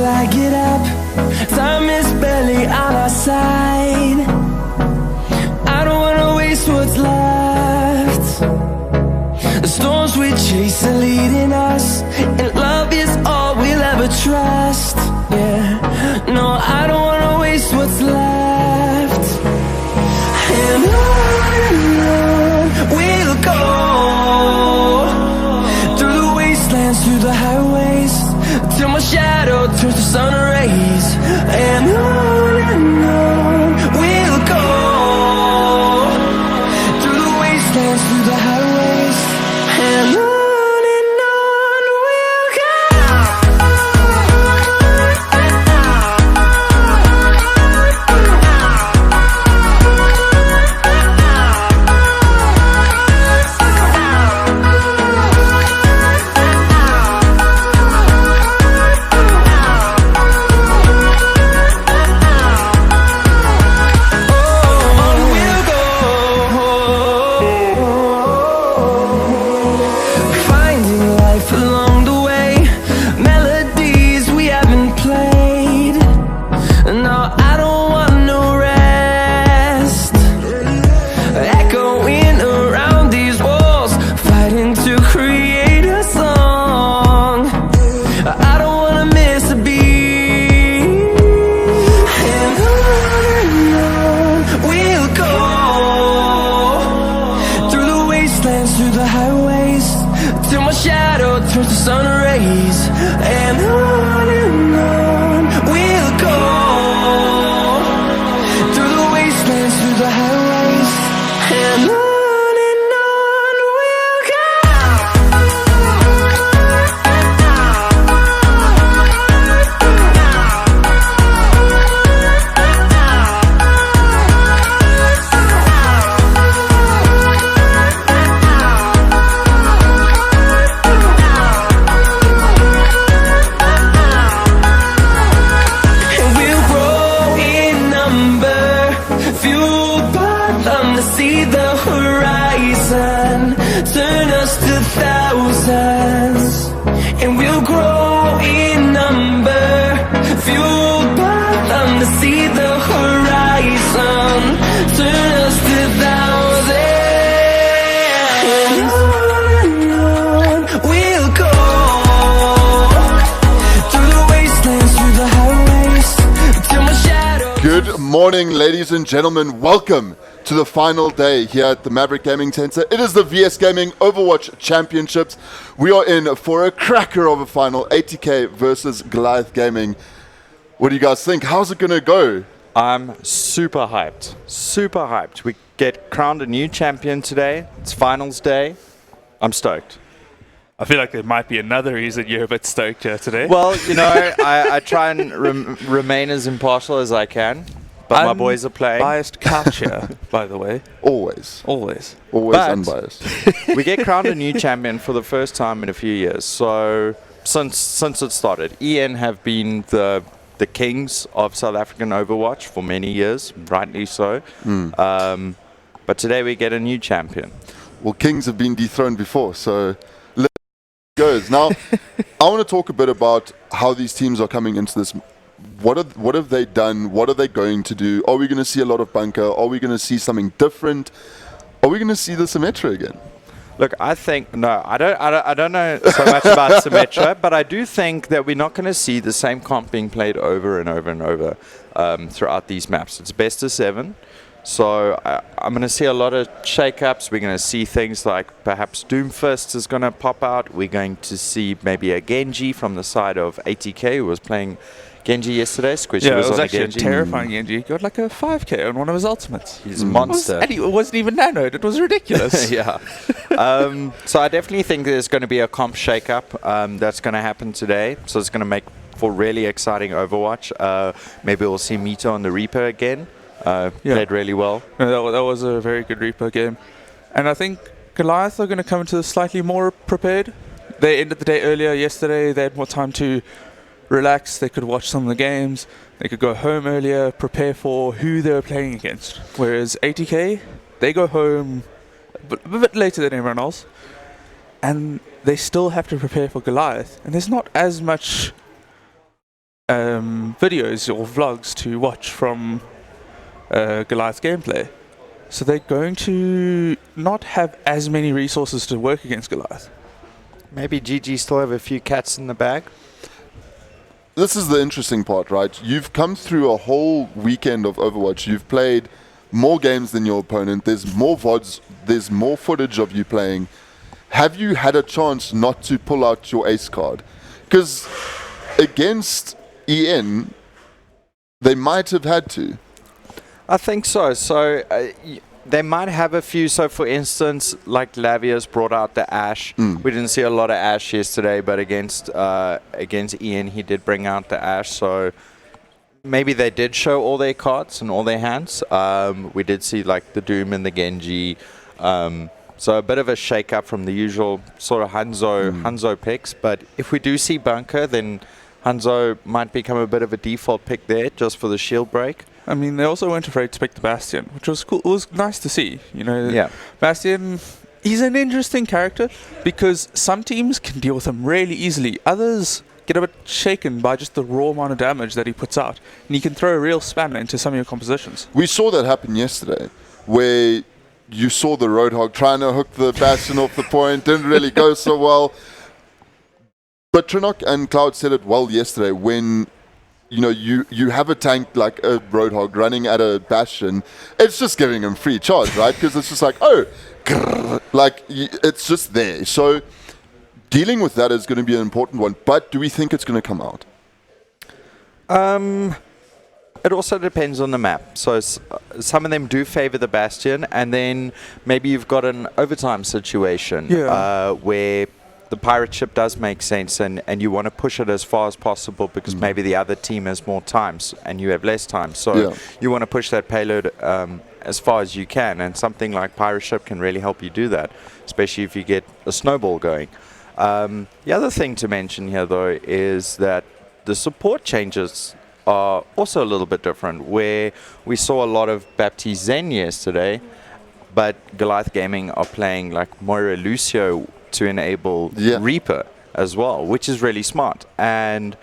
till I get up. Time is barely on our side. I don't wanna waste what's left. The storms we chase are leading us, and love is all we'll ever trust. Yeah, no, I don't wanna waste what's left. And on we'll go, through the wastelands, through the highways, till my shadow turns to sun rays. And on we'll go, through the wastelands, through the highways, and on. Good morning, ladies and gentlemen. Welcome to the final day here at the Maverick Gaming Center. It is the VS Gaming Overwatch Championships. We are in for a cracker of a final, 80K versus Goliath Gaming. What do you guys think? How's it going to go? I'm super hyped. Super hyped. We get crowned a new champion today. It's finals day. I'm stoked. I feel like there might be another reason you're a bit stoked here today. Well, you know, I try and remain as impartial as I can, but my boys are playing. Biased couch here, by the way. Always. Always. Always But unbiased. We get crowned a new champion for the first time in a few years. So since it started, EN have been the kings of South African Overwatch for many years, rightly so. But today we get a new champion. Well, kings have been dethroned before, so let's go. Now, I want to talk a bit about how these teams are coming into this. What have they done? What are they going to do? Are we going to see a lot of bunker? Are we going to see something different? Are we going to see the Symmetra again? Look, I think I don't know so much about Symmetra, but I do think that we're not going to see the same comp being played over and over and over throughout these maps. It's best of 7. So I'm going to see a lot of shake-ups. We're going to see things like perhaps Doomfist is going to pop out. We're going to see maybe a Genji from the side of ATK, who was playing Genji yesterday. Squishy Yeah, was it was on actually a Genji. terrifying Genji. He got like a 5k on one of his ultimates. He's a monster. And it wasn't even nanoed. It was ridiculous. Yeah. So I definitely think there's going to be a comp shake-up that's going to happen today. So it's going to make for really exciting Overwatch. Maybe we'll see Mito on the Reaper again. Played really well. No, that was a very good Reaper game. And I think Goliath are going to come into this slightly more prepared. They ended the day earlier yesterday. They had more time to relax. They could watch some of the games. They could go home earlier, prepare for who they were playing against. Whereas ATK, they go home a bit later than everyone else. And they still have to prepare for Goliath. And there's not as much videos or vlogs to watch from Goliath gameplay. So they're going to not have as many resources to work against Goliath. Maybe GG still have a few cats in the bag. This is the interesting part, right? You've come through a whole weekend of Overwatch. You've played more games than your opponent. There's more VODs. There's more footage of you playing. Have you had a chance not to pull out your ace card? Because against EN, they might have had to. I think so. So they might have a few. So for instance, like Lavia's brought out the Ash. We didn't see a lot of Ash yesterday, but against Ian, he did bring out the Ash. So maybe they did show all their cards and all their hands. We did see like the Doom and the Genji. So a bit of a shake-up from the usual sort of Hanzo picks. But if we do see Bunker, then Hanzo might become a bit of a default pick there just for the shield break. I mean, they also weren't afraid to pick the Bastion, which was cool. It was nice to see, you know. Yeah. Bastion, he's an interesting character because some teams can deal with him really easily. Others get a bit shaken by just the raw amount of damage that he puts out. And he can throw a real spanner into some of your compositions. We saw that happen yesterday, where you saw the Roadhog trying to hook the Bastion off the point. Didn't really go so well. But Trinok and Cloud said it well yesterday when you have a tank like a Roadhog running at a Bastion, it's just giving him free charge, right? Because it's just like, it's just there. So dealing with that is going to be an important one. But do we think it's going to come out? It also depends on the map. So some of them do favor the Bastion, and then maybe you've got an overtime situation where the pirate ship does make sense, and you want to push it as far as possible because maybe the other team has more times and you have less time. So you want to push that payload as far as you can, and something like pirate ship can really help you do that, especially if you get a snowball going. The other thing to mention here, though, is that the support changes are also a little bit different, where we saw a lot of Baptiste Zen yesterday, but Goliath Gaming are playing like Moira Lucio to enable Reaper as well, which is really smart. And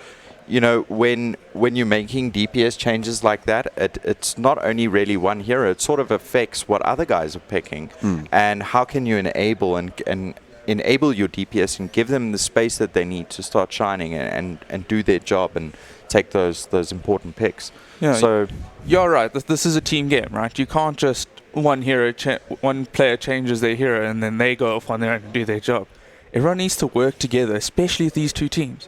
when you're making DPS changes like that, it's not only really one hero, it sort of affects what other guys are picking. And how can you enable and enable your DPS and give them the space that they need to start shining and do their job and take those important picks. Yeah, so you're right. This is a team game, right? You can't just one player changes their hero and then they go off on their own and do their job. Everyone needs to work together, especially these two teams.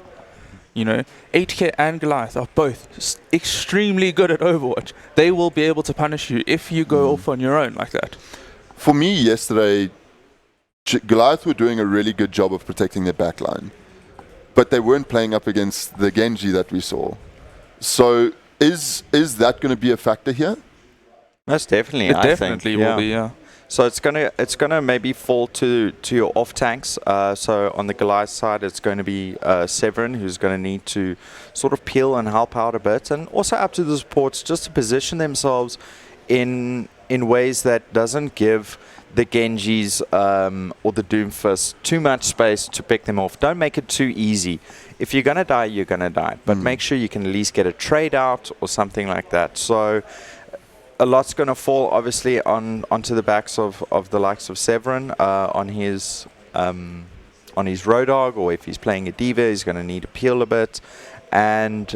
8K and Goliath are both extremely good at Overwatch. They will be able to punish you if you go off on your own like that. For me, yesterday, Goliath were doing a really good job of protecting their backline, but they weren't playing up against the Genji that we saw. So is that going to be a factor here? Most definitely, it I definitely think. will be, yeah. So it's gonna maybe fall to your off tanks. So on the Goliath side, it's going to be Severin, who's going to need to sort of peel and help out a bit, and also up to the supports just to position themselves in ways that doesn't give the Genjis or the Doomfists too much space to pick them off. Don't make it too easy. If you're gonna die, you're gonna die. But make sure you can at least get a trade out or something like that. So a lot's going to fall, obviously, onto the backs of the likes of Severin on his Roadhog, or if he's playing a Diva, he's going to need to peel a bit. And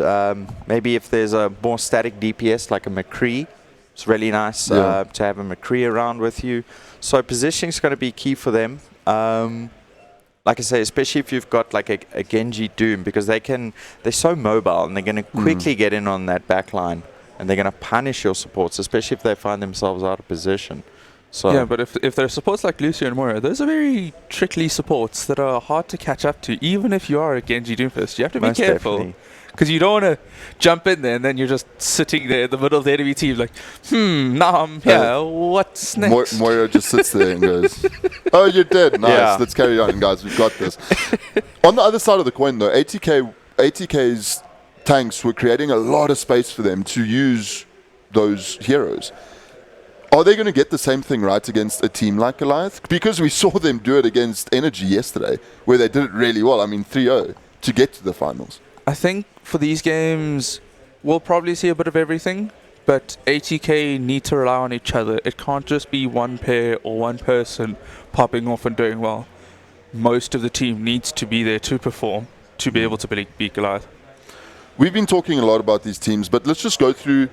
maybe if there's a more static DPS like a McCree, it's really nice to have a McCree around with you. So positioning is going to be key for them. Like I say, especially if you've got like a Genji Doom, because they're so mobile and they're going to quickly get in on that back line. And they're going to punish your supports, especially if they find themselves out of position. So yeah, but if there are supports like Lucio and Moira, those are very tricky supports that are hard to catch up to, even if you are a Genji Doomfist. You have to be careful. Because you don't want to jump in there and then you're just sitting there in the middle of the enemy team like, now I'm here, what's next? Moira just sits there and goes, oh, you're dead. Nice, let's carry on, guys. We've got this. On the other side of the coin, though, ATK's tanks were creating a lot of space for them to use those heroes. Are they going to get the same thing right against a team like Goliath? Because we saw them do it against Energy yesterday, where they did it really well. I mean, 3-0 to get to the finals. I think for these games, we'll probably see a bit of everything, but ATK need to rely on each other. It can't just be one pair or one person popping off and doing well. Most of the team needs to be there to perform to be able to beat Goliath. We've been talking a lot about these teams, but let's just go through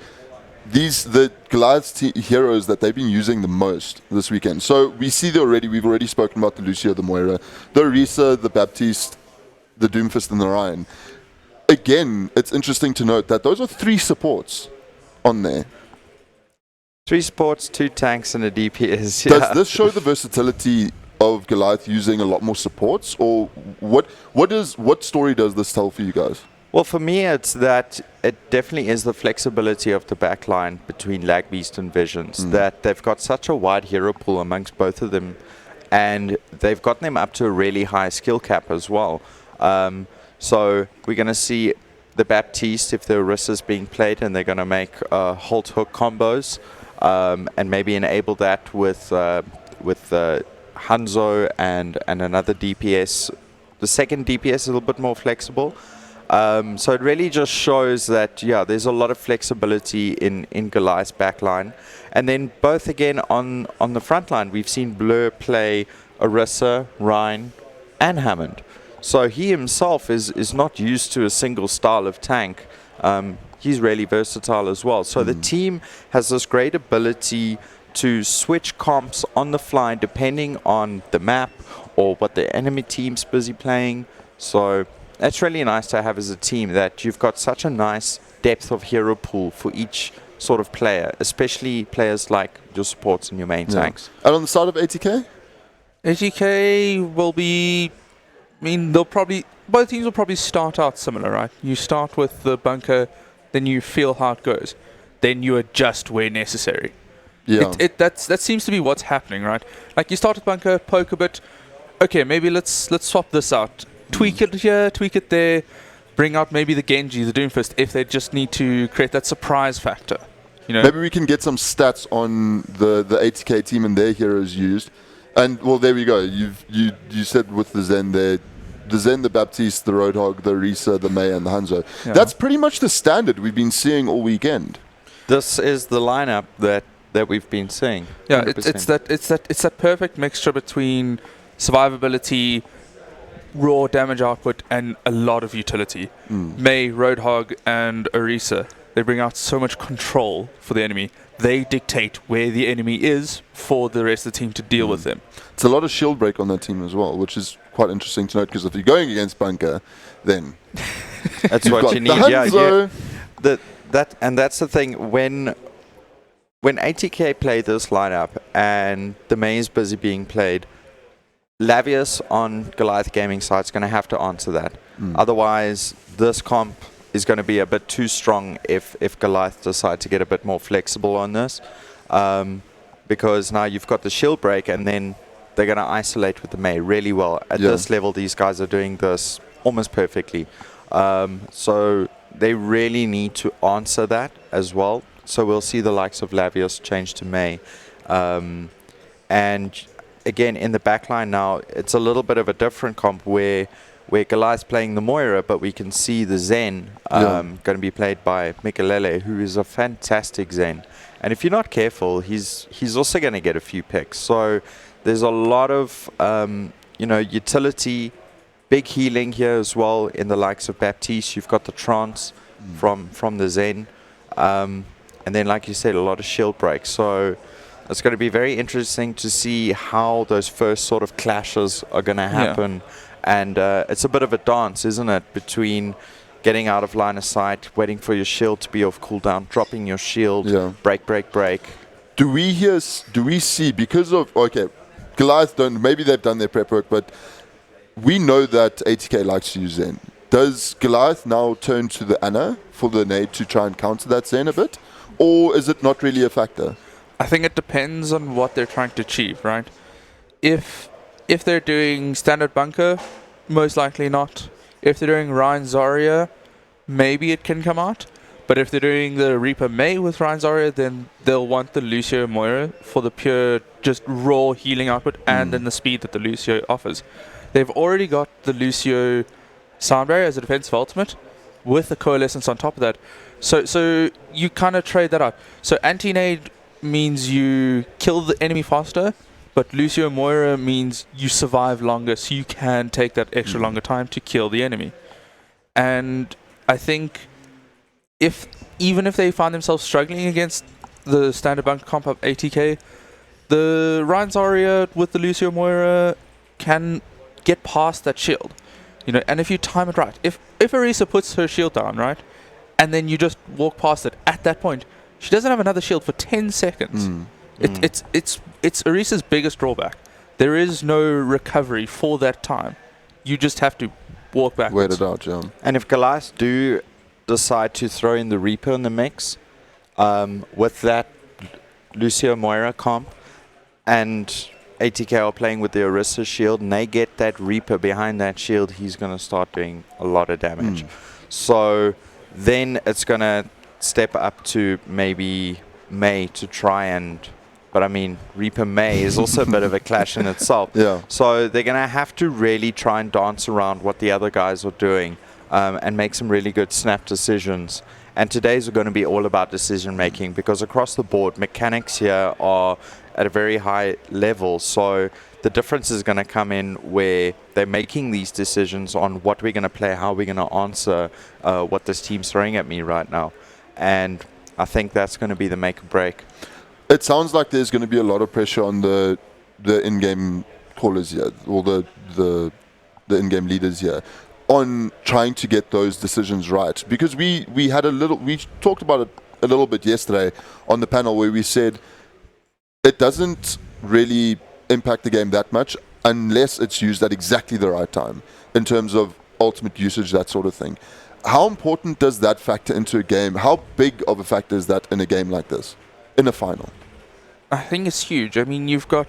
the Goliath heroes that they've been using the most this weekend. So we see we've already spoken about the Lucio, the Moira, the Orisa, the Baptiste, the Doomfist, and the Ryan. Again, it's interesting to note that those are 3 supports on there. 3 supports, 2 tanks, and a DPS. Does this show the versatility of Goliath using a lot more supports, or what story does this tell for you guys? Well, for me, it's that it definitely is the flexibility of the backline between Lag Beast and Visions, that they've got such a wide hero pool amongst both of them, and they've gotten them up to a really high skill cap as well. So we're going to see the Baptiste, if the Orisa's being played, and they're going to make hold hook combos, and maybe enable that with Hanzo and another DPS. The second DPS is a little bit more flexible. So it really just shows that, there's a lot of flexibility in Goliath's backline. And then both again on the front line, we've seen Blur play Orisa, Ryan, and Hammond. So he himself is not used to a single style of tank. He's really versatile as well. So the team has this great ability to switch comps on the fly depending on the map or what the enemy team's busy playing. So that's really nice to have as a team, that you've got such a nice depth of hero pool for each sort of player, especially players like your supports and your main tanks. And on the side of ATK? ATK will be... both teams will probably start out similar, right? You start with the bunker, then you feel how it goes. Then you adjust where necessary. Yeah. That seems to be what's happening, right? Like you start with bunker, poke a bit. Okay, maybe let's swap this out. Tweak it here, tweak it there. Bring out maybe the Genji, the Doomfist, if they just need to create that surprise factor. Maybe we can get some stats on the ATK team and their heroes used. And well, there we go. You said with the Zen there, the Zen, the Baptiste, the Roadhog, the Orisa, the Mei, and the Hanzo. Yeah. That's pretty much the standard we've been seeing all weekend. This is the lineup that we've been seeing. Yeah, it's that perfect mixture between survivability, raw damage output, and a lot of utility. Mei, Roadhog, and Orisa, they bring out so much control for the enemy. They dictate where the enemy is for the rest of the team to deal with them. It's a lot of shield break on that team as well, which is quite interesting to note, because if you're going against bunker, then that's what you need. That's the thing. When ATK play this lineup and the Mei is busy being played, Lavius on Goliath Gaming side is going to have to answer that. Otherwise, this comp is going to be a bit too strong if Goliath decide to get a bit more flexible on this. Because now you've got the shield break, and then they're going to isolate with the Mei really well. At this level, these guys are doing this almost perfectly. So they really need to answer that as well. So we'll see the likes of Lavius change to Mei. And again, in the backline now, it's a little bit of a different comp where Goliath's playing the Moira, but we can see the Zen going to be played by Mikelele, who is a fantastic Zen. And if you're not careful, he's also going to get a few picks. So there's a lot of utility, big healing here as well in the likes of Baptiste. You've got the Trance from the Zen. And then, like you said, a lot of shield breaks. So it's going to be very interesting to see how those first sort of clashes are going to happen. And it's a bit of a dance, isn't it, between getting out of line of sight, waiting for your shield to be off cooldown, dropping your shield, break. Do we see, because of, Goliath maybe they've done their prep work, but we know that ATK likes to use Zen. Does Goliath now turn to the Ana for the nade to try and counter that Zen a bit? Or is it not really a factor? I think it depends on what they're trying to achieve, right? If they're doing standard bunker, most likely not. If they're doing Ryan Zarya, maybe it can come out. But if they're doing the Reaper Mei with Ryan Zarya, then they'll want the Lucio Moira for the pure, just raw healing output and then the speed that the Lucio offers. They've already got the Lucio Sound Barrier as a defensive ultimate. with the coalescence on top of that. So you kind of trade that out. So anti-nade means you kill the enemy faster, but Lucio Moira means you survive longer, so you can take that extra longer time to kill the enemy. And I think even if they find themselves struggling against the standard bunker comp of ATK, the Ryan Zarya with the Lucio Moira can get past that shield. And if you time it right, if Arisa puts her shield down, right, and then you just walk past it, at that point, she doesn't have another shield for 10 seconds. It's Arisa's biggest drawback. There is no recovery for that time. You just have to walk back. Wait it out, yeah. And if Goliath do decide to throw in the Reaper in the mix, with that Lucio Moira comp, and ATK are playing with the Orisa shield, and they get that Reaper behind that shield, he's going to start doing a lot of damage. So then it's going to step up to maybe May to try and... But I mean, Reaper May is also a bit of a clash in itself. Yeah. So they're going to have to really try and dance around what the other guys are doing, and make some really good snap decisions. And today's are going to be all about decision making, because across the board, mechanics here are at a very high level. So the difference is going to come in where they're making these decisions on what we're going to play, how we're going to answer what this team's throwing at me right now. And I think that's going to be the make or break. It sounds like there's going to be a lot of pressure on the in-game callers here, or the in-game leaders here, on trying to get those decisions right. Because we talked about it a little bit yesterday on the panel, where we said it doesn't really impact the game that much unless it's used at exactly the right time in terms of ultimate usage, that sort of thing. How important does that factor into a game? How big of a factor is that in a game like this, in a final? I think it's huge. I mean, you've got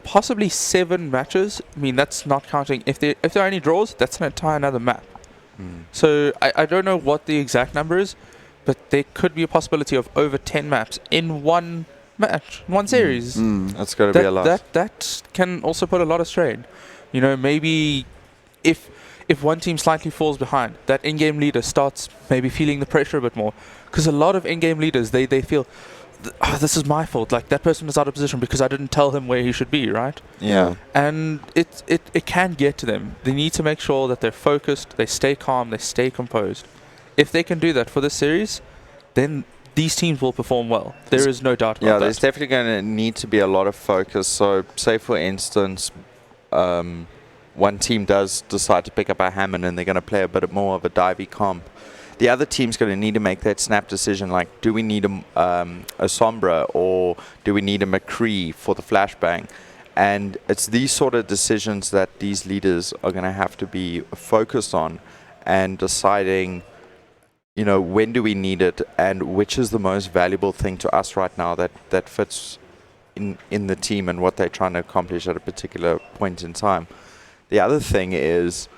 possibly 7 matches. I mean, that's not counting. If there are any draws, that's an entire another map. So I don't know what the exact number is, but there could be a possibility of over 10 maps in one match, one series. That's got to be a lot. That can also put a lot of strain. Maybe if one team slightly falls behind, that in-game leader starts maybe feeling the pressure a bit more. Because a lot of in-game leaders, they feel, this is my fault. Like, that person is out of position because I didn't tell him where he should be, right? Yeah. And it can get to them. They need to make sure that they're focused, they stay calm, they stay composed. If they can do that for this series, then these teams will perform well. There is no doubt about that. Yeah, there's definitely going to need to be a lot of focus. So, say for instance, one team does decide to pick up a Hammond and they're going to play a bit more of a divey comp. The other team's going to need to make that snap decision, like, do we need a Sombra, or do we need a McCree for the flashbang? And it's these sort of decisions that these leaders are going to have to be focused on, and deciding, when do we need it, and which is the most valuable thing to us right now that fits in the team and what they're trying to accomplish at a particular point in time. The other thing is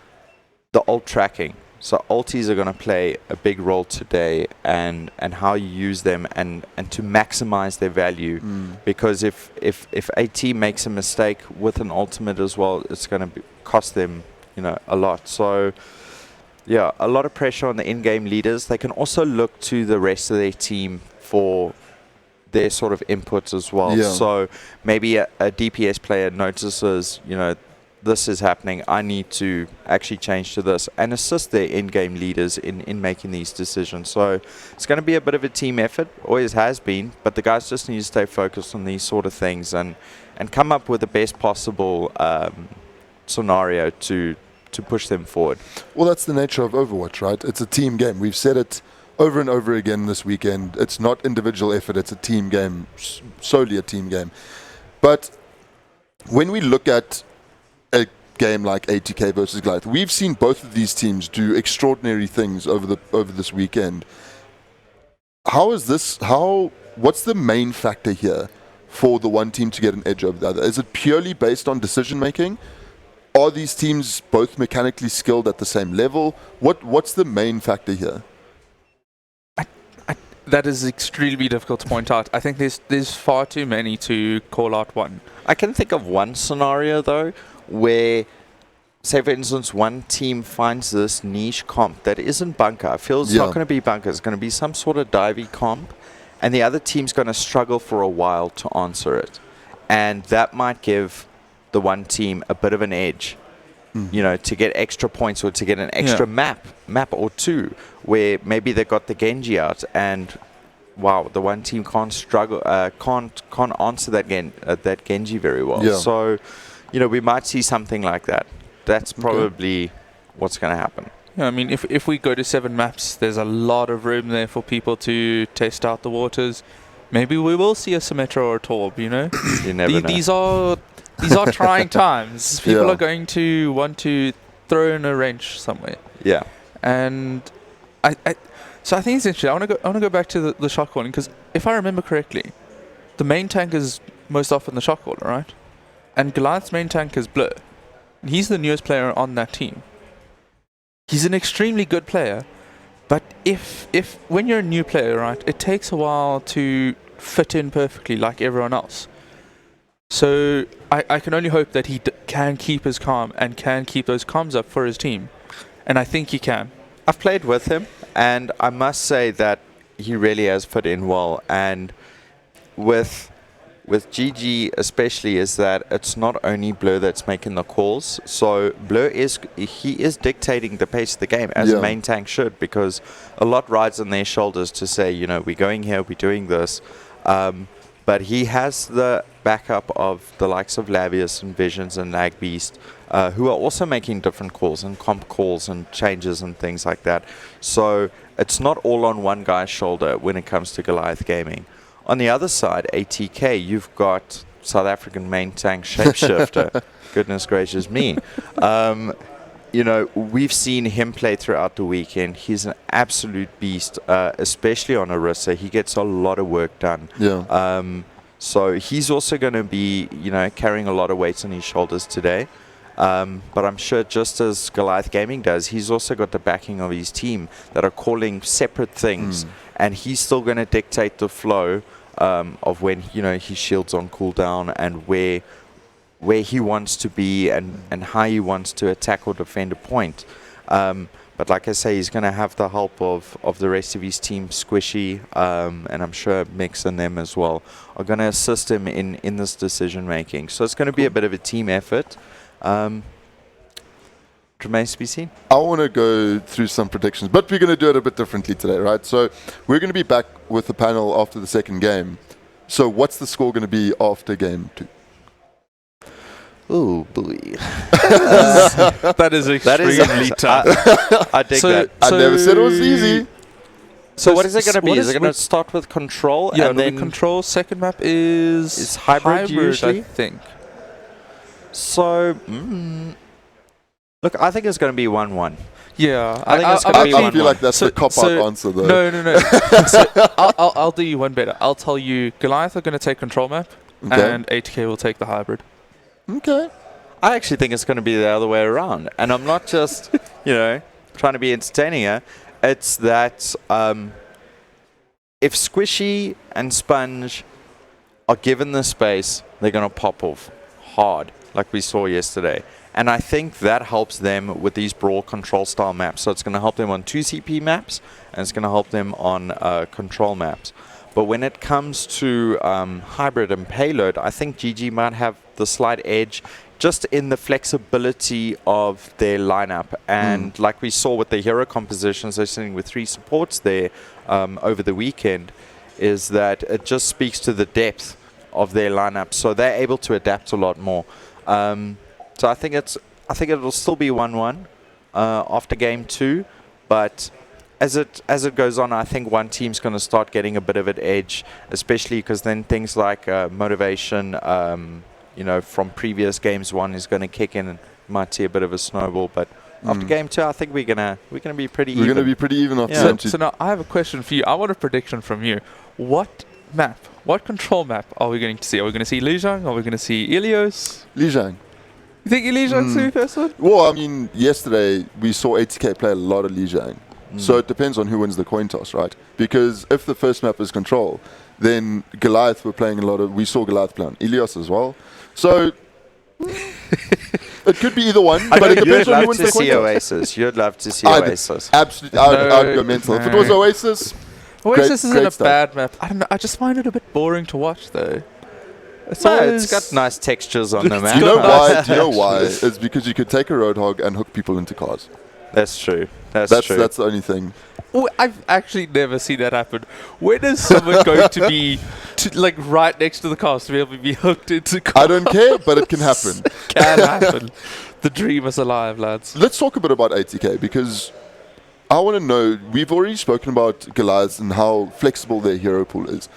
the ult tracking. So ultis are going to play a big role today, and how you use them and to maximize their value. Because if a team makes a mistake with an ultimate as well, it's going to cost them a lot. So yeah, a lot of pressure on the in-game leaders. They can also look to the rest of their team for their sort of inputs as well. Yeah. So maybe a DPS player notices, this is happening, I need to actually change to this, and assist their in-game leaders in making these decisions. So it's going to be a bit of a team effort, always has been, but the guys just need to stay focused on these sort of things and come up with the best possible scenario to push them forward. Well, that's the nature of Overwatch, right? It's a team game. We've said it over and over again this weekend. It's not individual effort, it's a team game, solely a team game. But when we look at a game like ATK versus Goliath, we've seen both of these teams do extraordinary things over this weekend. What's the main factor here for the one team to get an edge over the other? Is it purely based on decision making? Are these teams both mechanically skilled at the same level? What's the main factor here? That is extremely difficult to point out. I think there's far too many to call out one. I can think of one scenario though, where say for instance, one team finds this niche comp that isn't bunker. I feel it's not going to be bunker. It's going to be some sort of divey comp, and the other team's going to struggle for a while to answer it. And that might give the one team a bit of an edge, to get extra points or to get an extra map or two, where maybe they got the Genji out and wow, the one team can't answer that Genji very well. Yeah. So, we might see something like that. That's probably what's going to happen. Yeah, I mean, if we go to 7 maps, there's a lot of room there for people to test out the waters. Maybe we will see a Symmetra or a Torb, You never know. These are trying times. People are going to want to throw in a wrench somewhere. Yeah. And so I think it's interesting. I want to go back to the shot calling, because if I remember correctly, the main tank is most often the shot caller, right? And Goliath's main tank is Blur. And he's the newest player on that team. He's an extremely good player, but if when you're a new player, right, it takes a while to fit in perfectly like everyone else. So I can only hope that he can keep his calm and can keep those comms up for his team. And I think he can. I've played with him, and I must say that he really has fit in well. And with GG especially, is that it's not only Blur that's making the calls. So Blur is dictating the pace of the game, as a main tank should, because a lot rides on their shoulders to say, we're going here, we're doing this. But he has the backup of the likes of Lavius and Visions and Lag Beast, who are also making different calls and comp calls and changes and things like that. So it's not all on one guy's shoulder when it comes to Goliath Gaming. On the other side, ATK, you've got South African main tank Shapeshifter. Goodness gracious me. We've seen him play throughout the weekend. He's an absolute beast, especially on Orisa. He gets a lot of work done. Yeah. So he's also going to be, carrying a lot of weight on his shoulders today. But I'm sure just as Goliath Gaming does, he's also got the backing of his team that are calling separate things. And he's still going to dictate the flow of when, his shield's on cooldown and where he wants to be and how he wants to attack or defend a point. But like I say, he's going to have the help of the rest of his team, Squishy, and I'm sure Mix and them as well, are going to assist him in this decision making. So it's going to be a bit of a team effort. Remains to be seen. I want to go through some predictions, but we're going to do it a bit differently today, right? So we're going to be back with the panel after the second game. So what's the score going to be after game 2? Oh boy. That is extremely tough. I dig that. I never said it was easy. So what is it going to be? Is it going to start with control? Yeah, and then control. Second map is hybrid usually, I think. So, look, I think it's going to be 1-1. Yeah, I think it's going to be 1-1. I feel like that's the cop-out answer, though. No. So I'll do you one better. I'll tell you, Goliath are going to take control map, and ATK will take the hybrid. Okay. I actually think it's going to be the other way around. And I'm not just, trying to be entertaining here. It's that if Squishy and Sponge are given the space, they're going to pop off hard, like we saw yesterday. And I think that helps them with these brawl control style maps. So it's going to help them on 2CP maps, and it's going to help them on control maps. But when it comes to hybrid and payload, I think GG might have the slight edge just in the flexibility of their lineup. And like we saw with the hero compositions, they're sitting with 3 supports there over the weekend, is that it just speaks to the depth of their lineup. So they're able to adapt a lot more. So I think it'll still be 1-1 after game 2, but as it goes on, I think one team's going to start getting a bit of an edge, especially because then things like motivation, from previous games 1 is going to kick in and might see a bit of a snowball. But after game 2, I think we're gonna be pretty even. We're going to be pretty even after game 2. So now I have a question for you. I want a prediction from you. What control map are we going to see? Are we going to see Lijiang? Are we going to see Ilios? Lijiang. You think Lijiang's the first one? Well, I mean, yesterday we saw ATK play a lot of Lijiang. So it depends on who wins the coin toss, right? Because if the first map is control, then Goliath were playing a lot of... We saw Goliath play on Ilios as well. So It could be either one, but it depends You'd on who love wins to the see coin toss. Oasis. You'd love to see I'd Oasis. absolutely, I'd go mental. If it was Oasis, Oasis isn't great a stuff. bad map. I don't know. I just find it a bit boring to watch, though. It's It's got nice textures on the Do map. you know why? Nice. Do you know why? It's because you could take a Roadhog and hook people into cars. That's true. That's true. the only thing. Oh, I've actually never seen that happen. When is someone going to be like right next to the cars to be able to be hooked into cars? I don't care, but it can happen. Can happen. The dream is alive, lads. Let's talk a bit about ATK because I want to know, we've already spoken about Goliath and how flexible their hero pool is.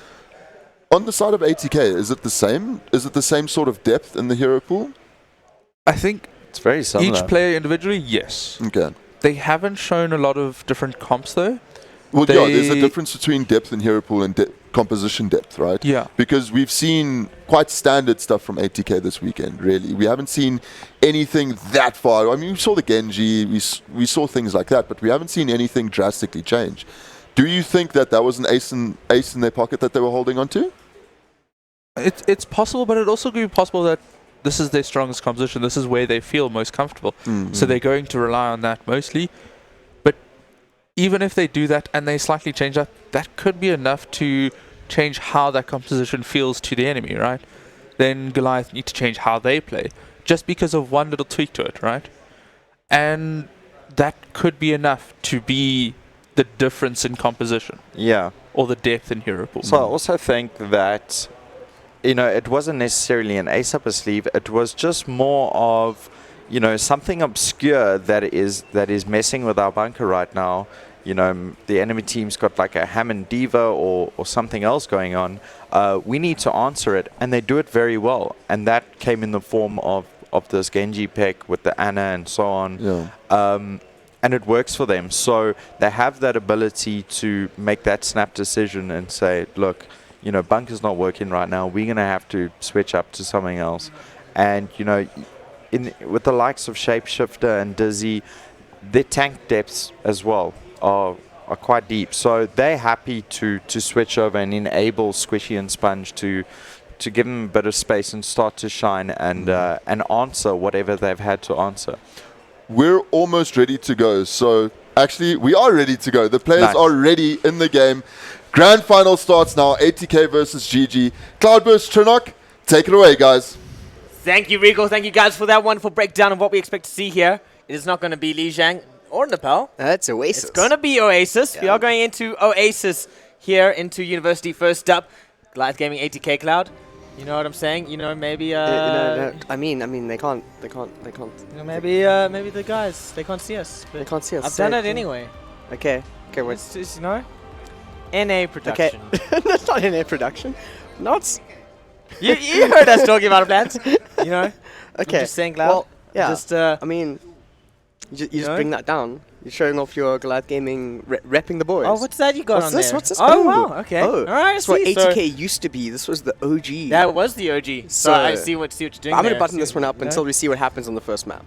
On the side of ATK, is it the same? Is it the same sort of depth in the hero pool? I think It's very similar. each player individually, yes. Okay. They haven't shown a lot of different comps, though. Well, yeah, there's a They- difference between depth in hero pool and composition depth, right? Yeah. Because we've seen quite standard stuff from ATK this weekend, really. We haven't seen anything that far. I mean, we saw the Genji, we saw things like that, but we haven't seen anything drastically change. Do you think that was an ace in their pocket that they were holding on to? It's possible, but it also could be possible that this is their strongest composition. This is where they feel most comfortable. So they're going to rely on that mostly. But even if they do that and they slightly change that could be enough to change how that composition feels to the enemy, right? Then Goliath need to change how they play just because of one little tweak to it, right? And that could be enough to be the difference in composition Yeah. or the depth in hero pool. So I also think that, it wasn't necessarily an ace up a sleeve. It was just more of, something obscure that is messing with our bunker right now. The enemy team's got like a Hammond Diva or something else going on. We need to answer it, and they do it very well. And that came in the form of this Genji pick with the Ana and so on. Yeah. And it works for them. So they have that ability to make that snap decision and say, look, bunker's not working right now. We're going to have to switch up to something else. And, with the likes of Shapeshifter and Dizzy, their tank depths as well are quite deep. So they're happy to switch over and enable Squishy and Sponge to give them a bit of space and start to shine and answer whatever they've had to answer. We're almost ready to go. So actually, we are ready to go. The players Nice. are ready in the game. Grand final starts now. ATK versus GG. Cloudburst, Trinok, take it away, guys. Thank you, Rico. Thank you, guys, for that wonderful breakdown of what we expect to see here. It is not going to be Li Zhang or Nepal. That's Oasis. It's going to be Oasis. We Yeah. are going into Oasis here into University first up. Goliath Gaming ATK Cloud. You know what I'm saying? Maybe no, I mean, they can't. maybe the guys, they can't see us. They can't see us. I've done it anyway. Okay. What's It's NA production. okay? That's not in air production. Not. you heard us talking about plans. I'm Okay. just saying, Cloud. Well, yeah. Just I mean, you just know? bring that down. You're showing off your Goliath Gaming, repping the boys. oh, what's that you got What's on this? there? What's this? Oh, Ooh. wow. Okay. Oh, All right. that's what see, ATK used to be. This was the OG. That was the OG. So I see what you're doing. I'm there. gonna button See this one up you know? until we see what happens on the first map.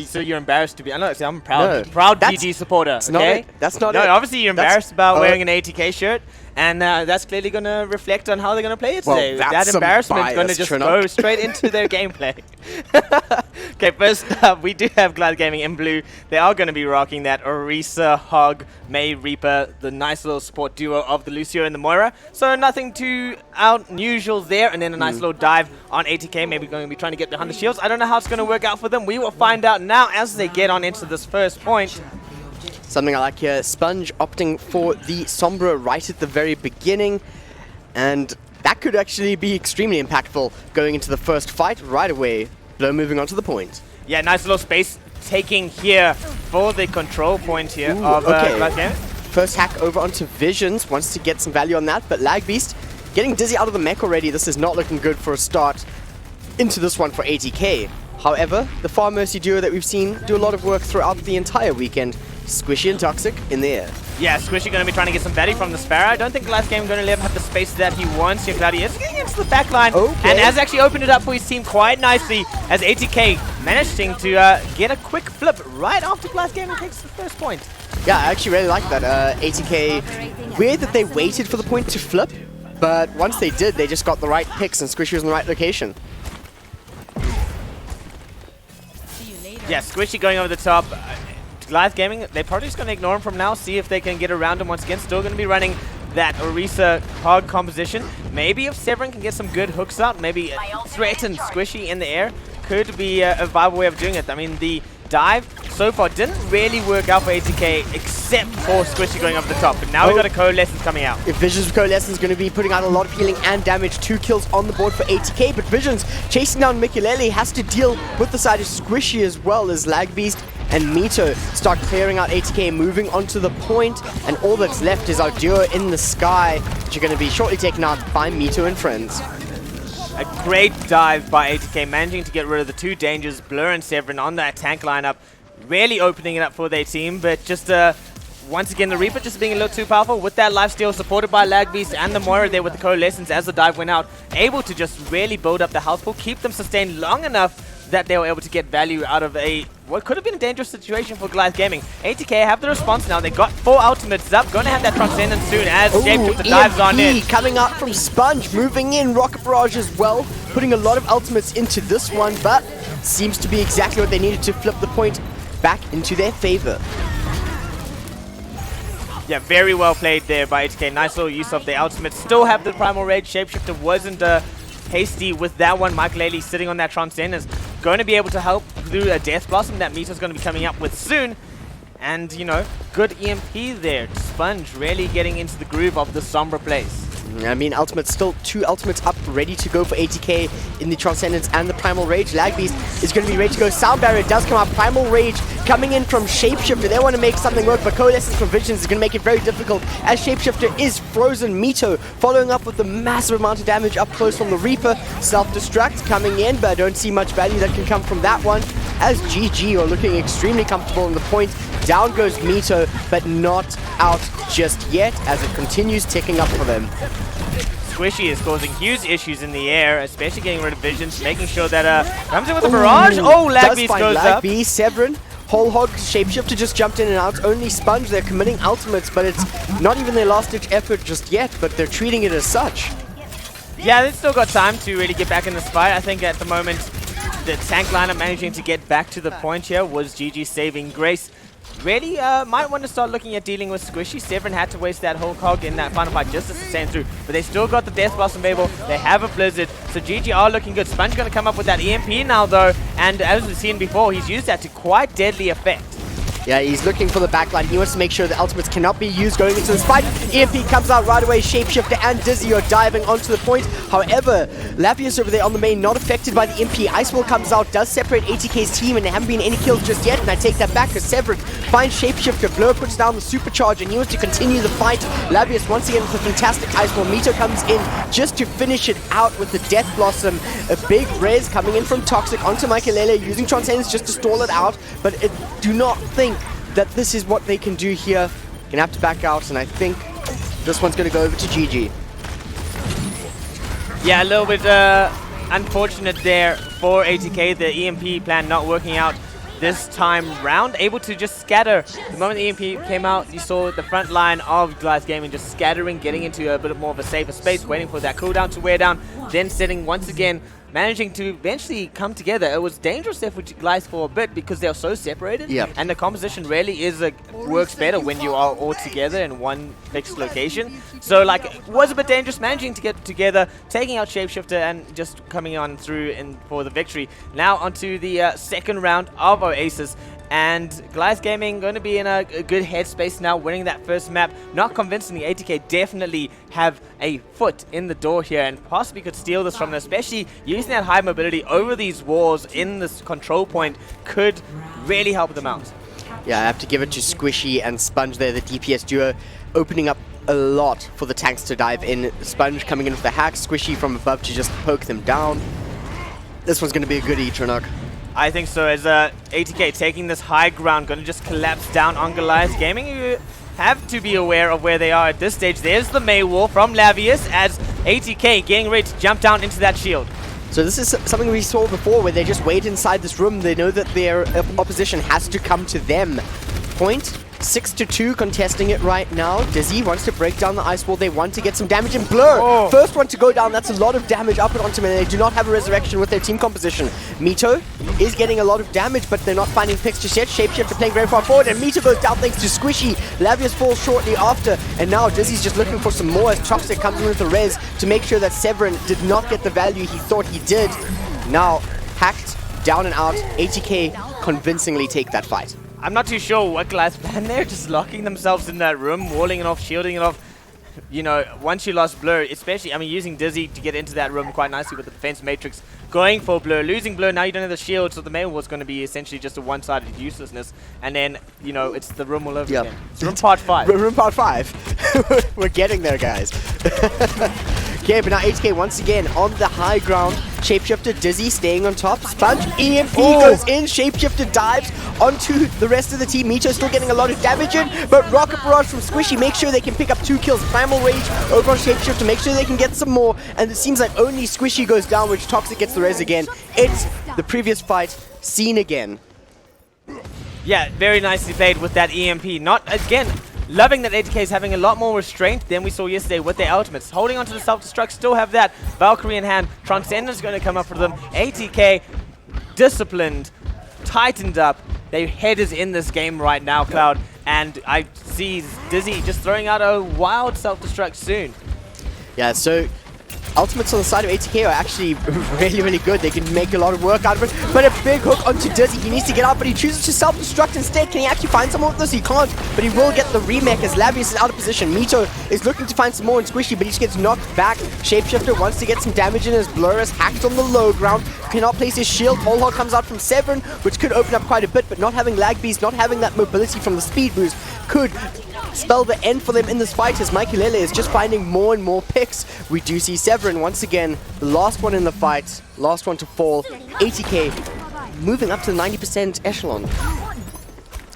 So you're embarrassed to be? I know. See, I'm a proud, No, proud that's- GG supporter. That's not Okay. it. That's not No, it. obviously you're That's- embarrassed about oh. wearing an ATK shirt, and that's clearly going to reflect on how they're going to play it Well, today. that's That some embarrassment is going to bias, just Trinok. go straight into their gameplay. Okay, first up, we do have Goliath Gaming in blue. They are going to be rocking that Orisa, Hog, May, Reaper, the nice little support duo of the Lucio and the Moira. So nothing too unusual there, and then a nice little dive on ATK. Maybe going to be trying to get behind the shields. I don't know how it's going to work out for them. We will find out now as they get on into this first point. Something I like here, Sponge opting for the Sombra right at the very beginning, and that could actually be extremely impactful going into the first fight right away. Blow moving on to the point. Yeah, nice little space taking here for the control point here Ooh, of okay. Goliath Gaming. First hack over onto Visions, wants to get some value on that, but Lag Beast getting Dizzy out of the mech already. This is not looking good for a start into this one for ATK. However, the Far Mercy duo that we've seen do a lot of work throughout the entire weekend. Squishy and Toxic in the air. Yeah, Squishy going to be trying to get some value from the Sparrow. I don't think Goliath Gaming going to let him have the space that he wants here. Cloudy is getting into the back line Okay. and has actually opened it up for his team quite nicely as ATK managing to get a quick flip right after Goliath Gaming takes the first point. Yeah, I actually really like that. ATK, weird that they waited for the point to flip, but once they did, they just got the right picks and Squishy was in the right location. Yeah, Squishy going over the top. Goliath Gaming, they're probably just going to ignore him from now, see if they can get around him once again. Still going to be running that Orisa hog composition. Maybe if Severin can get some good hooks out, maybe threaten Squishy in the air, could be a viable way of doing it. I mean, the dive so far didn't really work out for ATK except for Squishy going over the top. But now we've got a Coalescence coming out. If Visions with Coalescence is going to be putting out a lot of healing and damage, 2 kills on the board for ATK, but Visions chasing down Mikelele has to deal with the side of Squishy as well as Lagbeast and Mito start clearing out ATK, moving onto the point, and all that's left is our duo in the sky, which are going to be shortly taken out by Mito and friends. A great dive by ATK, managing to get rid of the 2 dangers, Blur and Severin on that tank lineup, really opening it up for their team, but just once again the Reaper just being a little too powerful with that lifesteal, supported by Lagbeast and the Moira there with the Coalescence as the dive went out, able to just really build up the health pool, keep them sustained long enough that they were able to get value out of what could have been a dangerous situation for Goliath Gaming. ATK have the response now. They got 4 ultimates up. Going to have that Transcendence soon as Shapeshifter dives on in. Coming out from Sponge, moving in Rocket Barrage as well, putting a lot of ultimates into this one, but seems to be exactly what they needed to flip the point back into their favor. Yeah, very well played there by ATK. Nice little use of the ultimate. Still have the Primal Rage. Shapeshifter wasn't hasty with that one. Mikelele sitting on that Transcendence. Going to be able to help through a Death Blossom that Mito's going to be coming up with soon. And, you know, good EMP there. Sponge really getting into the groove of the Sombra place. I mean, ultimates, still 2 ultimates up, ready to go for ATK in the Transcendence and the Primal Rage. Lagbeast is going to be ready to go. Sound Barrier does come out. Primal Rage coming in from Shapeshifter. They want to make something work, but Coalescence from Visions is going to make it very difficult as Shapeshifter is frozen. Mito following up with a massive amount of damage up close from the Reaper. Self-destruct coming in, but I don't see much value that can come from that one, as GG are looking extremely comfortable on the point. Down goes Mito, but not out just yet as it continues ticking up for them. Squishy is causing huge issues in the air, especially getting rid of Visions, making sure that comes in with a barrage. Oh, Lagbeast goes up. Lagbeast, Severin, Whole Hog, Shapeshifter just jumped in and out. Only Sponge, they're committing ultimates, but it's not even their last-ditch effort just yet, but they're treating it as such. Yeah, they've still got time to really get back in this fight. I think at the moment, the tank lineup managing to get back to the point here was GG saving grace. Really might want to start looking at dealing with Squishy. Severin had to waste that whole cog in that final fight just to sustain through, but they still got the Death Blossom Babel. They have a Blizzard, so GG are looking good. Sponge going to come up with that EMP now though, and as we've seen before, he's used that to quite deadly effect. Yeah, he's looking for the backline. He wants to make sure the ultimates cannot be used going into this fight. EMP comes out right away. Shapeshifter and Dizzy are diving onto the point. However, Lapius over there on the main, not affected by the EMP. Icewall comes out, does separate ATK's team, and there haven't been any kills just yet. And I take that back because Severin finds Shapeshifter. Blur puts down the supercharge, and he wants to continue the fight. Lapius once again with a fantastic Icewall. Mito comes in just to finish it out with the Death Blossom. A big res coming in from Toxic onto Mikelele, using Transcendence just to stall it out. But do not think that this is what they can do here. Gonna have to back out, and I think this one's gonna go over to GG. Yeah, a little bit unfortunate there for ATK, the EMP plan not working out this time round. Able to just scatter. The moment the EMP came out, you saw the front line of Goliath Gaming just scattering, getting into a bit more of a safer space, waiting for that cooldown to wear down, then sitting once again, managing to eventually come together. It was dangerous there for Goliath for a bit because they are so separated. Yep. And the composition really is works better when you are all together in one fixed location. So like, it was a bit dangerous managing to get together, taking out Shapeshifter and just coming on through for the victory. Now onto the second round of Oasis. And Goliath Gaming going to be in a good headspace now, winning that first map. Not convincingly, ATK definitely have a foot in the door here and possibly could steal this from them, especially using that high mobility over these walls in this control point could really help them out. Yeah, I have to give it to Squishy and Sponge there, the DPS duo, opening up a lot for the tanks to dive in. Sponge coming in with the hack, Squishy from above to just poke them down. This one's going to be a good Etronok. I think so, as ATK taking this high ground, going to just collapse down on Goliath Gaming. You have to be aware of where they are at this stage. There's the May Wall from Lavius as ATK getting ready to jump down into that shield. So this is something we saw before where they just wait inside this room. They know that their opposition has to come to them. Point 6-2 contesting it right now. Dizzy wants to break down the ice wall. They want to get some damage. And Blur, first one to go down. That's a lot of damage up and onto them. And they do not have a resurrection with their team composition. Mito is getting a lot of damage, but they're not finding picks just yet. Shapeshifter playing very far forward, and Mito goes down thanks to Squishy. Lavius falls shortly after, and now Dizzy's just looking for some more as Toxic comes in with the res to make sure that Severin did not get the value he thought he did. Now, hacked, down and out, ATK convincingly take that fight. I'm not too sure what Goliath's plan there, just locking themselves in that room, walling it off, shielding it off. You know, once you lost Blur, especially, I mean, using Dizzy to get into that room quite nicely with the defense matrix, going for Blur, losing Blur, now you don't have the shield, so the main was going to be essentially just a one-sided uselessness, and then, you know, it's the room all over again. It's room part 5. Room part 5. We're getting there, guys. Okay, but now HK once again on the high ground. Shapeshifter, Dizzy staying on top. Sponge, EMP goes in. Shapeshifter dives onto the rest of the team. Mito still getting a lot of damage in, but Rocket Barrage from Squishy make sure they can pick up 2 kills. Primal Rage over on Shapeshifter, make sure they can get some more. And it seems like only Squishy goes down, which Toxic gets the res again. It's the previous fight seen again. Yeah, very nicely played with that EMP. Not, again, loving that ATK is having a lot more restraint than we saw yesterday with their ultimates. Holding onto the self-destruct, still have that. Valkyrie in hand. Transcenden's going to come up for them. ATK, disciplined, tightened up. Their head is in this game right now, Cloud. And I see Dizzy just throwing out a wild self-destruct soon. Yeah, so ultimates on the side of ATK are actually really, really good. They can make a lot of work out of it. But a big hook onto Dizzy. He needs to get out, but he chooses to self-destruct instead. Can he actually find someone with this? He can't, but he will get the remake as Lavius is out of position. Mito is looking to find some more in Squishy, but he just gets knocked back. Shapeshifter wants to get some damage in as Blur is hacked on the low ground. Cannot place his shield. Whole Hog comes out from Severin, which could open up quite a bit, but not having lag beast, not having that mobility from the speed boost could spell the end for them in this fight as Michaelele is just finding more and more picks. We do see Severin once again, the last one in the fight, last one to fall. ATK moving up to the 90% echelon.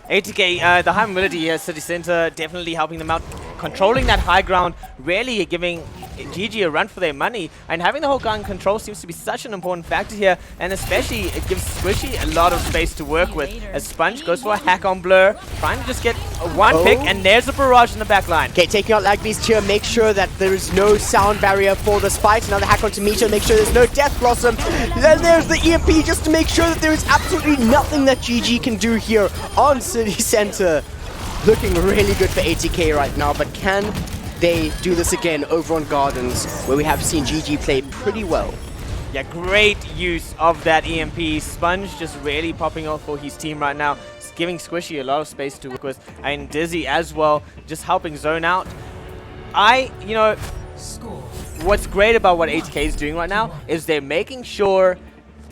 ATK, the high mobility here, City Center, definitely helping them out. Controlling that high ground, really giving GG a run for their money, and having the whole gun control seems to be such an important factor here, and especially it gives Squishy a lot of space to work with as Sponge goes for a hack on Blur, trying to just get one pick, and there's a barrage in the back line. Okay, taking out Lag Beast here, make sure that there is no sound barrier for this fight. Another hack onto Mito, make sure there's no Death Blossom. Then there's the EMP just to make sure that there is absolutely nothing that GG can do here on City Center. Looking really good for ATK right now, but can they do this again over on Gardens, where we have seen GG play pretty well? Yeah, great use of that EMP. Sponge just really popping off for his team right now. It's giving Squishy a lot of space to work with, and Dizzy as well, just helping zone out. You know, what's great about what ATK is doing right now is they're making sure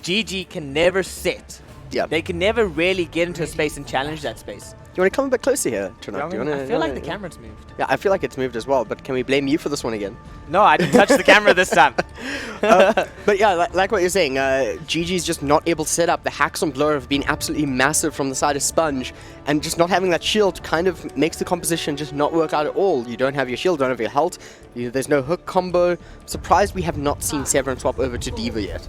GG can never sit. Yeah. They can never really get into a space and challenge that space. You want to come a bit closer here, Trinak? I feel like the camera's moved. Yeah, I feel like it's moved as well, but can we blame you for this one again? No, I didn't touch the camera this time. But yeah, like what you're saying, GG's just not able to set up. The hacks on Blur have been absolutely massive from the side of Sponge, and just not having that shield kind of makes the composition just not work out at all. You don't have your shield, don't have your health, there's no hook combo. Surprised we have not seen Severin swap over to D.Va yet.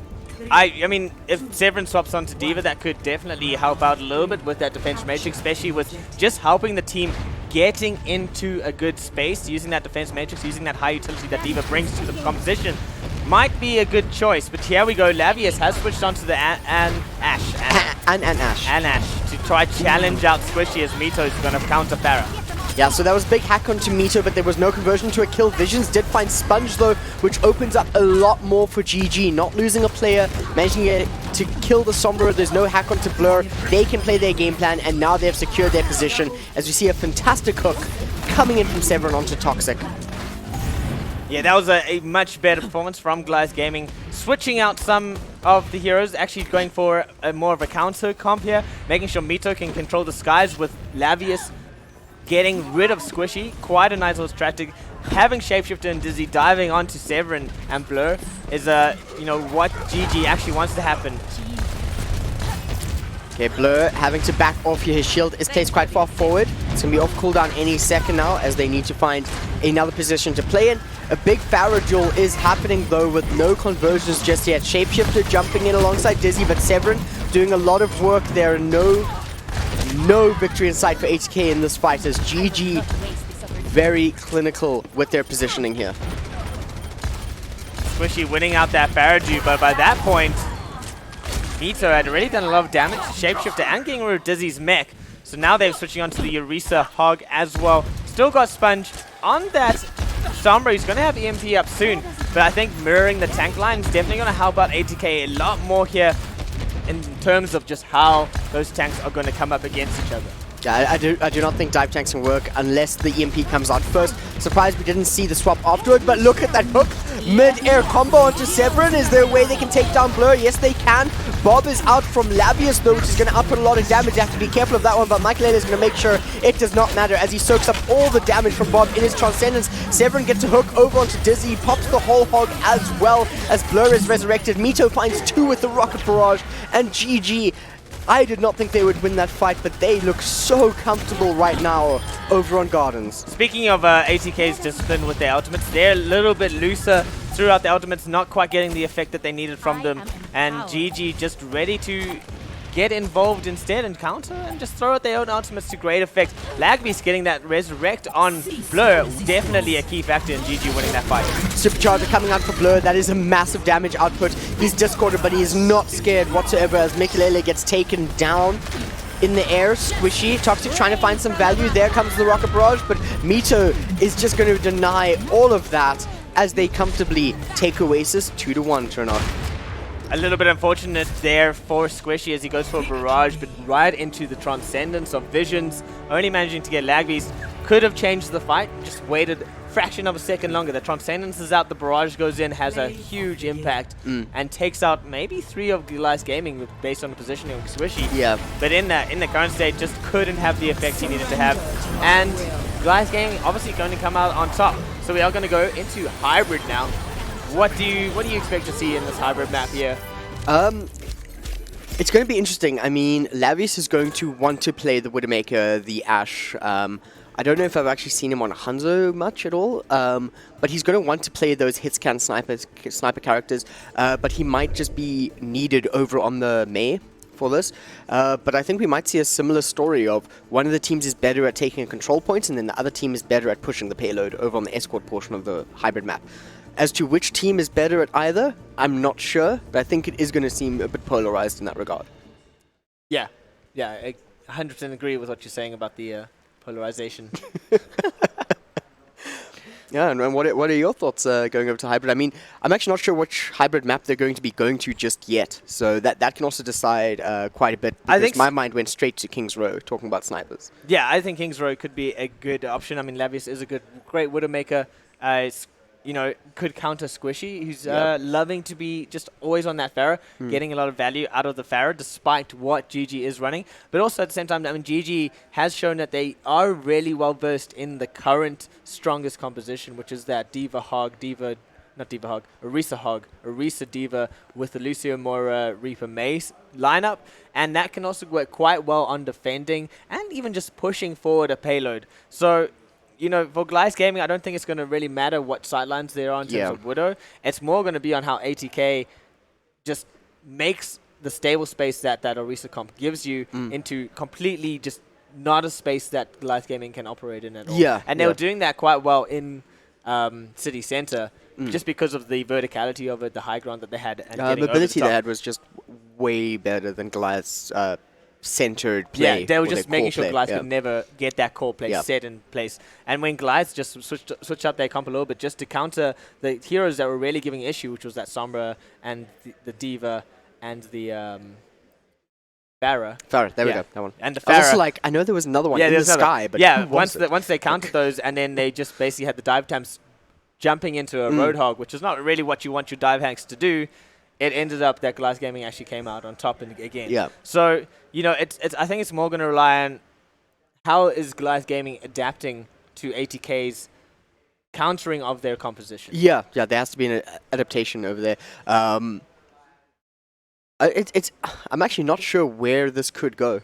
I mean, if Severin swaps onto D.Va, that could definitely help out a little bit with that defense matrix, especially with just helping the team getting into a good space, using that defense matrix, using that high utility that D.Va brings to the composition. Might be a good choice, but here we go. Lavius has switched onto the Ash to try challenge out Squishy as Mito is going to counter Farah. Yeah, so that was a big hack onto Mito, but there was no conversion to a kill. Visions did find Sponge though, which opens up a lot more for GG. Not losing a player, managing to kill the Sombra. There's no hack onto Blur. They can play their game plan, and now they've secured their position as we see a fantastic hook coming in from Severin onto Toxic. Yeah, that was a much better performance from Goliath Gaming. Switching out some of the heroes, actually going for more of a counter comp here, making sure Mito can control the skies with Lavius getting rid of Squishy. Quite a nice little strategy. Having Shapeshifter and Dizzy diving onto Severin and Blur is, you know, what GG actually wants to happen. Okay, Blur having to back off here. His shield is placed quite far forward. It's going to be off cooldown any second now as they need to find another position to play in. A big Farah duel is happening though with no conversions just yet. Shapeshifter jumping in alongside Dizzy, but Severin doing a lot of work there. No no victory in sight for ATK in this fight as GG very clinical with their positioning here. Squishy winning out that Faraju, but by that point, Mito had already done a lot of damage to Shapeshifter and getting rid of Dizzy's mech. So now they're switching on to the Orisa Hog as well. Still got Sponge on that Sombra. He's going to have EMP up soon, but I think mirroring the tank line is definitely going to help out ATK a lot more here in terms of just how those tanks are going to come up against each other. Yeah, I do not think dive tanks can work unless the EMP comes out first. Surprised we didn't see the swap afterward, but look at that hook. Mid-air combo onto Severin. Is there a way they can take down Blur? Yes, they can. Bob is out from Labius, though, which is going to output a lot of damage. You have to be careful of that one, but Michael is going to make sure it does not matter as he soaks up all the damage from Bob in his Transcendence. Severin gets a hook over onto Dizzy, pops the whole hog as well as Blur is resurrected. Mito finds 2 with the Rocket Barrage, and GG. I did not think they would win that fight, but they look so comfortable right now over on Gardens. Speaking of ATK's discipline with their ultimates, they're a little bit looser throughout the ultimates, not quite getting the effect that they needed from them. And GG just ready to get involved instead and counter and just throw out their own ultimates to great effect. Lagbeast getting that resurrect on Blur, definitely a key factor in GG winning that fight. Supercharger coming out for Blur, that is a massive damage output. He's discorded, but he is not scared whatsoever as Mikelele gets taken down in the air. Squishy, Toxic trying to find some value. There comes the Rocket Barrage, but Mito is just going to deny all of that as they comfortably take Oasis 2-1 turn off. A little bit unfortunate there for Squishy as he goes for a barrage, but right into the Transcendence of Visions, only managing to get Lagbeast. Could have changed the fight, just waited a fraction of a second longer. The Transcendence is out, the barrage goes in, has a huge impact, and takes out maybe 3 of Goliath Gaming based on the positioning of Squishy. Yeah. But in the current state, just couldn't have the effect he needed to have. And Goliath Gaming obviously going to come out on top. So we are going to go into Hybrid now. What do you expect to see in this Hybrid map here? It's going to be interesting. I mean, Lavius is going to want to play the Widowmaker, the Ashe. I don't know if I've actually seen him on Hanzo much at all, but he's going to want to play those hitscan sniper characters, but he might just be needed over on the Mei for this. But I think we might see a similar story of one of the teams is better at taking a control point, and then the other team is better at pushing the payload over on the escort portion of the Hybrid map. As to which team is better at either, I'm not sure, but I think it is going to seem a bit polarized in that regard. Yeah, I 100% agree with what you're saying about the polarization. Yeah, and what are your thoughts going over to Hybrid? I mean, I'm actually not sure which Hybrid map they're going to be going to just yet, so that can also decide quite a bit, because my mind went straight to King's Row, talking about snipers. Yeah, I think King's Row could be a good option. I mean, Lavius is a great Widowmaker. Could counter Squishy, who's loving to be just always on that Pharah, getting a lot of value out of the Pharah, despite what GG is running. But also at the same time, I mean, GG has shown that they are really well versed in the current strongest composition, which is that Orisa Hog, Orisa Diva with the Lucio Mora Reaper Mace lineup, and that can also work quite well on defending and even just pushing forward a payload. So, for Goliath Gaming, I don't think it's going to really matter what sidelines they're on in terms of Widow. It's more going to be on how ATK just makes the stable space that Orisa comp gives you into completely just not a space that Goliath Gaming can operate in at all. Yeah. And they were doing that quite well in City Center, just because of the verticality of it, the high ground that they had. And the ability they had was just way better than Goliath's centered play. Yeah, they were just making sure play. Goliath could never get that core play set in place. And when Goliath just switched up their comp a little bit just to counter the heroes that were really giving issue, which was that Sombra and the Diva and the Pharah. There we go, that one. And the I was Pharah. also like, I know there was another one in the sky, but once they countered those, and then they just basically had the dive times jumping into a Roadhog, which is not really what you want your dive hacks to do. It ended up that Goliath Gaming actually came out on top again. Yeah. So, I think it's more going to rely on how is Goliath Gaming adapting to ATK's countering of their composition. Yeah, there has to be an adaptation over there. I'm actually not sure where this could go.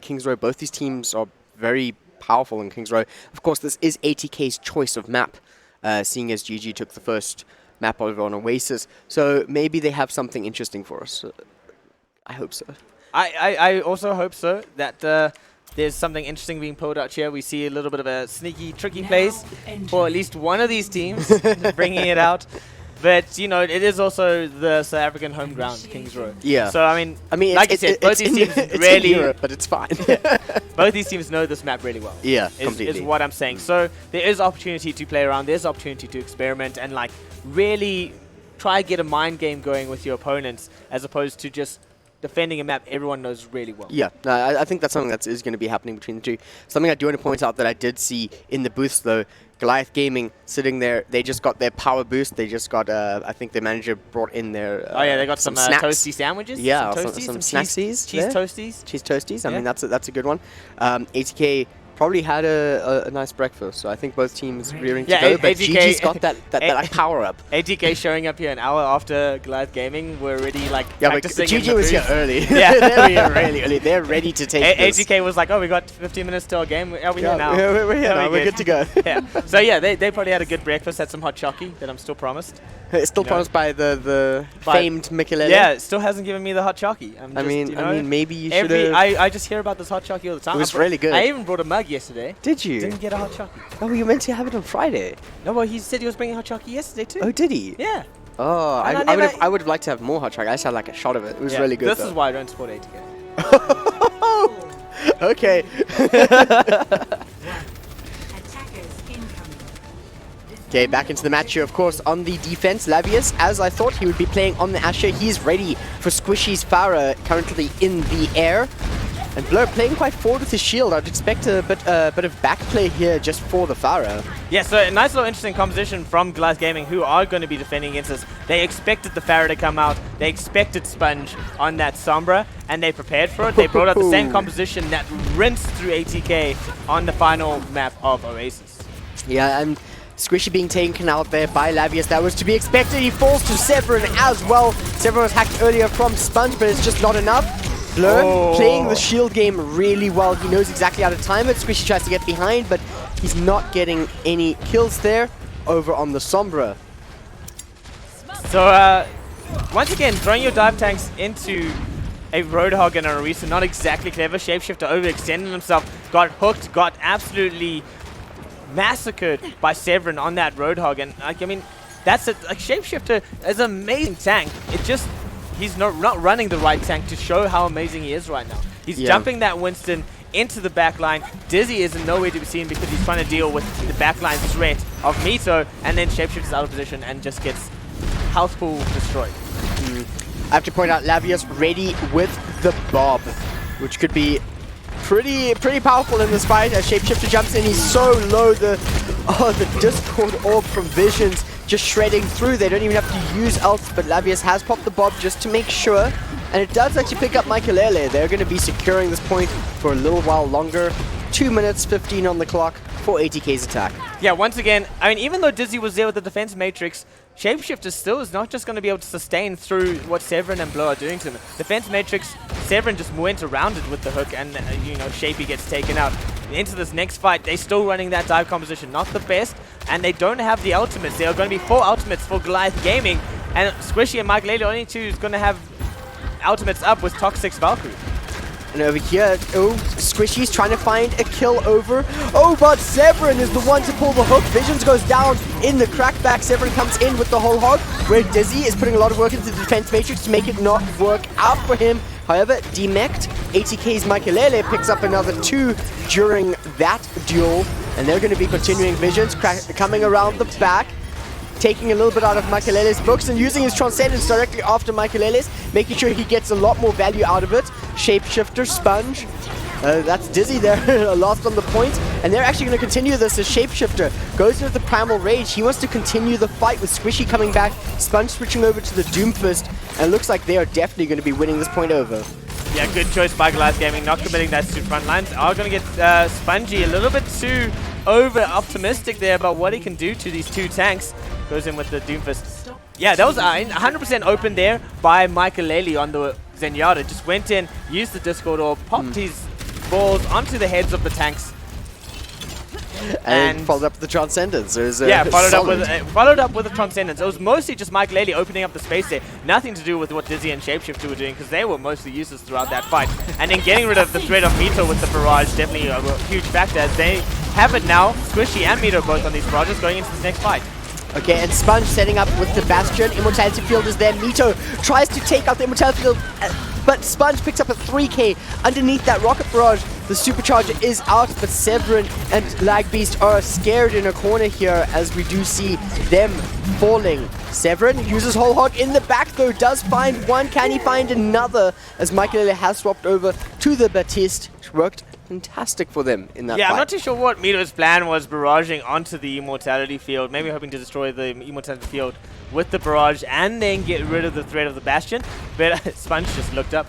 King's Row, both these teams are very powerful in King's Row. Of course, this is ATK's choice of map, seeing as GG took the first map over on Oasis. So maybe they have something interesting for us. I hope so. I also hope so, that there's something interesting being pulled out here. We see a little bit of a sneaky, tricky plays for at least one of these teams, bringing it out. But, you know, it is also the South African home ground, Kings Row. Yeah. So, I mean like I said, both these teams it's really... in Europe, but it's fine. Both these teams know this map really well. Yeah, is what I'm saying. So, there is opportunity to play around. There's opportunity to experiment and, like, really try get a mind game going with your opponents as opposed to just defending a map everyone knows really well. Yeah, I think that's something that is going to be happening between the two. Something I do want to point out that I did see in the booths, though, Goliath Gaming sitting there, they just got their power boost. They just got, I think the manager brought in their oh yeah, they got some snacks. toasty sandwiches. Yeah, some toasties, some snacksies. cheese toasties. Cheese toasties. I Yeah. mean, that's a good one. ATK probably had a nice breakfast, so I think both teams rearing to go. But ATK GG's got that like power up. ATK showing up here an hour after Goliath Gaming. We're already like Yeah, but practicing. GG was here early. Yeah. They're here really early. They're ready to take this. ATK was like, oh, we got 15 minutes till our game. Are we here now? We're here now. We're good to go. Yeah. So yeah, they probably had a good breakfast. Had some hot chocky that I'm still promised. It's still promised by the famed Mikelele. Yeah, it still hasn't given me the hot chocky. I mean, maybe you should have. I just hear about this hot chocky all the time. It was really good. I even brought a mug yesterday. Did you? Didn't get a hot chocky. Oh, you meant to have it on Friday. No, well, he said he was bringing hot chocky yesterday too. Oh, did he? Yeah. Oh, And I would have liked to have more hot chocolate. I just had like a shot of it. It was really good. This is why I don't support ATK. Okay. Okay, back into the match here, of course, on the defense. Lavius, as I thought he would be playing on the Asher, he's ready for Squishy's Farah, currently in the air. And Blur playing quite forward with his shield. I'd expect a bit of back play here just for the Farah. Yeah, so a nice little interesting composition from Goliath Gaming, who are going to be defending against us. They expected the Farah to come out. They expected Sponge on that Sombra, and they prepared for it. They brought out the same composition that rinsed through ATK on the final map of Oasis. Yeah, and Squishy being taken out there by Lavius. That was to be expected. He falls to Severin as well. Severin was hacked earlier from Sponge, but it's just not enough. Blur playing the shield game really well. He knows exactly how to time it. Squishy tries to get behind, but he's not getting any kills there over on the Sombra. So, once again, throwing your dive tanks into a Roadhog and a Orisa, not exactly clever. Shapeshifter overextended himself, got hooked, got absolutely massacred by Severin on that Roadhog. And, like, I mean, that's it. Like, Shapeshifter is an amazing tank. It just... He's not running the right tank to show how amazing he is right now. He's jumping that Winston into the backline. Dizzy is nowhere to be seen because he's trying to deal with the backline threat of Mito, and then Shapeshifter's out of position and just gets health pool destroyed. I have to point out Lavius ready with the Bob, which could be pretty powerful in this fight as Shapeshifter jumps in. He's so low. The Discord Orb from Visions just shredding through. They don't even have to use ults, but Lavius has popped the Bob just to make sure. And it does actually pick up Mikelele. They're going to be securing this point for a little while longer. 2 minutes 15 on the clock for ATK's attack. Yeah, once again, I mean, even though Dizzy was there with the defense matrix, Shapeshifter still is not just going to be able to sustain through what Severin and Blow are doing to him. Defense matrix, Severin just went around it with the hook, and you know, Shapey gets taken out. Into this next fight, they're still running that dive composition, not the best, and they don't have the ultimates. There are going to be 4 ultimates for Goliath Gaming, and Squishy and Mike Lele only 2 is going to have ultimates up with Toxic's Valkyrie. And over here, Squishy's trying to find a kill over. Oh, but Severin is the one to pull the hook. Visions goes down in the crackback. Severin comes in with the whole hog, where Dizzy is putting a lot of work into the defense matrix to make it not work out for him. However, demeched, ATK's Mikelele picks up another 2 during that duel. And they're going to be continuing Visions, coming around the back, taking a little bit out of Mikelele's books and using his Transcendence directly after Mikelele's, making sure he gets a lot more value out of it. Shapeshifter, Sponge, that's Dizzy there, lost on the point. And they're actually going to continue this as Shapeshifter goes into the Primal Rage. He wants to continue the fight with Squishy coming back, Sponge switching over to the Doomfist, and it looks like they are definitely going to be winning this point over. Yeah, good choice by Goliath Gaming, not committing that to front lines. Are going to get Spongy a little bit too over-optimistic there about what he can do to these 2 tanks. Goes in with the Doomfist. Yeah, that was 100% open there by Mikelele on the Zenyatta. Just went in, used the Discord Orb, popped his balls onto the heads of the tanks. And followed up with the Transcendence. It was, yeah, followed solid. up with the Transcendence. It was mostly just Mike Lely opening up the space there. Nothing to do with what Dizzy and Shapeshifter were doing, because they were mostly useless throughout that fight. And then getting rid of the threat of Mito with the barrage, definitely a huge factor, as they have it now. Squishy and Mito both on these barrages going into this next fight. Okay, and Sponge setting up with the Bastion. Immortality Field is there. Mito tries to take out the Immortality Field, but Sponge picks up a 3k underneath that Rocket Barrage. The Supercharger is out, but Severin and Lag Beast are scared in a corner here as we do see them falling. Severin uses Whole Hog in the back though, does find one. Can he find another? As Michael has swapped over to the Baptiste, which worked fantastic for them in that fight. I'm not too sure what Mito's plan was, barraging onto the Immortality Field, maybe hoping to destroy the Immortality Field with the barrage and then get rid of the threat of the Bastion, but Sponge just looked up.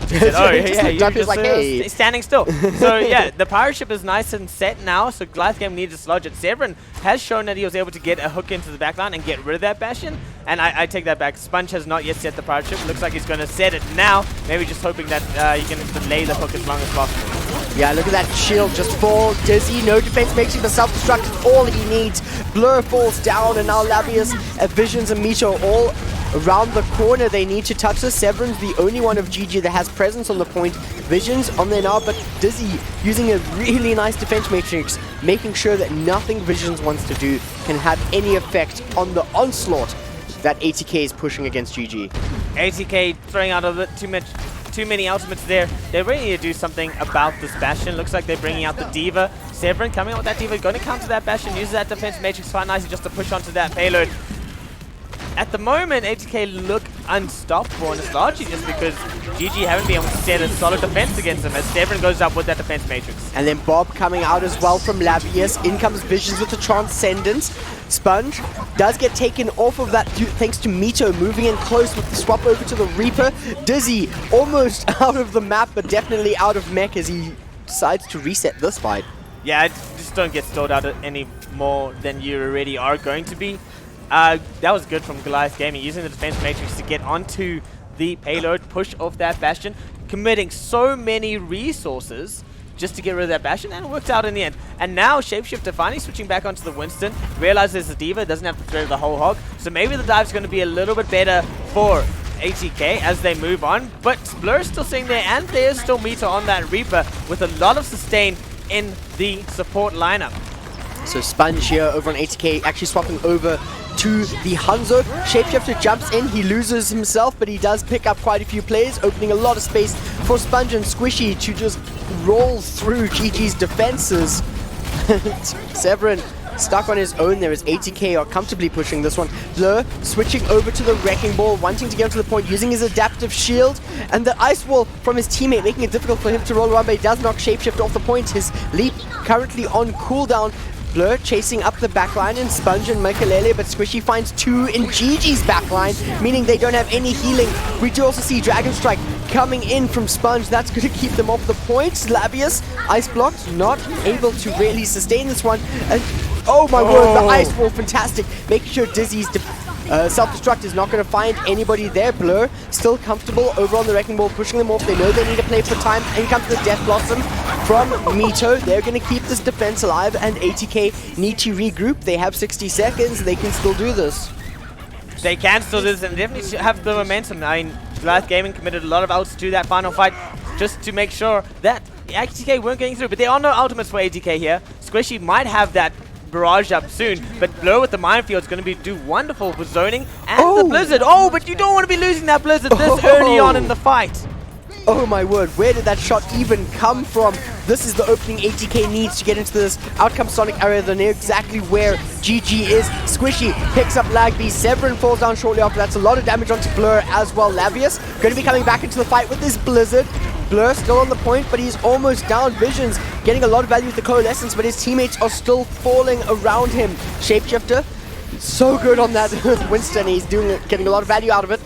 He said, oh, yeah, you're just hey. standing still. So, yeah, the pirate ship is nice and set now, so Goliath Game needs to sludge it. Severin has shown that he was able to get a hook into the backline and get rid of that Bastion, and I take that back. Sponge has not yet set the pirate ship. Looks like he's going to set it now, maybe just hoping that he can delay the hook as long as possible. Yeah, look at that shield just fall. Dizzy, no defense, makes him a self-destruct is all he needs. Blur falls down, and now Labius, Visions, and Mito all around the corner. They need to touch this. Severin's the only one of GG that has presence on the point. Visions on there now, but Dizzy using a really nice defense matrix, making sure that nothing Visions wants to do can have any effect on the onslaught that ATK is pushing against GG. ATK throwing out a bit too many ultimates there. They really need to do something about this Bastion. Looks like they're bringing out the Diva. Severin coming out with that Diva, going to counter that Bastion, uses that defense matrix quite nicely just to push onto that payload. At the moment, ATK look unstoppable, and it's largely just because GG haven't been able to set a solid defense against them as Severin goes up with that defense matrix. And then Bob coming out as well from Labius. In comes Visions with the Transcendence. Sponge does get taken off of that thanks to Mito moving in close with the swap over to the Reaper. Dizzy almost out of the map, but definitely out of mech as he decides to reset this fight. Yeah, just don't get stalled out any more than you already are going to be. That was good from Goliath Gaming, using the defense matrix to get onto the payload, push off that Bastion, committing so many resources just to get rid of that Bastion, and it worked out in the end. And now Shapeshifter finally switching back onto the Winston, realizes the Diva doesn't have to thread the whole hog, so maybe the dive's going to be a little bit better for ATK as they move on, but Blur is still sitting there, and there's still Mito on that Reaper with a lot of sustain in the support lineup. So Sponge here over on ATK actually swapping over to the Hanzo. Shapeshifter jumps in, he loses himself, but he does pick up quite a few plays, opening a lot of space for Sponge and Squishy to just roll through GG's defenses. Severin stuck on his own there as ATK are comfortably pushing this one. Blur switching over to the Wrecking Ball, wanting to get to the point, using his adaptive shield, and the Ice Wall from his teammate, making it difficult for him to roll around, but he does knock Shapeshifter off the point. His leap currently on cooldown. Blur chasing up the backline in Sponge and Mikelele, but Squishy finds two in GG's backline, meaning they don't have any healing. We do also see Dragon Strike coming in from Sponge. That's going to keep them off the points. Labius, Ice Blocked, not able to really sustain this one. And oh my word, the Ice Wall, fantastic. Making sure Dizzy's self-destruct is not going to find anybody there. Blur still comfortable over on the Wrecking Ball, pushing them off. They know they need to play for time. In comes the Death Blossom from Mito. They're going to keep this defense alive, and ATK need to regroup. They have 60 seconds. They can still do this. They can still do this, and definitely have the momentum. I mean, Goliath Gaming committed a lot of ults to that final fight just to make sure that ATK weren't getting through. But there are no ultimates for ATK here. Squishy might have that barrage up soon, but Blur with the minefield is going to do wonderful for zoning and the Blizzard. Oh, but you don't want to be losing that Blizzard this early on in the fight. Oh my word, where did that shot even come from? This is the opening ATK needs to get into this outcome Sonic area. They know exactly where GG is. Squishy picks up Lag B. Severin falls down shortly after. That's a lot of damage onto Blur as well. Labius going to be coming back into the fight with this Blizzard. Blur still on the point, but he's almost down. Visions getting a lot of value with the Coalescence, but his teammates are still falling around him. Shapeshifter, so good on that Winston. He's getting a lot of value out of it.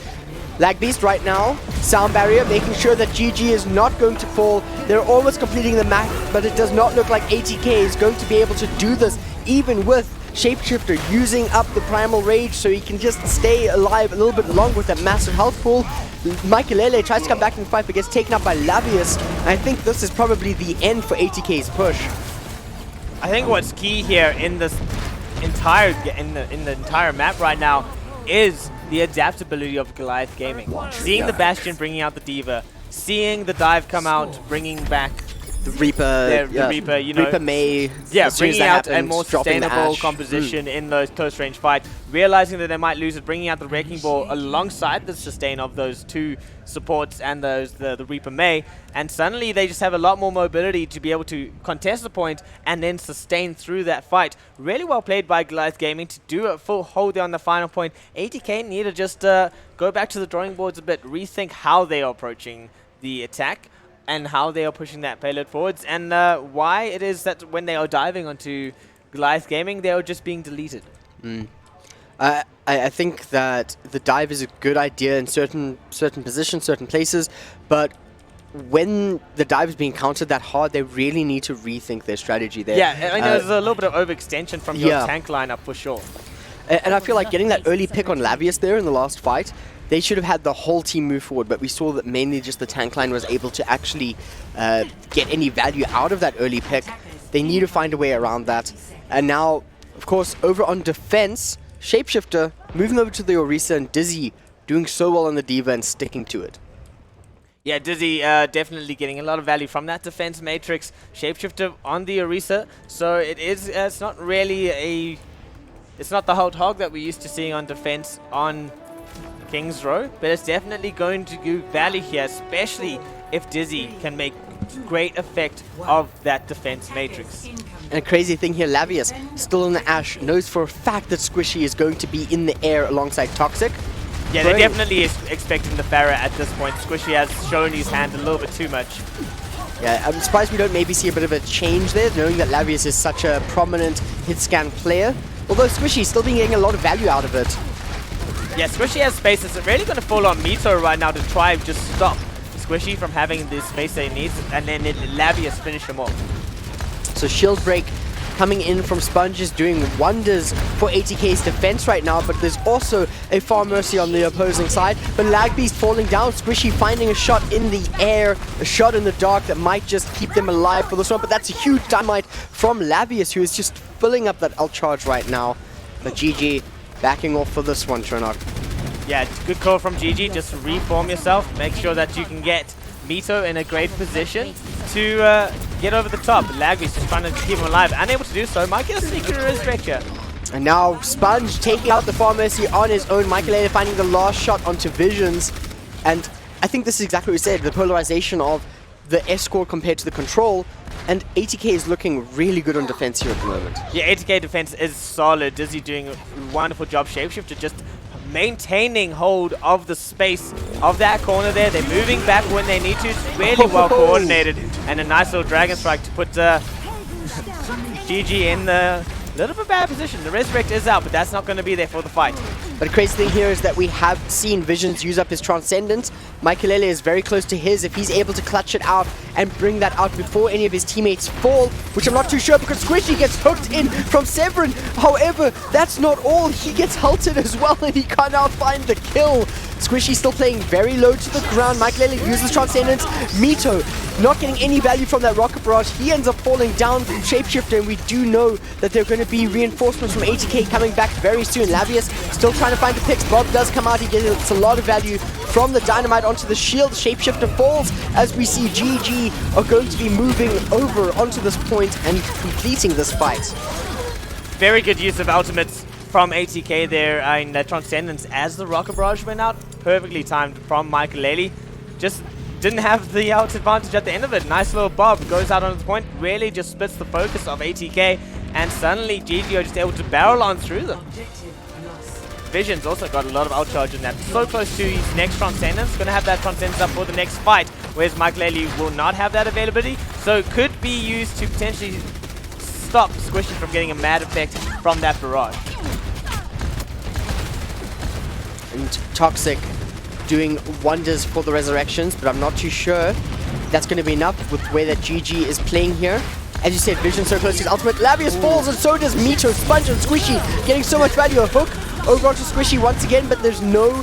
Lag Beast right now, sound barrier, making sure that GG is not going to fall. They're almost completing the map, but it does not look like ATK is going to be able to do this, even with Shapeshifter using up the Primal Rage so he can just stay alive a little bit longer with that massive health pool. Mikelele tries to come back in the fight, but gets taken up by Labius. I think this is probably the end for ATK's push. I think what's key here in this entire in the entire map right now is the adaptability of Goliath Gaming. Seeing the Bastion bringing out the Diva, seeing the dive come out, bringing back The Reaper, the Reaper, you know. Reaper May, Yeah, as soon as bringing that out a happens, more dropping the sustainable Ash. composition in those close range fights, realizing that they might lose it, bringing out the Wrecking Ball alongside the sustain of those two supports and the Reaper May, and suddenly they just have a lot more mobility to be able to contest the point and then sustain through that fight. Really well played by Goliath Gaming to do a full hold there on the final point. ATK need to just go back to the drawing boards a bit, rethink how they are approaching the attack and how they are pushing that payload forwards, and why it is that when they are diving onto Goliath Gaming, they are just being deleted. I think that the dive is a good idea in certain positions, certain places, but when the dive is being countered that hard, they really need to rethink their strategy there. Yeah, I mean, there's a little bit of overextension from your tank lineup for sure. And I feel like getting that early pick on Lavius there in the last fight, they should have had the whole team move forward, but we saw that mainly just the tank line was able to actually get any value out of that early pick. They need to find a way around that. And now, of course, over on defense, Shapeshifter moving over to the Orisa and Dizzy doing so well on the Diva and sticking to it. Yeah, Dizzy definitely getting a lot of value from that defense matrix. Shapeshifter on the Orisa, so it is. It's not really it's not the hold hog that we're used to seeing on defense on King's Row, but it's definitely going to give value here, especially if Dizzy can make great effect of that defense matrix. And a crazy thing here, Lavius, still in the Ash, knows for a fact that Squishy is going to be in the air alongside Toxic. Yeah, they're definitely expecting the Pharah at this point. Squishy has shown his hand a little bit too much. Yeah, I'm surprised we don't maybe see a bit of a change there, knowing that Lavius is such a prominent hit scan player. Although Squishy still been getting a lot of value out of it. Yeah, Squishy has space. It's really going to fall on Mito right now to try and just stop Squishy from having the space that he needs, and then Lavius finish him off. So Shield Break coming in from Sponge is doing wonders for ATK's defense right now, but there's also a Far Mercy on the opposing side. But Lagbeast falling down, Squishy finding a shot in the air, a shot in the dark that might just keep them alive for this one, but that's a huge dynamite from Lavius, who is just filling up that ult charge right now. But GG backing off for this one, Tronok. Yeah, good call from GG. Just reform yourself. Make sure that you can get Mito in a great position to get over the top. Lagby's just trying to keep him alive. Unable to do so. Might get a sneaky resurrection. And now Sponge taking out the Far Mercy on his own. Michael finding the last shot onto Visions. And I think this is exactly what we said. The polarization of the escort compared to the control. And ATK is looking really good on defense here at the moment. Yeah, ATK defense is solid. Dizzy doing a wonderful job. Shapeshifter just maintaining hold of the space of that corner there. They're moving back when they need to. It's really well coordinated. And a nice little Dragon Strike to put GG in the little bit bad position. The Resurrect is out, but that's not going to be there for the fight. But the crazy thing here is that we have seen Visions use up his Transcendence. Michaelele is very close to his. If he's able to clutch it out and bring that out before any of his teammates fall, which I'm not too sure because Squishy gets hooked in from Severin. However, that's not all. He gets halted as well and he can't now find the kill. Squishy still playing very low to the ground. Michaelele uses Transcendence. Mito not getting any value from that Rocket Barrage. He ends up falling down from Shapeshifter, and we do know that there are going to be reinforcements from ATK coming back very soon. Lavius still trying to find the picks. Bob does come out. He gets a lot of value from the Dynamite onto the shield. Shapeshifter falls as we see GG are going to be moving over onto this point and completing this fight. Very good use of ultimates from ATK there in Transcendence as the Rocket Barrage went out. Perfectly timed from Michaelele. Just didn't have the out advantage at the end of it. Nice little bob goes out on the point. Really just splits the focus of ATK. And suddenly GG are just able to barrel on through them. Visions also got a lot of out charge in that. So close to his next Transcendence. Going to have that Transcendence up for the next fight. Whereas Michaelele will not have that availability. So it could be used to potentially stop Squishy from getting a mad effect from that barrage. And Toxic doing wonders for the Resurrections, but I'm not too sure that's going to be enough with the way that GG is playing here. As you said, Vision so close to his ultimate. Lavius falls, and so does Mito. Sponge and Squishy getting so much value. A hook over onto Squishy once again, but there's no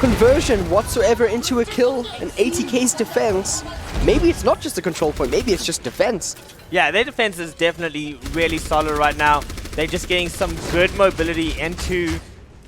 conversion whatsoever into a kill, and ATK's defense, maybe it's not just a control point, maybe it's just defense. Yeah, their defense is definitely really solid right now. They're just getting some good mobility into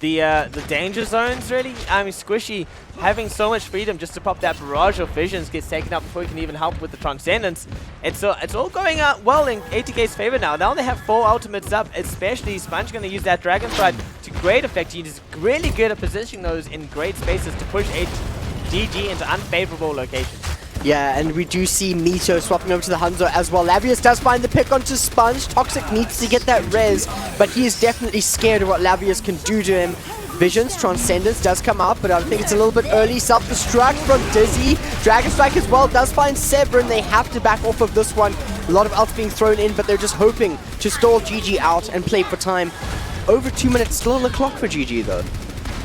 the danger zones, really. I mean, Squishy having so much freedom just to pop that barrage of visions, gets taken out before he can even help with the Transcendence. It's all going out well in ATK's favor now. Now they have 4 ultimates up, especially Sponge going to use that Dragon Strike to great effect. He's really good at positioning those in great spaces to push GG into unfavorable locations. Yeah, and we do see Mito swapping over to the Hanzo as well. Lavius does find the pick onto Sponge. Toxic needs to get that res, but he is definitely scared of what Lavius can do to him. Visions, Transcendence does come out, but I think it's a little bit early. Self-destruct from Dizzy. Dragon Strike as well does find Severin. They have to back off of this one. A lot of ults being thrown in, but they're just hoping to stall GG out and play for time. Over 2 minutes still on the clock for GG though.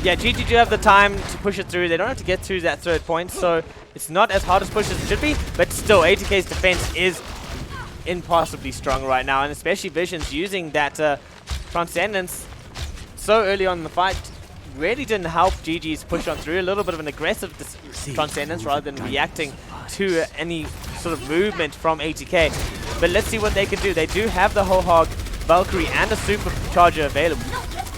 Yeah, GG do have the time to push it through. They don't have to get to that 3rd point, so it's not as hard as push as it should be, but still, ATK's defense is impossibly strong right now, and especially Visions using that Transcendence so early on in the fight really didn't help GG's push on through. A little bit of an aggressive Transcendence rather than reacting to any sort of movement from ATK. But let's see what they can do. They do have the whole hog, Valkyrie, and a Supercharger available.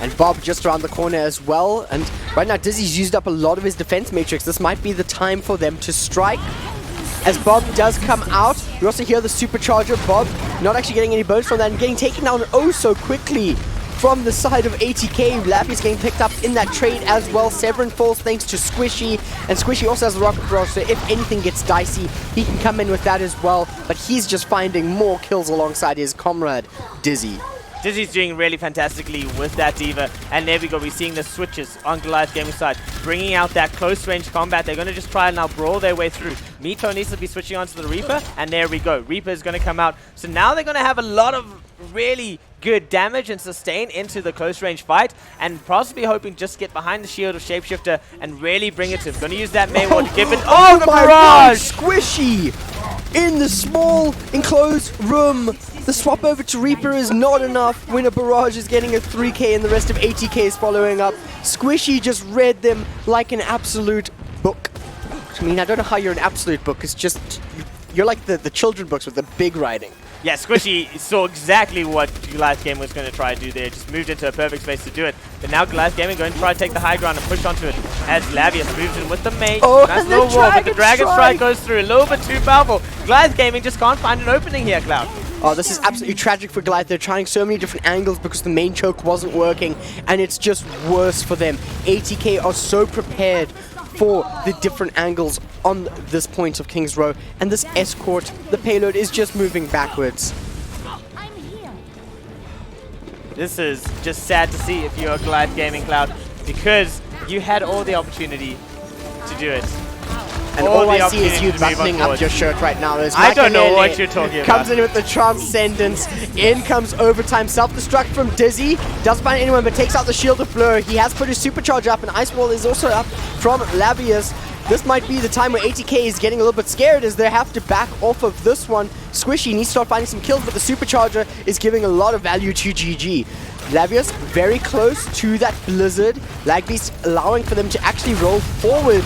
And Bob just around the corner as well. And right now, Dizzy's used up a lot of his defense matrix. This might be the time for them to strike. As Bob does come out, we also hear the Supercharger. Bob not actually getting any bonus from that and getting taken down oh so quickly from the side of ATK. Lappy's getting picked up in that trade as well. Severin falls thanks to Squishy. And Squishy also has the Rocket Barrage, so if anything gets dicey, he can come in with that as well. But he's just finding more kills alongside his comrade, Dizzy. Dizzy's doing really fantastically with that D.Va, and there we go, we're seeing the switches on Goliath Gaming side, bringing out that close range combat. They're going to just try and now brawl their way through. Mito needs to be switching onto the Reaper, and there we go, Reaper is going to come out. So now they're going to have a lot of really good damage and sustain into the close range fight, and possibly hoping just get behind the shield of Shapeshifter and really bring it to him. Going to use that Mayward to give it. Oh, the barrage! Squishy! In the small enclosed room. The swap over to Reaper is not enough when a barrage is getting a 3k and the rest of ATK is following up. Squishy just read them like an absolute book. I mean, I don't know how you're an absolute book. It's just, you're like the children books with the big writing. Yeah, Squishy saw exactly what Goliath Gaming was going to try and do there. Just moved into a perfect space to do it. But now Goliath Gaming going to try to take the high ground and push onto it as Lavius moves in with the mate. Oh, nice and little the wall, but the Dragon Strike Strike goes through. A little bit too powerful. Goliath Gaming just can't find an opening here, Cloud. Oh, this is absolutely tragic for Goliath. They're trying so many different angles because the main choke wasn't working, and it's just worse for them. ATK are so prepared for the different angles on this point of King's Row, and this escort, the payload, is just moving backwards. This is just sad to see if you're a Goliath Gaming, Cloud, because you had all the opportunity to do it. And all I see is you buttoning up your shirt right now. I don't know what you're talking about. Comes in with the Transcendence. In comes Overtime. Self-destruct from Dizzy. Doesn't find anyone but takes out the Shield of Blur. He has put his Supercharge up, and Ice Wall is also up from Lavius. This might be the time where ATK is getting a little bit scared as they have to back off of this one. Squishy needs to start finding some kills, but the Supercharger is giving a lot of value to GG. Lavius very close to that Blizzard. Lagbeast allowing for them to actually roll forward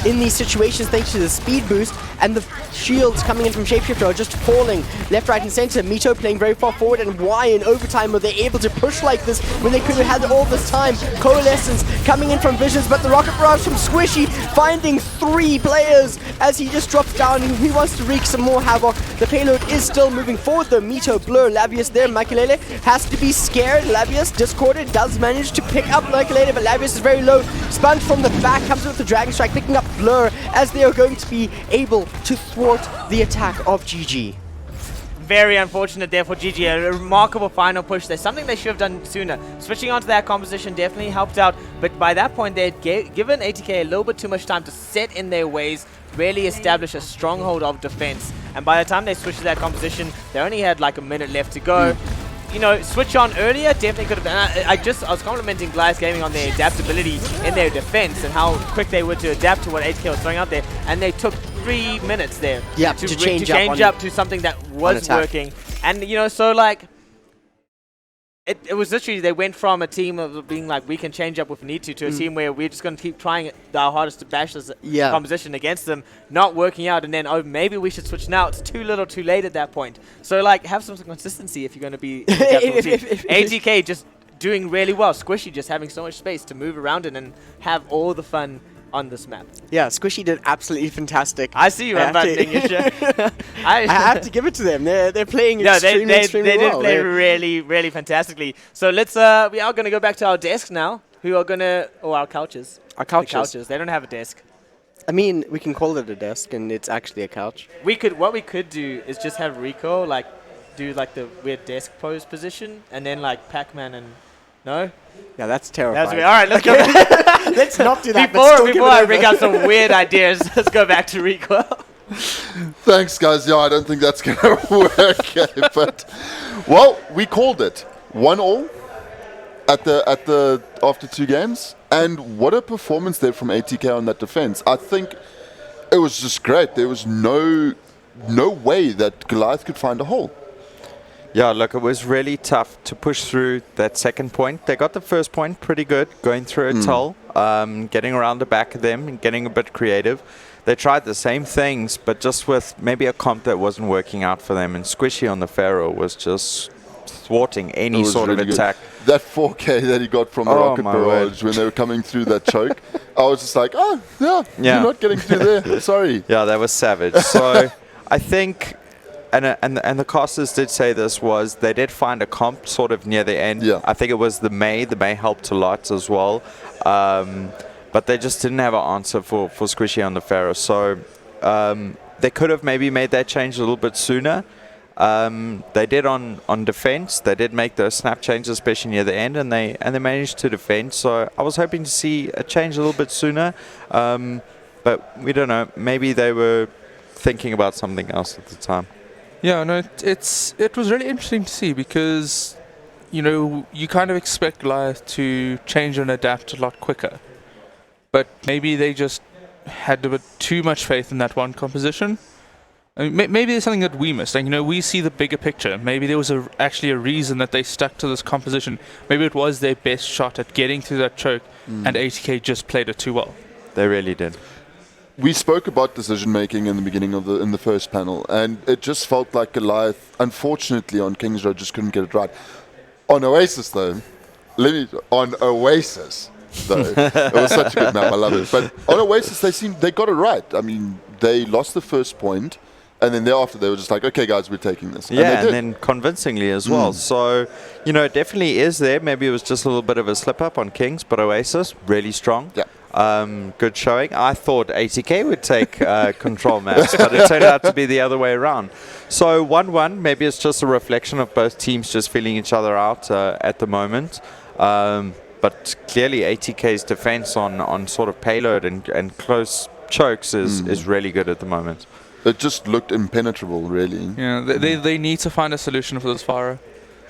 in these situations thanks to the speed boost, and the shields coming in from Shapeshifter are just falling left, right, and center. Mito playing very far forward, and why in overtime were they able to push like this when they could have had all this time? Coalescence coming in from Visions, but the Rocket Barrage from Squishy finding 3 players as he just drops down and he wants to wreak some more havoc. The payload is still moving forward though. Mito, Blur, Lavius there. Makelele has to be scared. Lavius, discorded, does manage to pick up Makelele, but Lavius is very low. Sponge from the back comes with the Dragon Strike, picking up Blur as they are going to be able to thwart the attack of GG. Very unfortunate there for GG. A remarkable final push. There's something they should have done sooner. Switching onto that composition definitely helped out, but by that point they had given ATK a little bit too much time to set in their ways, really establish a stronghold of defense. And by the time they switched to that composition, they only had like a minute left to go. You know, switch on earlier definitely could have done. I was complimenting Goliath Gaming on their adaptability in their defense and how quick they were to adapt to what ATK was throwing out there, and they took 3 minutes there to change up to something that was working. And you know, so like It was literally, they went from a team of being like, we can change up if we need to a team where we're just going to keep trying our hardest to bash this composition against them, not working out, and then, oh, maybe we should switch now. It's too little too late at that point. So, like, have some consistency if you're going to be in the team. ATK just doing really well. Squishy just having so much space to move around in and have all the fun on this map. Yeah, Squishy did absolutely fantastic. I see you abandoning your show. I have to give it to them. They're playing extremely well. They did play really, really fantastically. So let's, we are going to go back to our desk now, our couches. Our couches. The couches. They don't have a desk. I mean, we can call it a desk, and it's actually a couch. What we could do is just have Rico, like, do, like, the weird desk pose position, and then, like, Pac-Man and... No? Yeah, that's terrifying. All right, let's go. Let's not do that. Before I bring out some weird ideas, let's go back to Rico. Thanks, guys. Yeah, I don't think that's going to work. But, well, we called it 1-1 after 2 games. And what a performance there from ATK on that defense. I think it was just great. There was no way that Goliath could find a hole. Yeah, look, it was really tough to push through that second point. They got the first point pretty good, going through a tull, getting around the back of them and getting a bit creative. They tried the same things, but just with maybe a comp that wasn't working out for them. And Squishy on the Pharaoh was just thwarting any sort of attack. Good. That 4K that he got from the Rocket Barrage when they were coming through that choke, I was just like, oh, yeah, you're not getting through there. Sorry. Yeah, that was savage. So I think... And the casters did say this was they did find a comp sort of near the end. Yeah. I think it was the May. The May helped a lot as well. But they just didn't have an answer for Squishy on the Pharaoh. So they could have maybe made that change a little bit sooner. They did on defense. They did make those snap changes, especially near the end, and they managed to defend. So I was hoping to see a change a little bit sooner. But we don't know. Maybe they were thinking about something else at the time. Yeah, no, it was really interesting to see because, you kind of expect Goliath to change and adapt a lot quicker. But maybe they just had a bit too much faith in that one composition. I mean, maybe there's something that we missed. Like, we see the bigger picture. Maybe there was actually a reason that they stuck to this composition. Maybe it was their best shot at getting through that choke, and ATK just played it too well. They really did. We spoke about decision making in the beginning in the first panel, and it just felt like Goliath, unfortunately, on Kings Road just couldn't get it right. On Oasis, though, it was such a good map. I love it. But on Oasis, they got it right. I mean, they lost the first point, and then thereafter they were just like, okay, guys, we're taking this. Yeah, and then convincingly as well. So, it definitely is there. Maybe it was just a little bit of a slip up on Kings, but Oasis, really strong. Yeah. Good showing. I thought ATK would take control maps, but it turned out to be the other way around. So 1-1, maybe it's just a reflection of both teams just feeling each other out at the moment. But clearly ATK's defense on sort of payload and close chokes is really good at the moment. It just looked impenetrable, really. Yeah, they need to find a solution for this Pharah.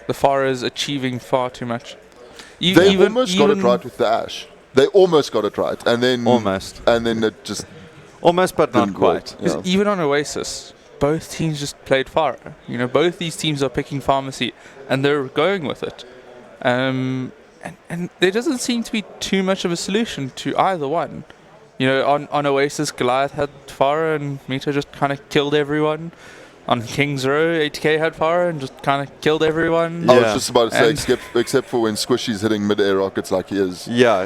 The Pharah is achieving far too much. They almost got it right with the Ashe. They almost got it right, and then it just but not quite. Yeah. Even on Oasis, both teams just played Pharah. Both these teams are picking Pharmacy, and they're going with it. And there doesn't seem to be too much of a solution to either one. On Oasis, Goliath had Pharah, and Mita just kind of killed everyone. On Kings Row, ATK had Pharah and just kind of killed everyone. Yeah. I was just about to say, except for when Squishy's hitting mid-air rockets like he is. Yeah,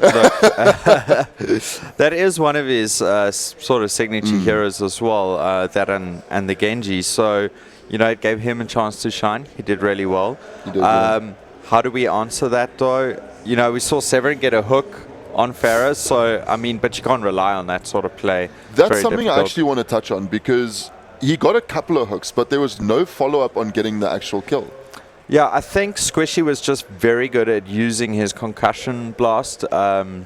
that is one of his sort of signature heroes as well, that and the Genji. So, it gave him a chance to shine. He did really well. He did well. How do we answer that, though? We saw Severin get a hook on Farah, so, but you can't rely on that sort of play. That's something I actually want to touch on, because he got a couple of hooks, but there was no follow-up on getting the actual kill. Yeah, I think Squishy was just very good at using his concussion blast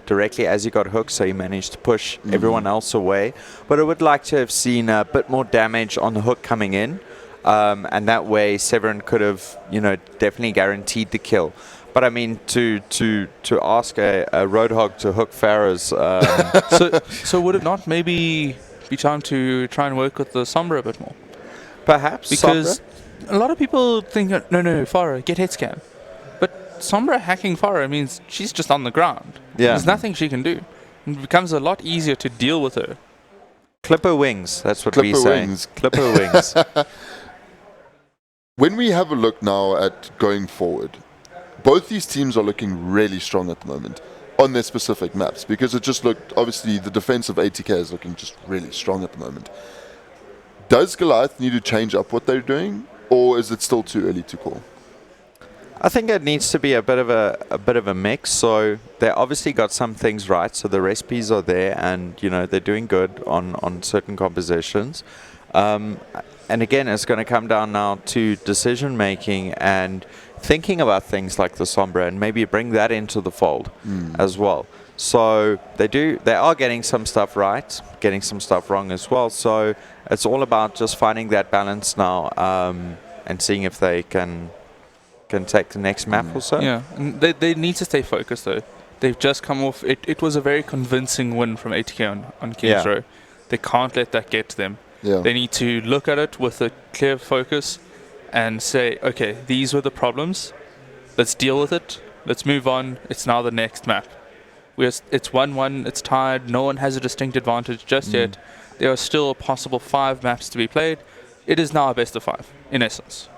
directly as he got hooked, so he managed to push everyone else away. But I would like to have seen a bit more damage on the hook coming in, and that way Severin could have, definitely guaranteed the kill. But to ask a Roadhog to hook Farah's... so would it not maybe be time to try and work with the Sombra a bit more? Perhaps. Because a lot of people think, no, Farah, get head scan. But Sombra hacking Farah means she's just on the ground. Yeah. There's nothing she can do. It becomes a lot easier to deal with her. Clipper wings, that's what we Clipper say. wings. Clipper wings. When we have a look now at going forward, both these teams are looking really strong at the moment on their specific maps, because it just looked, obviously the defense of ATK is looking just really strong at the moment. Does Goliath need to change up what they're doing, or is it still too early to call? I think it needs to be a bit of a mix. So they obviously got some things right. So the recipes are there, and they're doing good on certain compositions. And again, it's going to come down now to decision making and thinking about things like the Sombra, and maybe bring that into the fold as well. So they are getting some stuff right, getting some stuff wrong as well. So it's all about just finding that balance now, and seeing if they can take the next map or so. Yeah, and they need to stay focused though. They've just come off, it was a very convincing win from ATK on Kings Row. They can't let that get to them. Yeah. They need to look at it with a clear focus and say, okay, these were the problems. Let's deal with it. Let's move on. It's now the next map. It's 1-1, it's tied, no one has a distinct advantage just yet. There are still a possible 5 maps to be played. It is now a best of 5, in essence.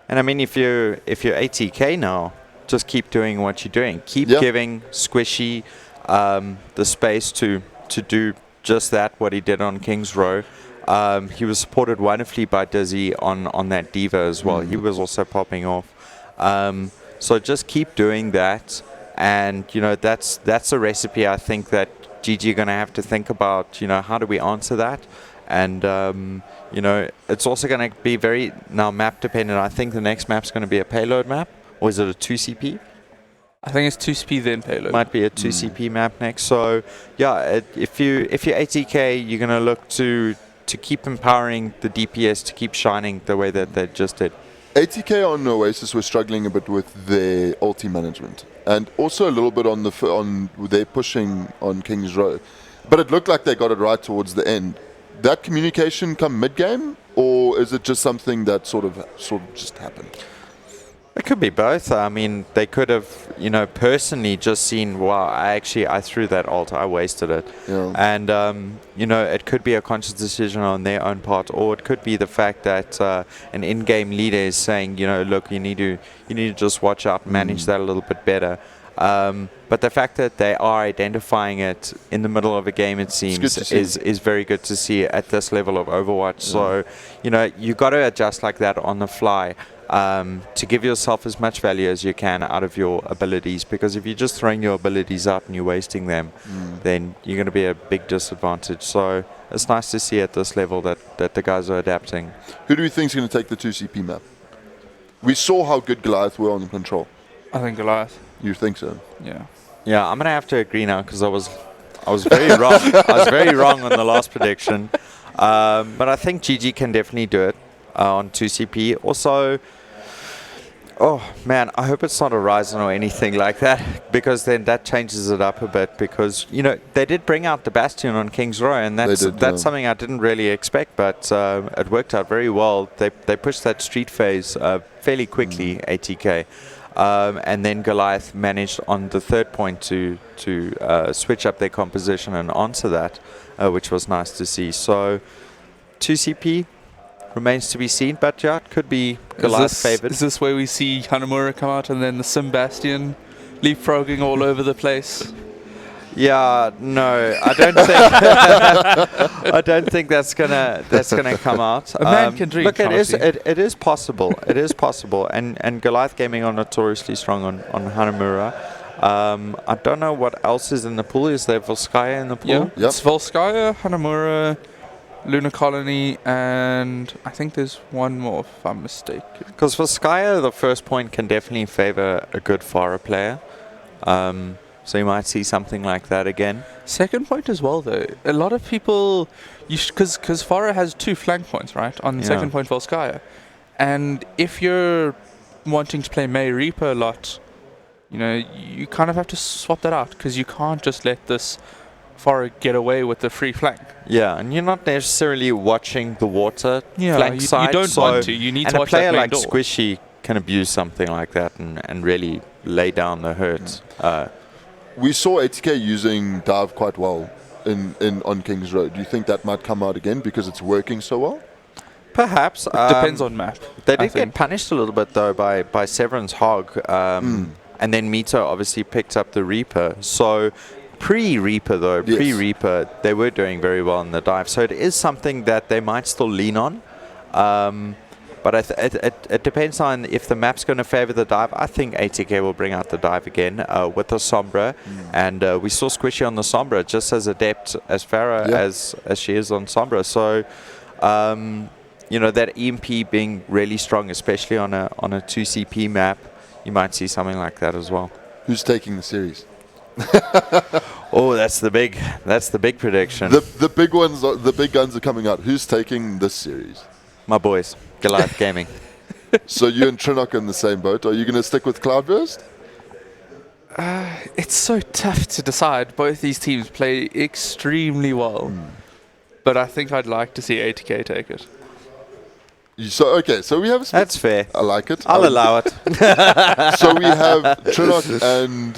And I mean, if you're ATK now, just keep doing what you're doing. Keep giving Squishy the space to do just that, what he did on Kings Row. He was supported wonderfully by Dizzy on that Diva as well. He was also popping off. So just keep doing that. And, that's a recipe I think that GG are going to have to think about, how do we answer that? And, it's also going to be very now map dependent. I think the next map's going to be a payload map, or is it a 2CP? I think it's 2CP then payload. Might be a 2CP map next. So, yeah, if you're ATK, you're going to look to keep empowering the DPS to keep shining the way that they just did. ATK on Oasis were struggling a bit with their ulti management, and also a little bit on their pushing on Kings Row. But it looked like they got it right towards the end. That communication come mid-game, or is it just something that sort of just happened? It could be both. I mean, they could have, personally just seen, wow, I threw that ult, I wasted it. Yeah. And, it could be a conscious decision on their own part, or it could be the fact that an in-game leader is saying, look, you need to just watch out and manage that a little bit better. But the fact that they are identifying it in the middle of a game, it seems, is very good to see at this level of Overwatch. So, you got to adjust like that on the fly. To give yourself as much value as you can out of your abilities, because if you're just throwing your abilities out and you're wasting them, then you're going to be a big disadvantage. So it's nice to see at this level that the guys are adapting. Who do we think is going to take the 2CP map? We saw how good Goliath were on the control. I think Goliath. You think so? Yeah. Yeah, I'm going to have to agree now, because I was very wrong. I was very wrong on the last prediction. But I think GG can definitely do it on 2CP. Also, oh man, I hope it's not a Ryzen or anything like that, because then that changes it up a bit, because they did bring out the Bastion on Kings Row, and that's something I didn't really expect, but it worked out very well. They pushed that street phase fairly quickly, ATK. And then Goliath managed on the third point to switch up their composition and answer that, which was nice to see. So 2CP remains to be seen, but yeah, it could be Goliath's favored. Is this where we see Hanamura come out and then the Sim Bastion leapfrogging all over the place? Yeah, no, I don't think I don't think that's gonna come out. A man can dream. Look, it is possible. It is possible, and Goliath Gaming are notoriously strong on Hanamura. I don't know what else is in the pool. Is there Volskaya in the pool? Yeah, it's Volskaya, Hanamura, Luna Colony, and I think there's one more if I'm mistaken. Because Volskaya, the first point can definitely favor a good Farah player. So you might see something like that again. Second point as well, though. A lot of people, because Farah has 2 flank points, right? On second point, Volskaya. And if you're wanting to play May Reaper a lot, you kind of have to swap that out, because you can't just let this Farah get away with the free flank. Yeah, and you're not necessarily watching the water flank side. You don't want to. You need to watch that main door. And a player like Squishy can abuse something like that and really lay down the hurt. We saw ATK using dive quite well on King's Road. Do you think that might come out again because it's working so well? Perhaps. Depends on map. They I did think. get punished a little bit, though, by Severin's Hog. And then Mito obviously picked up the Reaper. So pre-Reaper, they were doing very well in the dive. So it is something that they might still lean on. But it depends on if the map's going to favor the dive. I think ATK will bring out the dive again with the Sombra. And we saw Squishy on the Sombra, just as adept as Farah as she is on Sombra. So, that EMP being really strong, especially on a 2CP map, you might see something like that as well. Who's taking the series? Oh, that's the big prediction. The big ones, the big guns are coming out. Who's taking this series? My boys, Goliath Gaming. So you and Trinok are in the same boat. Are you going to stick with Cloudburst? It's so tough to decide. Both these teams play extremely well. But I think I'd like to see ATK take it. So we have a split. That's fair. I like it. I'll allow it. So we have Trinok and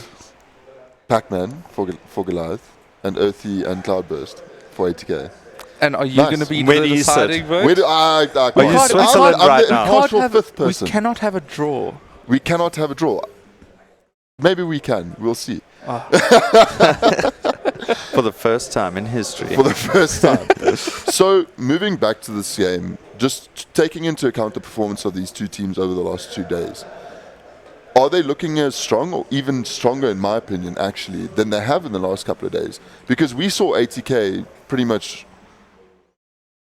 Pac-Man for Goliath, and Earthy and Cloudburst for ATK. And are you Nice. going to be Where the do you deciding sit? vote? Where do I Are you can't. Switzerland I'm right the now? impartial fifth We person. cannot have a draw. We cannot have a draw. Maybe we can. We'll see. For the first time in history. For the first time. So, moving back to this game, just taking into account the performance of these two teams over the last 2 days, are they looking as strong, or even stronger, in my opinion, actually, than they have in the last couple of days? Because we saw ATK pretty much,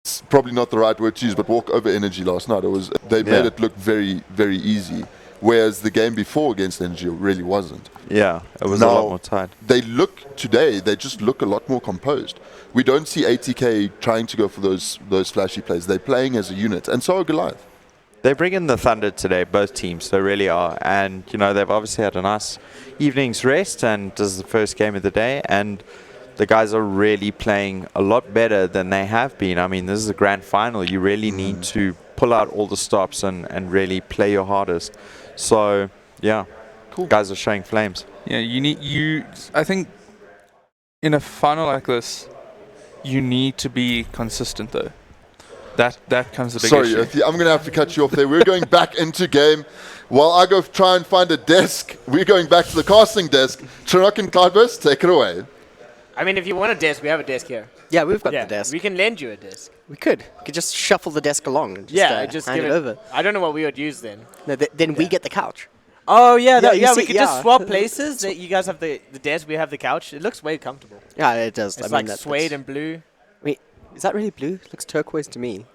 it's probably not the right word to use, but walk over energy last night. They made it look very, very easy, whereas the game before against energy really wasn't. Yeah, it was a lot more tight. They just look a lot more composed. We don't see ATK trying to go for those flashy plays. They're playing as a unit, and so are Goliath. They bring in the thunder today, both teams. They really are. And, they've obviously had a nice evening's rest, and this is the first game of the day. And the guys are really playing a lot better than they have been. I mean, this is a grand final. You really need to pull out all the stops and really play your hardest. So, yeah, cool. Guys are showing flames. Yeah, I think in a final like this, you need to be consistent, though. That comes a big issue. Sorry, Earthy, I'm going to have to cut you off there. We're going back into game. While I go try and find a desk, we're going back to the casting desk. Trinok and Cloudburst, take it away. I mean, if you want a desk, we have a desk here. Yeah, we've got the desk. We can lend you a desk. We could just shuffle the desk along and just hand give it over. I don't know what we would use then. No, then we get the couch. Oh, yeah, we could yeah. just swap places. You guys have the desk, we have the couch. It looks way comfortable. Yeah, it does. It's like suede and blue. Wait, is that really blue? It looks turquoise to me.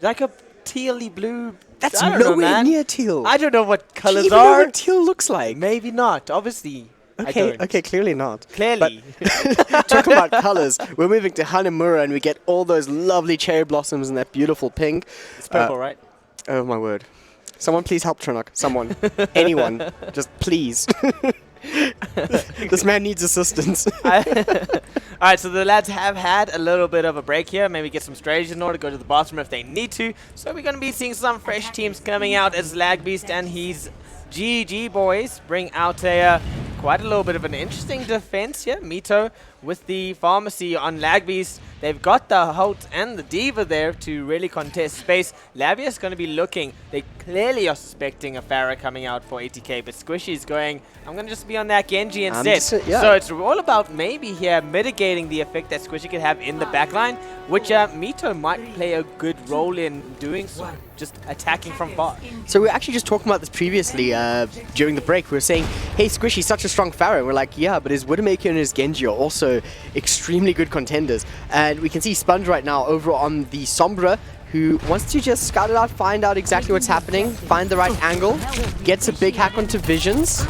Like a tealy blue. That's I don't know, nowhere man. near teal. I don't know what colors Do you even know are. what teal looks like? Maybe not. Obviously, I Okay, don't. clearly not. Clearly. Talking about colors, we're moving to Hanamura and we get all those lovely cherry blossoms and that beautiful pink. It's purple, right? Oh my word. Someone please help Trinok. Someone. Anyone. Just please. This man needs assistance. All right, so the lads have had a little bit of a break here. Maybe get some strategies in order to go to the bathroom if they need to. So we're going to be seeing some fresh teams coming out as Lagbeast and his GG boys bring out quite a little bit of an interesting defense here. Mito with the pharmacy on Lagbeast. They've got the Holt and the Diva there to really contest space. Lavia's going to be looking. They clearly are suspecting a Farah coming out for ATK, but Squishy's going, I'm going to just be on that Genji instead. So it's all about maybe here mitigating the effect that Squishy could have in the backline, which Mito might play a good role in doing so, just attacking from far. So we were actually just talking about this previously during the break. We were saying, hey, Squishy's such a strong Farah. We're like, yeah, but his Widowmaker and his Genji are also extremely good contenders. And we can see Sponge right now over on the Sombra, who wants to just scout it out, find out exactly what's happening, find the right angle, gets a big hack onto Visions.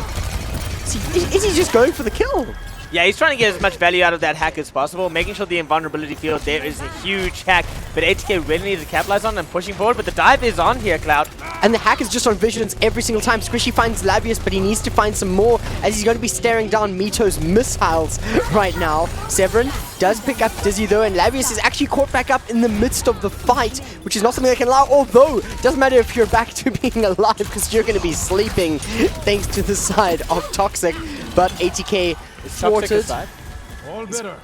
Is he just going for the kill? Yeah, he's trying to get as much value out of that hack as possible, making sure the invulnerability field there is a huge hack, but ATK really needs to capitalize on and pushing forward, but the dive is on here, Cloud. And the hack is just on Visions every single time. Squishy finds Lavius, but he needs to find some more as he's going to be staring down Mito's missiles right now. Severin does pick up Dizzy though, and Lavius is actually caught back up in the midst of the fight, which is not something I can allow, although it doesn't matter if you're back to being alive because you're going to be sleeping thanks to the side of Toxic, but ATK thwarted.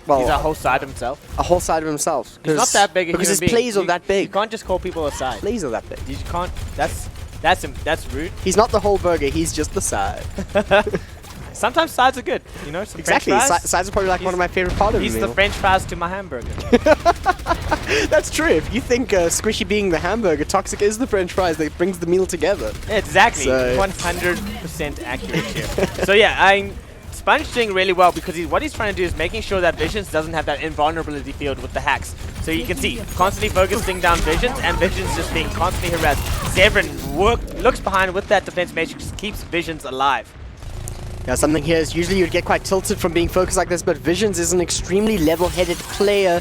Well, he's a whole side of himself. A whole side of himself. He's not that big. Because his plays are that big. You can't just call people a side. Plays are that big. You can't. That's rude. He's not the whole burger. He's just the side. Sometimes sides are good. You know, some exactly. French fries. Sides are probably like one of my favorite part of the He's meal. the French fries to my hamburger. That's true. If you think Squishy being the hamburger, Toxic is the French fries that brings the meal together. Exactly. So 100% accurate here. So yeah, Sponge doing really well because what he's trying to do is making sure that Visions doesn't have that invulnerability field with the hacks. So you can see, constantly focusing down Visions, and Visions just being constantly harassed. Severin looks behind with that defense matrix, keeps Visions alive. Yeah, something here is usually you'd get quite tilted from being focused like this, but Visions is an extremely level-headed player.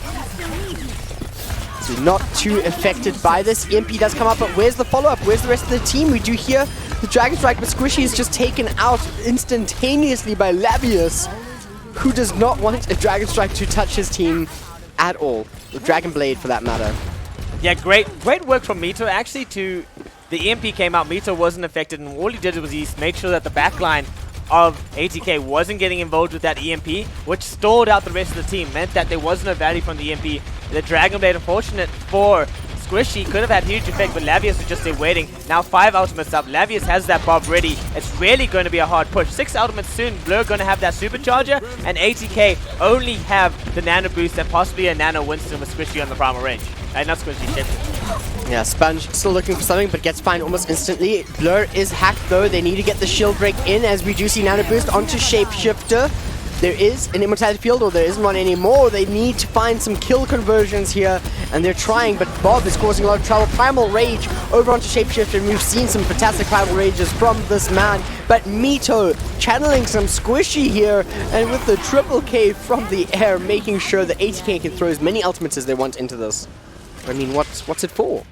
So not too affected by this. EMP does come up, but where's the follow-up? Where's the rest of the team? We do hear the Dragon Strike, but Squishy is just taken out instantaneously by Lavius, who does not want a Dragon Strike to touch his team at all. The Dragon Blade, for that matter. Yeah, great work from Mito. Actually, the EMP came out, Mito wasn't affected, and all he did was he made sure that the backline of ATK wasn't getting involved with that EMP, which stalled out the rest of the team, meant that there was no value from the EMP. The Dragon Blade, unfortunate for Squishy, could have had huge effect, but Lavius was just there waiting. Now 5 ultimates up. Lavius has that Bob ready. It's really going to be a hard push. 6 ultimates soon. Blur going to have that supercharger, and ATK only have the nano boost and possibly a nano Winston with Squishy on the primal range. Not Squishy, Shepard. Yeah, Sponge still looking for something, but gets fined almost instantly. Blur is hacked though. They need to get the shield break in as we do see nano boost onto Shapeshifter. There is an immortality field, or there isn't one anymore. They need to find some kill conversions here, and they're trying, but Bob is causing a lot of trouble. Primal Rage over onto Shapeshifter, and we've seen some fantastic Primal Rages from this man. But Mito channeling some Squishy here, and with the triple K from the air, making sure that ATK can throw as many ultimates as they want into this. I mean, what's it for?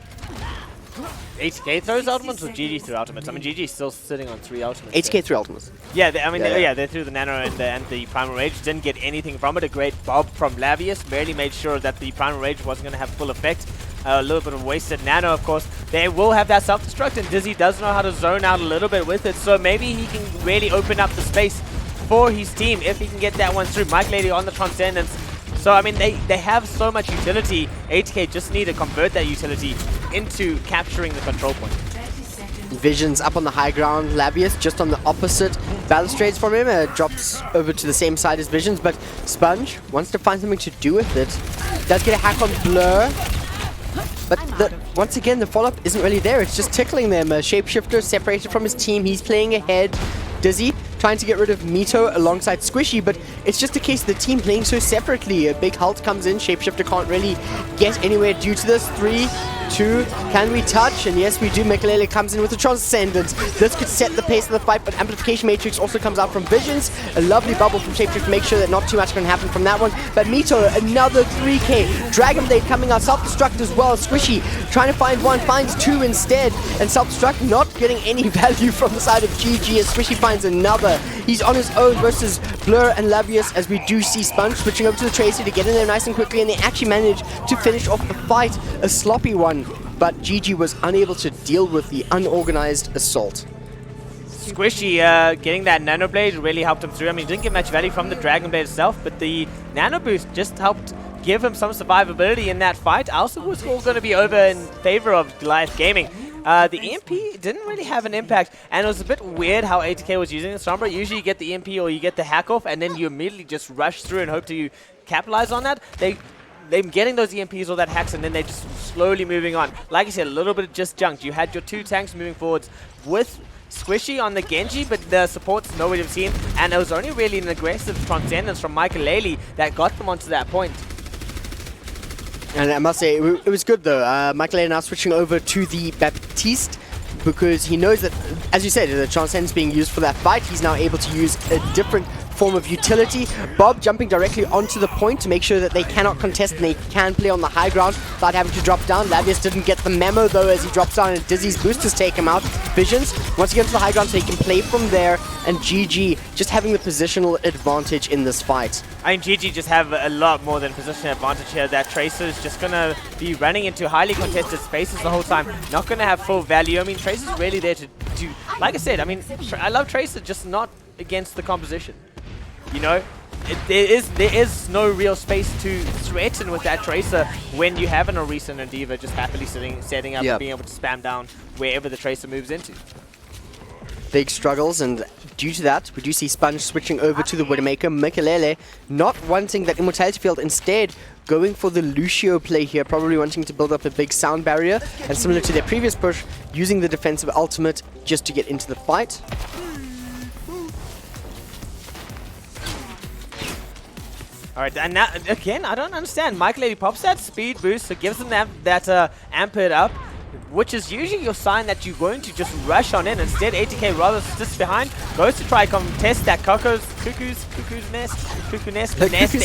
ATK throws ultimates or GG through ultimates? I mean, GG is still sitting on 3 ultimates. ATK through ultimates. Yeah, they threw the Nano and the Primal Rage. Didn't get anything from it. A great bob from Lavius. Barely made sure that the Primal Rage wasn't going to have full effect. A little bit of wasted Nano, of course. They will have that self-destruct, and Dizzy does know how to zone out a little bit with it. So maybe he can really open up the space for his team if he can get that one through. Mike Lady on the Transcendence. So, I mean, they have so much utility. ATK just need to convert that utility into capturing the control point. Visions up on the high ground. Lavius just on the opposite balustrades from him. Drops over to the same side as Visions, but Sponge wants to find something to do with it. Does get a hack on Blur, but once again, the follow-up isn't really there. It's just tickling them. Shapeshifter separated from his team. He's playing ahead. Dizzy trying to get rid of Mito alongside Squishy, but it's just a case of the team playing so separately. A big halt comes in. Shapeshifter can't really get anywhere due to this. 3, 2, can we touch? And yes, we do. Mekalele comes in with the Transcendence. This could set the pace of the fight, but Amplification Matrix also comes out from Visions. A lovely bubble from Shapeshifter to make sure that not too much can happen from that one. But Mito, another 3k. Dragon Blade coming out. Self-destruct as well. Squishy trying to find one, finds 2 instead. And Self-destruct not getting any value from the side of GG as Squishy finds another. He's on his own versus Blur and Lavius, as we do see Sponge switching over to the Tracer to get in there nice and quickly, and they actually manage to finish off the fight. A sloppy one, but GG was unable to deal with the unorganized assault. Squishy getting that Nano Blade really helped him through. I mean, he didn't get much value from the Dragon Blade itself, but the Nano Boost just helped give him some survivability in that fight. Also was all going to be over in favor of Goliath Gaming. The EMP didn't really have an impact, and it was a bit weird how ATK was using the Sombra. Usually you get the EMP or you get the hack off, and then you immediately just rush through and hope to capitalize on that. They're getting those EMPs or that hacks, and then they're just slowly moving on. Like I said, a little bit just junked. You had your 2 tanks moving forwards with Squishy on the Genji, but the supports nobody have seen, and it was only really an aggressive Transcendence from Michael Laley that got them onto that point. And I must say, it was good though. Michael now switching over to the Baptiste, because he knows that, as you said, the Transcendence being used for that fight, he's now able to use a different form of utility. Bob jumping directly onto the point to make sure that they cannot contest and they can play on the high ground without having to drop down. Lavius didn't get the memo though as he drops down and Dizzy's boosters take him out. Visions once again to the high ground so he can play from there, and GG just having the positional advantage in this fight. I mean, GG just have a lot more than position advantage here. That Tracer is just going to be running into highly contested spaces the whole time. Not going to have full value. I mean, Tracer's really there to do... Like I said, I mean, I love Tracer, just not against the composition. You know? There is no real space to threaten with that Tracer when you have an Orisa and a Diva just happily setting up and being able to spam down wherever the Tracer moves into. Big struggles, and due to that, we do see Sponge switching over to the Widowmaker. Mikelele not wanting that Immortality Field, instead going for the Lucio play here, probably wanting to build up a big sound barrier, and similar to their previous push, using the defensive ultimate just to get into the fight. Alright, and now, again, I don't understand. Mikelele pops that speed boost, so gives them that ampered up, which is usually your sign that you're going to just rush on in. Instead, ATK rather sits behind, goes to try contest that cuckoo's nest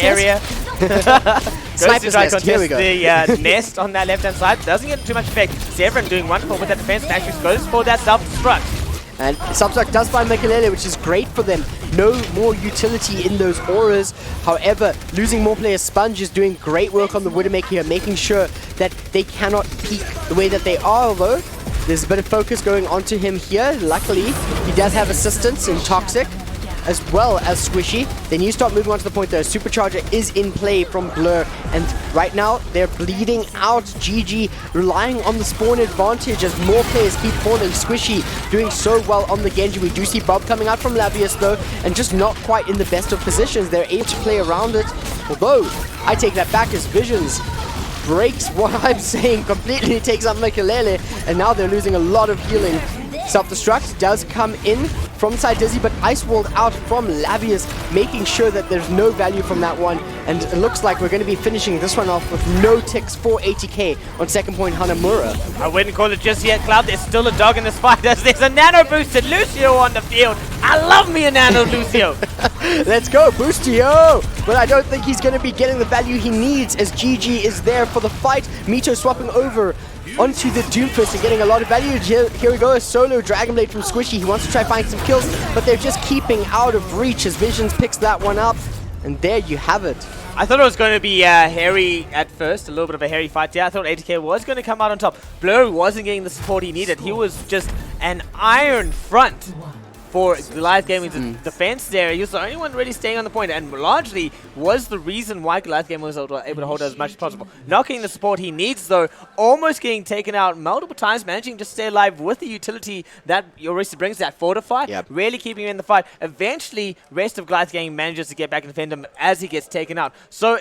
area. Goes to try contest the nest on that left-hand side. Doesn't get too much effect. Severin doing wonderful with that defense. Actually goes for that self-destruct. And self-destruct does find Mikelele, which is great for them. No more utility in those auras. However, losing more players, Sponge is doing great work on the Widowmaker here, making sure that they cannot peak the way that they are, although there's a bit of focus going onto him here. Luckily, he does have assistance in Toxic, as well as Squishy. They need to start moving on to the point though. Supercharger is in play from Blur, and right now they're bleeding out. GG relying on the spawn advantage as more players keep falling. Squishy doing so well on the Genji. We do see Bob coming out from Lavius though, and just not quite in the best of positions. They're able to play around it, although I take that back as Visions breaks what I'm saying completely, takes out Mikelele, and now they're losing a lot of healing. Self-destruct does come in from side Dizzy, but Ice Walled out from Lavius, making sure that there's no value from that one. And it looks like we're going to be finishing this one off with no ticks for ATK on second point Hanamura. I wouldn't call it just yet, Cloud. There's still a dog in this fight as there's a nano boosted Lucio on the field. I love me a nano Lucio. Let's go, Boostio! But I don't think he's going to be getting the value he needs as GG is there for the fight. Mito swapping over onto the Doomfist and getting a lot of value. Here we go, a solo Dragon Blade from Squishy. He wants to try find some kills, but they're just keeping out of reach as Visions picks that one up. And there you have it. I thought it was going to be hairy at first, a little bit of a hairy fight. Yeah, I thought ATK was going to come out on top. Blur wasn't getting the support he needed. He was just an iron front for Goliath Gaming's defense there. He was the only one really staying on the point, and largely was the reason why Goliath Gaming was able to hold it as much as possible. Not getting the support he needs though, almost getting taken out multiple times, managing to stay alive with the utility that Orisa brings, that Fortify, really keeping him in the fight. Eventually, rest of Goliath Gaming manages to get back and defend him as he gets taken out. So,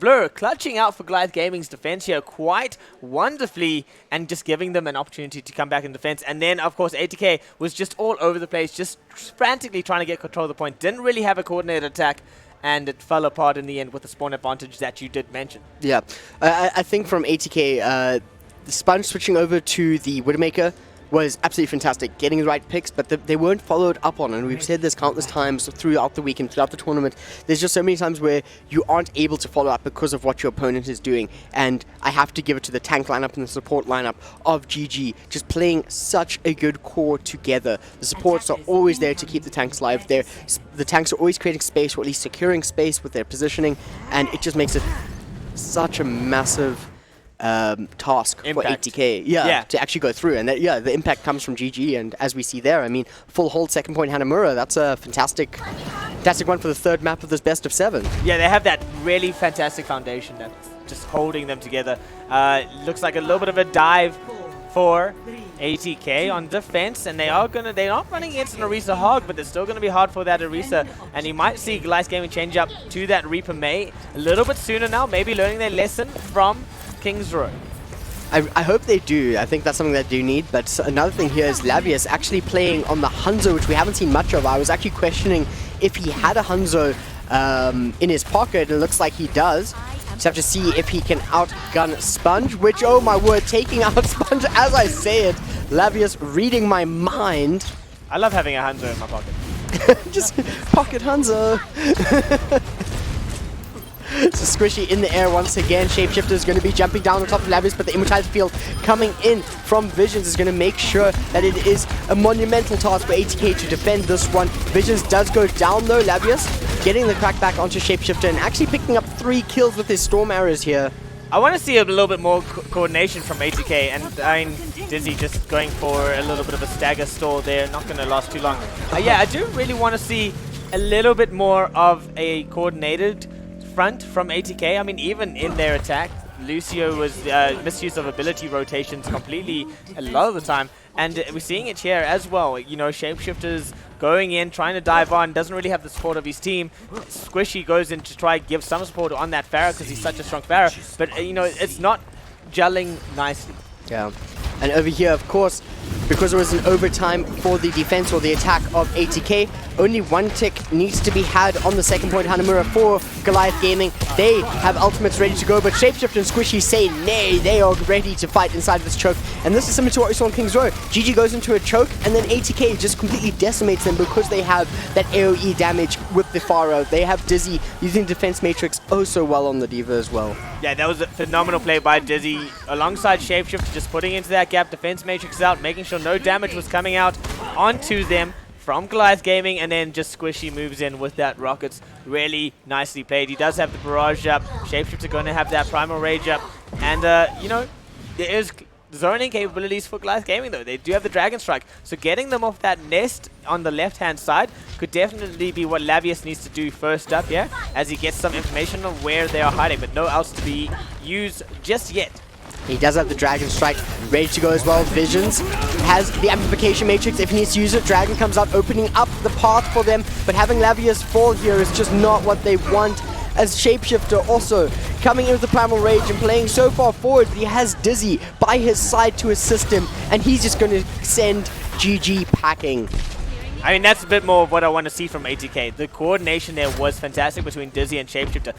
Blur clutching out for Goliath Gaming's defense here quite wonderfully, and just giving them an opportunity to come back in defense. And then, of course, ATK was just all over the place, just frantically trying to get control of the point. Didn't really have a coordinated attack, and it fell apart in the end with the spawn advantage that you did mention. Yeah, I think from ATK, the Sponge switching over to the Widowmaker was absolutely fantastic, getting the right picks, but they weren't followed up on, and we've said this countless times throughout the week and throughout the tournament. There's just so many times where you aren't able to follow up because of what your opponent is doing, and I have to give it to the tank lineup and the support lineup of GG, just playing such a good core together. The supports are always there to keep the tanks live. The tanks are always creating space, or at least securing space with their positioning, and it just makes it such a massive task impact for ATK to actually go through, and the impact comes from GG, and as we see there, I mean, full hold second point Hanamura, that's a fantastic one for the third map of this best of 7. Yeah, they have that really fantastic foundation that's just holding them together. Looks like a little bit of a dive for ATK on defense, and they're not running against an Orisa Hog, but they're still going to be hard for that Orisa, and you might see Goliath Gaming change up to that Reaper May a little bit sooner now, maybe learning their lesson from King's Row. I hope they do. I think that's something that they do need. But another thing here is Lavius actually playing on the Hanzo, which we haven't seen much of. I was actually questioning if he had a Hanzo in his pocket. It looks like he does. Just have to see if he can outgun Sponge, which, oh my word, taking out Sponge as I say it. Lavius reading my mind. I love having a Hanzo in my pocket. Just pocket Hanzo. So Squishy in the air once again. Shapeshifter is going to be jumping down on top of Lavius, but the Immortality Field coming in from Visions is going to make sure that it is a monumental task for ATK to defend this one. Visions does go down though. Lavius getting the crack back onto Shapeshifter and actually picking up 3 kills with his Storm Arrows here. I want to see a little bit more coordination from ATK, and I mean, Dizzy just going for a little bit of a stagger stall there, not going to last too long. Yeah, I do really want to see a little bit more of a coordinated front from ATK. I mean, even in their attack, Lucio was misuse of ability rotations completely a lot of the time, and we're seeing it here as well. You know, Shapeshifters going in, trying to dive on, doesn't really have the support of his team. Squishy goes in to try and give some support on that Pharah because he's such a strong Pharah, but you know, it's not gelling nicely. Yeah. And over here, of course, because there was an overtime for the defense or the attack of ATK, only 1 tick needs to be had on the second point. Hanamura for Goliath Gaming. They have ultimates ready to go, but Shapeshifter and Squishy say nay. They are ready to fight inside of this choke. And this is similar to what we saw in King's Row. GG goes into a choke, and then ATK just completely decimates them because they have that AoE damage with the Pharah. They have Dizzy using Defense Matrix oh so well on the D.Va as well. Yeah, that was a phenomenal play by Dizzy alongside Shapeshifter, just putting into that gap, Defense Matrix out, making sure no damage was coming out onto them from Goliath Gaming, and then just Squishy moves in with that Rockets. Really nicely played. He does have the Barrage up. Shapeshifter going to have that Primal Rage up. And, you know, there is zoning capabilities for Goliath Gaming, though. They do have the Dragon Strike. So getting them off that nest on the left-hand side could definitely be what Lavius needs to do first up here, as he gets some information on where they are hiding, but no else to be used just yet. He does have the Dragon Strike ready to go as well. Visions has the Amplification Matrix if he needs to use it. Dragon comes out, opening up the path for them, but having Lavius fall here is just not what they want, as Shapeshifter also coming in with the Primal Rage and playing so far forward, but he has Dizzy by his side to assist him, and he's just going to send GG packing. I mean, that's a bit more of what I want to see from ATK. The coordination there was fantastic between Dizzy and Shapeshifter.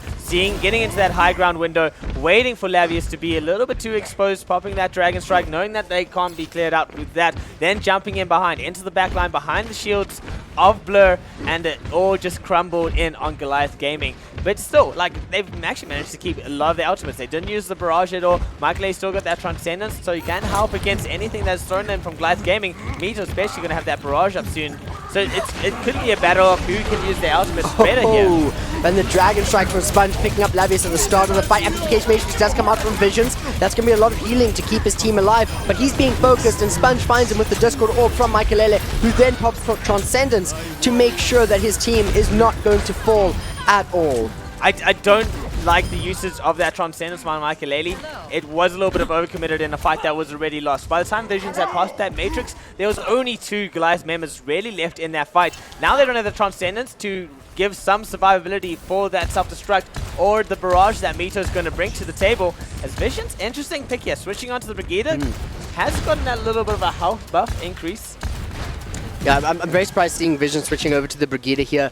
Getting into that high ground window, waiting for Lavius to be a little bit too exposed, popping that Dragon Strike, knowing that they can't be cleared out with that, then jumping in behind, into the back line, behind the shields of Blur, and it all just crumbled in on Goliath Gaming. But still, like, they've actually managed to keep a lot of their ultimates. They didn't use the Barrage at all. Michael A still got that Transcendence, so you can help against anything that's thrown in from Goliath Gaming. Mito especially going to have that Barrage up soon. So it could be a battle of who can use their ultimates better here. And the Dragon Strike from Sponge picking up Lavius at the start of the fight. Amplification Matrix does come out from Visions. That's going to be a lot of healing to keep his team alive, but he's being focused, and Sponge finds him with the Discord Orb from Michaelele, who then pops for Transcendence to make sure that his team is not going to fall at all. I don't like the usage of that Transcendence by Michaelele. It was a little bit of overcommitted in a fight that was already lost. By the time Visions had passed that Matrix, there was only 2 Goliath members really left in that fight. Now they don't have the Transcendence to give some survivability for that self-destruct or the Barrage that Mito is going to bring to the table. As Visions, interesting pick here, switching onto the Brigida, has gotten that little bit of a health buff increase. Yeah, I'm very surprised seeing Vision switching over to the Brigida here.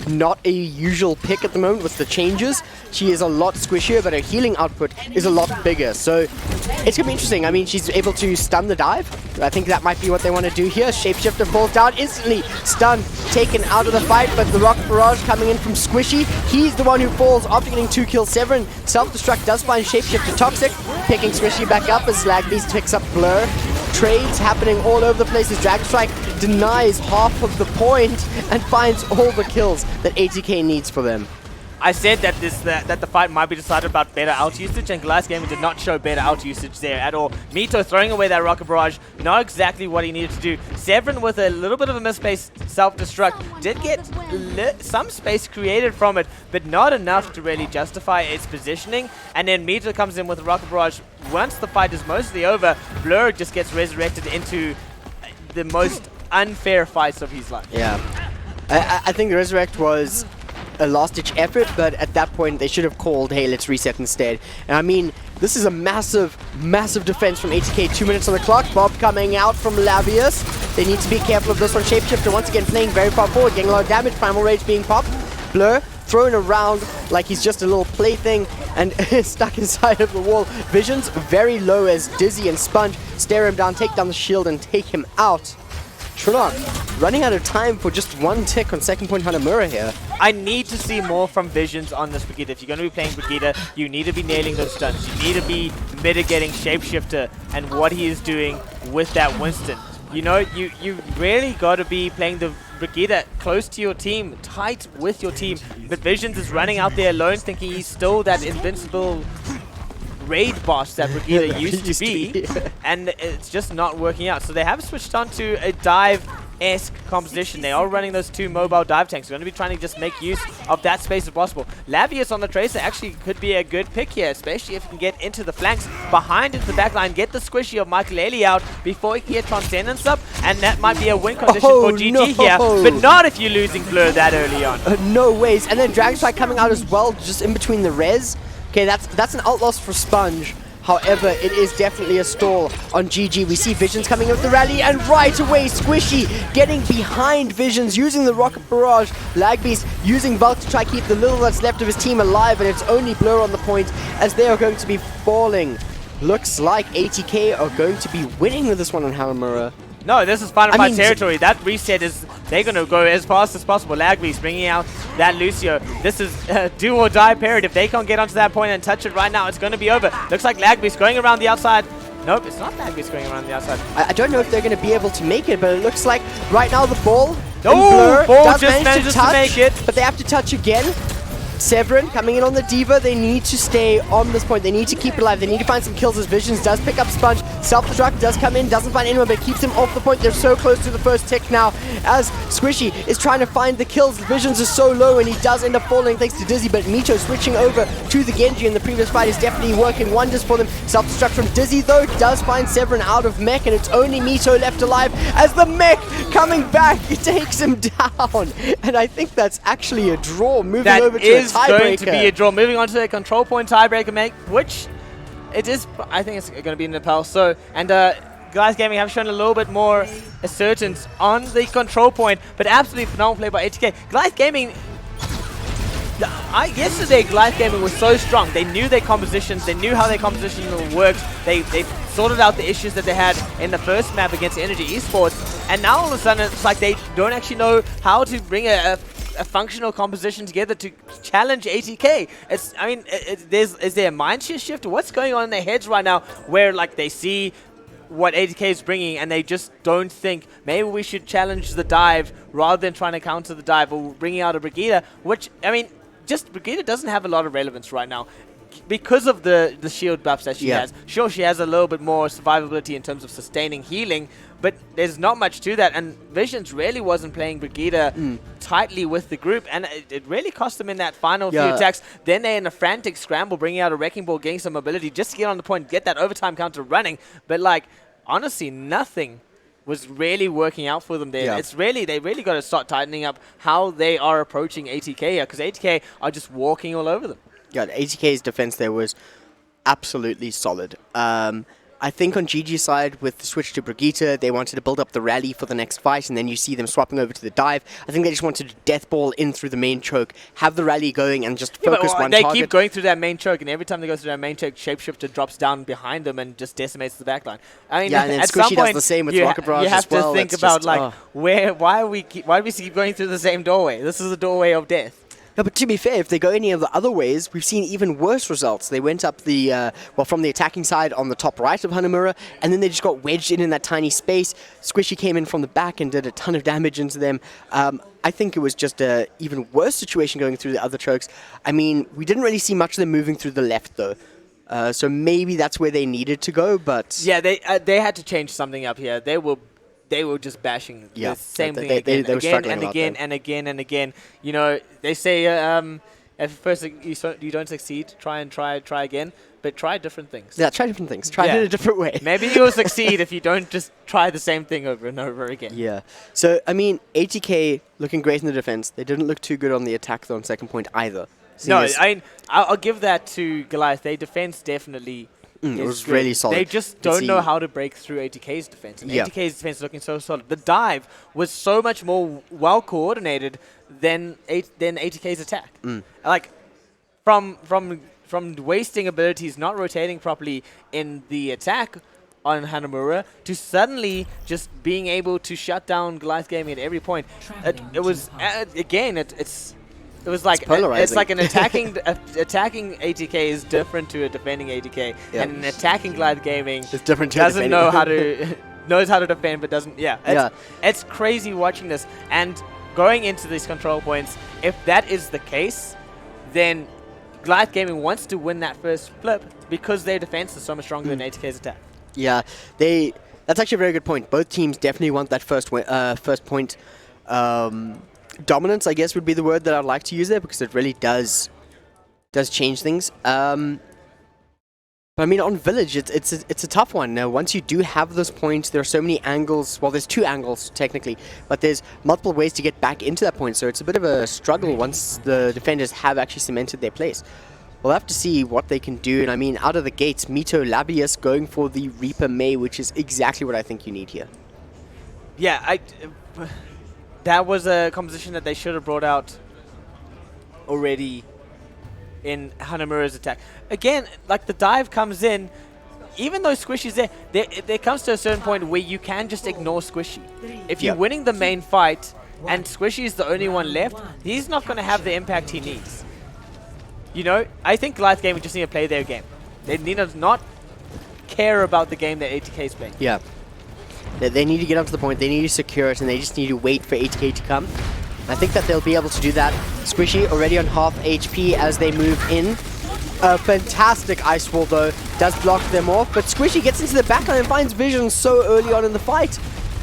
Not a usual pick at the moment with the changes. She is a lot squishier, but her healing output is a lot bigger. So it's going to be interesting. I mean, she's able to stun the dive. I think that might be what they want to do here. Shapeshifter falls down instantly. Stun taken out of the fight, but the Rocket Barrage coming in from Squishy. He's the one who falls after getting 2 kills. Severin self-destruct does find Shapeshifter toxic. Picking Squishy back up as Lagbeast picks up Blur. Trades happening all over the place as Dragon Strike denies half of the point and finds all the kills that ATK needs for them. I said that that the fight might be decided about better ult usage, and Goliath Gaming did not show better ult usage there at all. Mito throwing away that Rocket Barrage, not exactly what he needed to do. Severin with a little bit of a misplaced self-destruct, did get some space created from it, but not enough to really justify its positioning. And then Mito comes in with the Rocket Barrage. Once the fight is mostly over, Blur just gets resurrected into the most unfair fights of his life. Yeah. I think the Resurrect was a last-ditch effort, but at that point they should have called, hey, let's reset instead. And I mean, this is a massive, massive defense from ATK. 2 minutes on the clock. Bob coming out from Lavius. They need to be careful of this one. Shapeshifter once again playing very far forward, getting a lot of damage. Primal Rage being popped. Blur thrown around like he's just a little plaything and stuck inside of the wall. Visions very low as Dizzy and Sponge stare him down, take down the shield and take him out. Trilon running out of time for just one tick on second point Hanamura here. I need to see more from Visions on this Brigitte. If you're going to be playing Brigitte, you need to be nailing those stunts. You need to be mitigating Shapeshifter and what he is doing with that Winston. You know, you really got to be playing the Brigitte close to your team, tight with your team. But Visions is running out there alone, thinking he's still that invincible raid boss that Brigitte used to be, and it's just not working out. So they have switched on to a dive-esque composition. They are running those 2 mobile dive tanks. They're going to be trying to just make use of that space if possible. Lavius on the Tracer actually could be a good pick here, especially if he can get into the flanks behind into the backline, get the squishy of Michael Ailey out before he can get Transcendence up, and that might be a win condition for GG here, but not if you're losing Blur that early on. No ways. And then Dragonstrike coming out as well, just in between the res. Okay, that's an out loss for Sponge. However, it is definitely a stall on GG. We see Visions coming up the rally, and right away, Squishy getting behind Visions, using the Rocket Barrage. Lagbeast using Valk to try keep the little that's left of his team alive, and it's only Blur on the point as they are going to be falling. Looks like ATK are going to be winning with this one on Hanamura. No, this is Final Fight territory. That reset is, they're going to go as fast as possible. Lagbeast bringing out that Lucio. This is a do or die period. If they can't get onto that point and touch it right now, it's going to be over. Looks like Lagbeast going around the outside. Nope, it's not Lagbeast going around the outside. I don't know if they're going to be able to make it, but it looks like right now the ball, Blur ball just does manages to make it. But they have to touch again. Severin coming in on the Diva. They need to stay on this point. They need to keep it alive. They need to find some kills as Visions does pick up Sponge. Self-destruct does come in, doesn't find anyone, but keeps him off the point. They're so close to the first tick now as Squishy is trying to find the kills. Visions is so low and he does end up falling thanks to Dizzy, but Mito switching over to the Genji in the previous fight is definitely working wonders for them. Self-destruct from Dizzy though does find Severin out of mech, and it's only Mito left alive as the mech coming back, it takes him down. And I think that's actually a draw, moving over to a tiebreaker. That is going to be a draw. Moving on to the control point tiebreaker make, which it is, I think it's going to be in Nepal. So, and Goliath Gaming have shown a little bit more assertance on the control point, but absolutely phenomenal play by ATK. Goliath Gaming, yesterday Goliath Gaming was so strong. They knew their compositions, they knew how their composition worked. They sorted out the issues that they had in the first map against Energy Esports, and now all of a sudden it's like they don't actually know how to bring a functional composition together to challenge ATK. Is there a mindset shift? What's going on in their heads right now where like they see what ATK is bringing and they just don't think maybe we should challenge the dive rather than trying to counter the dive, or bringing out a Brigitte, which, I mean, just Brigitte doesn't have a lot of relevance right now because of the shield buffs that she has. Sure, she has a little bit more survivability in terms of sustaining healing, but there's not much to that, and Visions really wasn't playing Brigitte tightly with the group, and it really cost them in that final few attacks. Then they're in a frantic scramble, bringing out a Wrecking Ball, getting some mobility just to get on the point, get that overtime counter running, but like, honestly, nothing was really working out for them there. They really got to start tightening up how they are approaching ATK here, because ATK are just walking all over them. Yeah, ATK's defense there was absolutely solid. I think on GG's side, with the switch to Brigitte, they wanted to build up the rally for the next fight, and then you see them swapping over to the dive. I think they just wanted to death ball in through the main choke, have the rally going, and just focus one target. They keep going through that main choke, and every time they go through that main choke, Shapeshifter drops down behind them and just decimates the backline. I mean, and then at Squishy some point, does the same with Rocket Barrage you have as well. to think about why do we keep going through the same doorway? This is the doorway of death. No, but to be fair, if they go any of the other ways, we've seen even worse results. They went up the, from the attacking side on the top right of Hanamura, and then they just got wedged in that tiny space. Squishy came in from the back and did a ton of damage into them. I think it was just an even worse situation going through the other chokes. I mean, we didn't really see much of them moving through the left, though. So maybe that's where they needed to go, but... Yeah, they had to change something up here. They were just bashing the same thing again and again and again and again. You know, they say if first you don't succeed, try again, but try different things. Yeah, try different things. Try it in a different way. Maybe you'll succeed if you don't just try the same thing over and over again. Yeah. So, I mean, ATK looking great in the defense. They didn't look too good on the attack, though, on second point either. No, I'll give that to Goliath. Their defense definitely... it was really solid. They just don't know how to break through ATK's defense. And ATK's defense is looking so solid. The dive was so much more well coordinated than ATK's attack. Like from wasting abilities, not rotating properly in the attack, on Hanamura to suddenly just being able to shut down Goliath Gaming at every point. It was again, it was like polarizing. it's like an attacking ATK is different to a defending ATK, and an attacking Goliath Gaming It's different to doesn't defending. know how to knows how to defend but doesn't. It's crazy watching this and going into these control points. If that is the case, then Goliath Gaming wants to win that first flip because their defense is so much stronger than ATK's attack. Yeah, that's actually a very good point. Both teams definitely want that first point. Dominance, I guess, would be the word that I'd like to use there, because it really does change things. But I mean, on Village, it's a tough one. Now, once you do have those points, there are so many angles. Well, there's 2 angles, technically, but there's multiple ways to get back into that point, so it's a bit of a struggle once the defenders have actually cemented their place. We'll have to see what they can do, and I mean, out of the gates, Mito Labius going for the Reaper May, which is exactly what I think you need here. Yeah, that was a composition that they should have brought out already in Hanamura's attack. Again, like the dive comes in, even though Squishy's there comes to a certain point where you can just ignore Squishy. If you're winning the main fight and Squishy is the only one left, he's not going to have the impact he needs. You know, I think Goliath Gaming just need to play their game. They need to not care about the game that ATK is playing. Yeah. They need to get up to the point, they need to secure it, and they just need to wait for ATK to come. I think that they'll be able to do that. Squishy already on half HP as they move in. A fantastic Ice Wall, though, does block them off, but Squishy gets into the backline and finds vision so early on in the fight.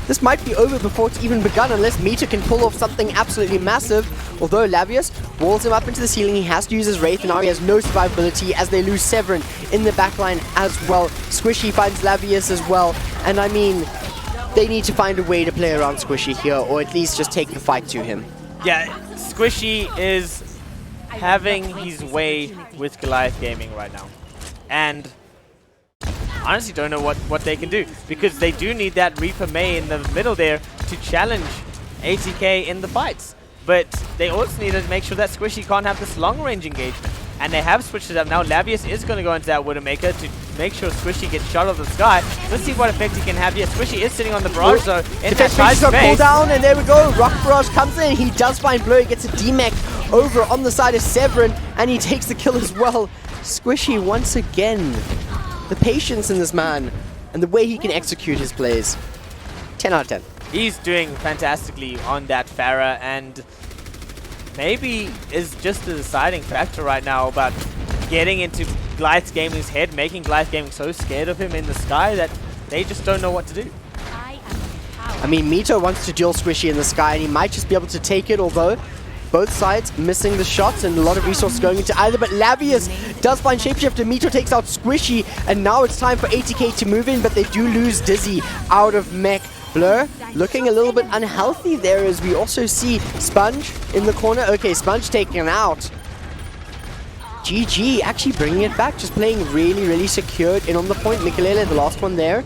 This might be over before it's even begun unless Mito can pull off something absolutely massive. Although Labius walls him up into the ceiling, he has to use his Wraith, and now he has no survivability as they lose Severin in the backline as well. Squishy finds Labius as well, and I mean, they need to find a way to play around Squishy here, or at least just take the fight to him. Yeah, Squishy is having his way with Goliath Gaming right now. And I honestly don't know what they can do, because they do need that Reaper May in the middle there to challenge ATK in the fights. But they also need to make sure that Squishy can't have this long-range engagement. And they have switched it up now. Labius is going to go into that Widowmaker to make sure Squishy gets shot off the sky. Let's see what effect he can have here. Squishy is sitting on the barrage, so in that tight space. Pull down, and there we go. Rock Barrage comes in. He does find Blur. He gets a D-Mech over on the side of Severin, and he takes the kill as well. Squishy, once again, the patience in this man, and the way he can execute his plays. 10 out of 10. He's doing fantastically on that Pharah, and maybe is just the deciding factor right now about getting into Goliath Gaming's head, making Goliath Gaming so scared of him in the sky that they just don't know what to do. I mean, Mito wants to duel Squishy in the sky, and he might just be able to take it, although both sides missing the shots and a lot of resources going into either. But Labius does find Shapeshifter. Mito takes out Squishy, and now it's time for ATK to move in, but they do lose Dizzy out of mech. Blur looking a little bit unhealthy there, as we also see Sponge in the corner. Okay, Sponge taken out. GG actually bringing it back, just playing really, really secured in on the point. Mikelele, the last one there.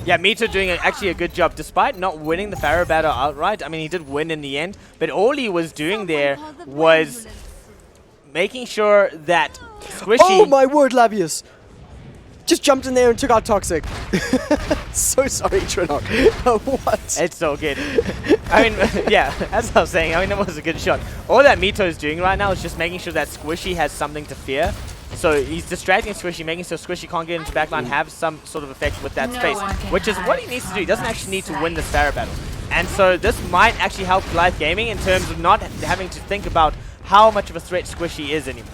Yeah, Mito doing actually a good job, despite not winning the Pharah battle outright. I mean, he did win in the end, but all he was doing there was making sure that Squishy... Oh my word, Labius! Just jumped in there and took out Toxic. So sorry, Trinok. What? It's so good. I mean, yeah, as I was saying, I mean, that was a good shot. All that Mito is doing right now is just making sure that Squishy has something to fear. So he's distracting Squishy, making sure Squishy can't get into backline, have some sort of effect with that space, which is what he needs to do. He doesn't actually need to win this Pharah battle. And so this might actually help Goliath Gaming in terms of not having to think about how much of a threat Squishy is anymore.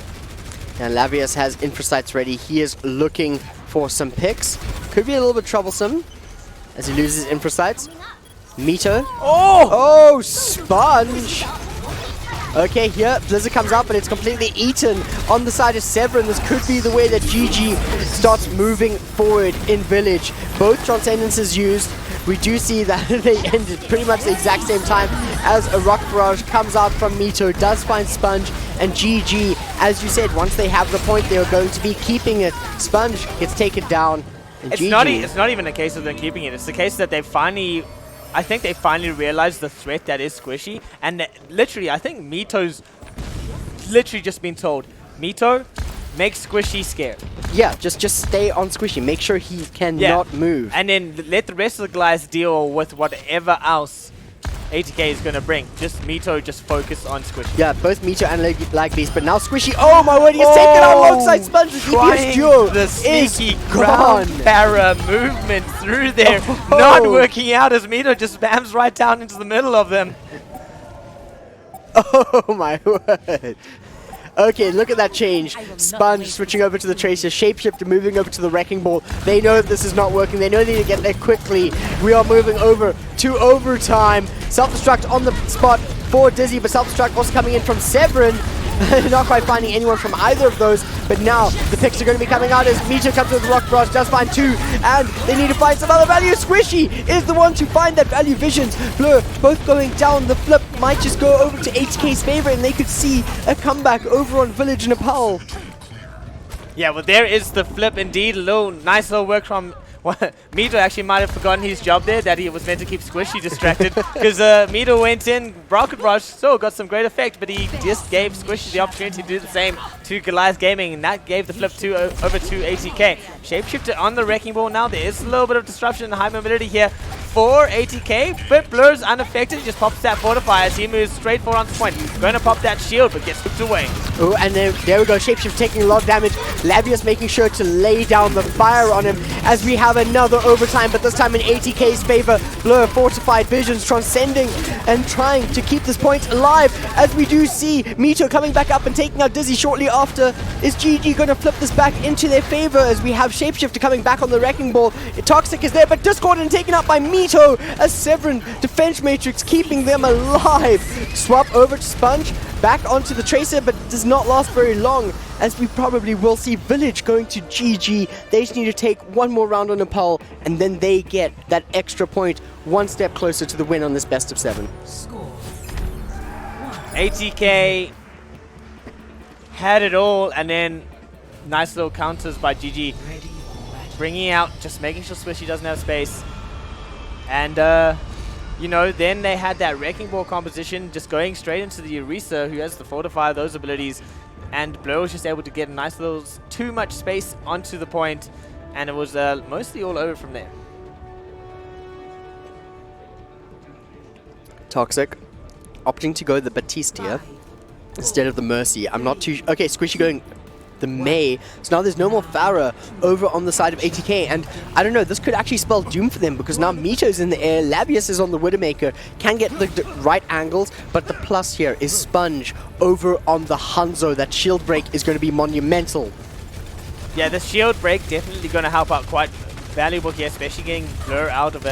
And Labius has Infrasights ready. He is looking for some picks. Could be a little bit troublesome as he loses Infrasights. Mito. Oh, Sponge! Okay, here, Blizzard comes out, but it's completely eaten on the side of Severin. This could be the way that GG starts moving forward in Village. Both Transcendences used. We do see that they ended pretty much the exact same time as a Rock Barrage comes out from Mito, does find Sponge, and GG, as you said, once they have the point, they are going to be keeping it. Sponge gets taken down, and it's not even a case of them keeping it. It's the case that they finally... I think they finally realized the threat that is Squishy, and literally, I think Mito's literally just been told, Mito, make Squishy scared. Yeah, just stay on Squishy. Make sure he cannot move. And then let the rest of the guys deal with whatever else ATK is going to bring. Just Mito, just focus on Squishy. Yeah, both Mito and Lag Beast, but now Squishy, oh my word, he's taken out alongside Sponge. The DPS duo the sneaky is ground gone. para movement through there. Not working out as Mito just spams right down into the middle of them. Oh my word. Okay, look at that change. Sponge switching over to the Tracer, Shapeshifter moving over to the Wrecking Ball. They know this is not working. They know they need to get there quickly. We are moving over to overtime. Self-destruct on the spot for Dizzy, but self-destruct also coming in from Severin. Not quite finding anyone from either of those, but now the picks are going to be coming out as Mito comes with Rock Barrage, does find 2, and they need to find some other value. Squishy is the one to find that value. Visions, Blur, both going down. The flip might just go over to HK's favor, and they could see a comeback over on Village Nepal. Yeah, well, there is the flip indeed. Nice little work from Mito. Actually might have forgotten his job there, that he was meant to keep Squishy distracted, because Mito went in, Rocket Rush, so got some great effect, but he just gave Squishy the opportunity to do the same to Goliath Gaming, and that gave the flip over to ATK. Shapeshifter on the Wrecking Ball now. There is a little bit of disruption and high mobility here for ATK, but Blur's unaffected. He just pops that Fortify as he moves straight forward on the point. Going to pop that shield, but gets whipped away. Oh, and there we go. Shapeshift taking a lot of damage. Labius making sure to lay down the fire on him as we have another overtime, but this time in ATK's favor. Blur, Fortified Visions, transcending and trying to keep this point alive, as we do see Mito coming back up and taking out Dizzy shortly after. Is GG going to flip this back into their favor as we have Shapeshifter coming back on the Wrecking Ball? Toxic is there, but Discordant taken out by Mito as Severin Defense Matrix keeping them alive. Swap over to Sponge, back onto the Tracer, but does not last very long, as we probably will see Village going to GG. They just need to take one more round on Nepal, and then they get that extra point, one step closer to the win on this best of 7. ATK had it all, and then nice little counters by GG. Bringing out, just making sure Swishy doesn't have space. And, you know, then they had that Wrecking Ball composition just going straight into the Orisa, who has the Fortify, those abilities. And Blur was just able to get a nice little, too much space onto the point, and it was mostly all over from there. Toxic opting to go the Batiste here instead of the Mercy. I'm not too... Okay, Squishy going the May. So now there's no more Farah over on the side of ATK. And I don't know, this could actually spell doom for them, because now Mito's in the air, Labius is on the Widowmaker, can get the right angles, but the plus here is Sponge over on the Hanzo. That shield break is going to be monumental. Yeah, the shield break definitely going to help out quite valuable here, especially getting Blur out of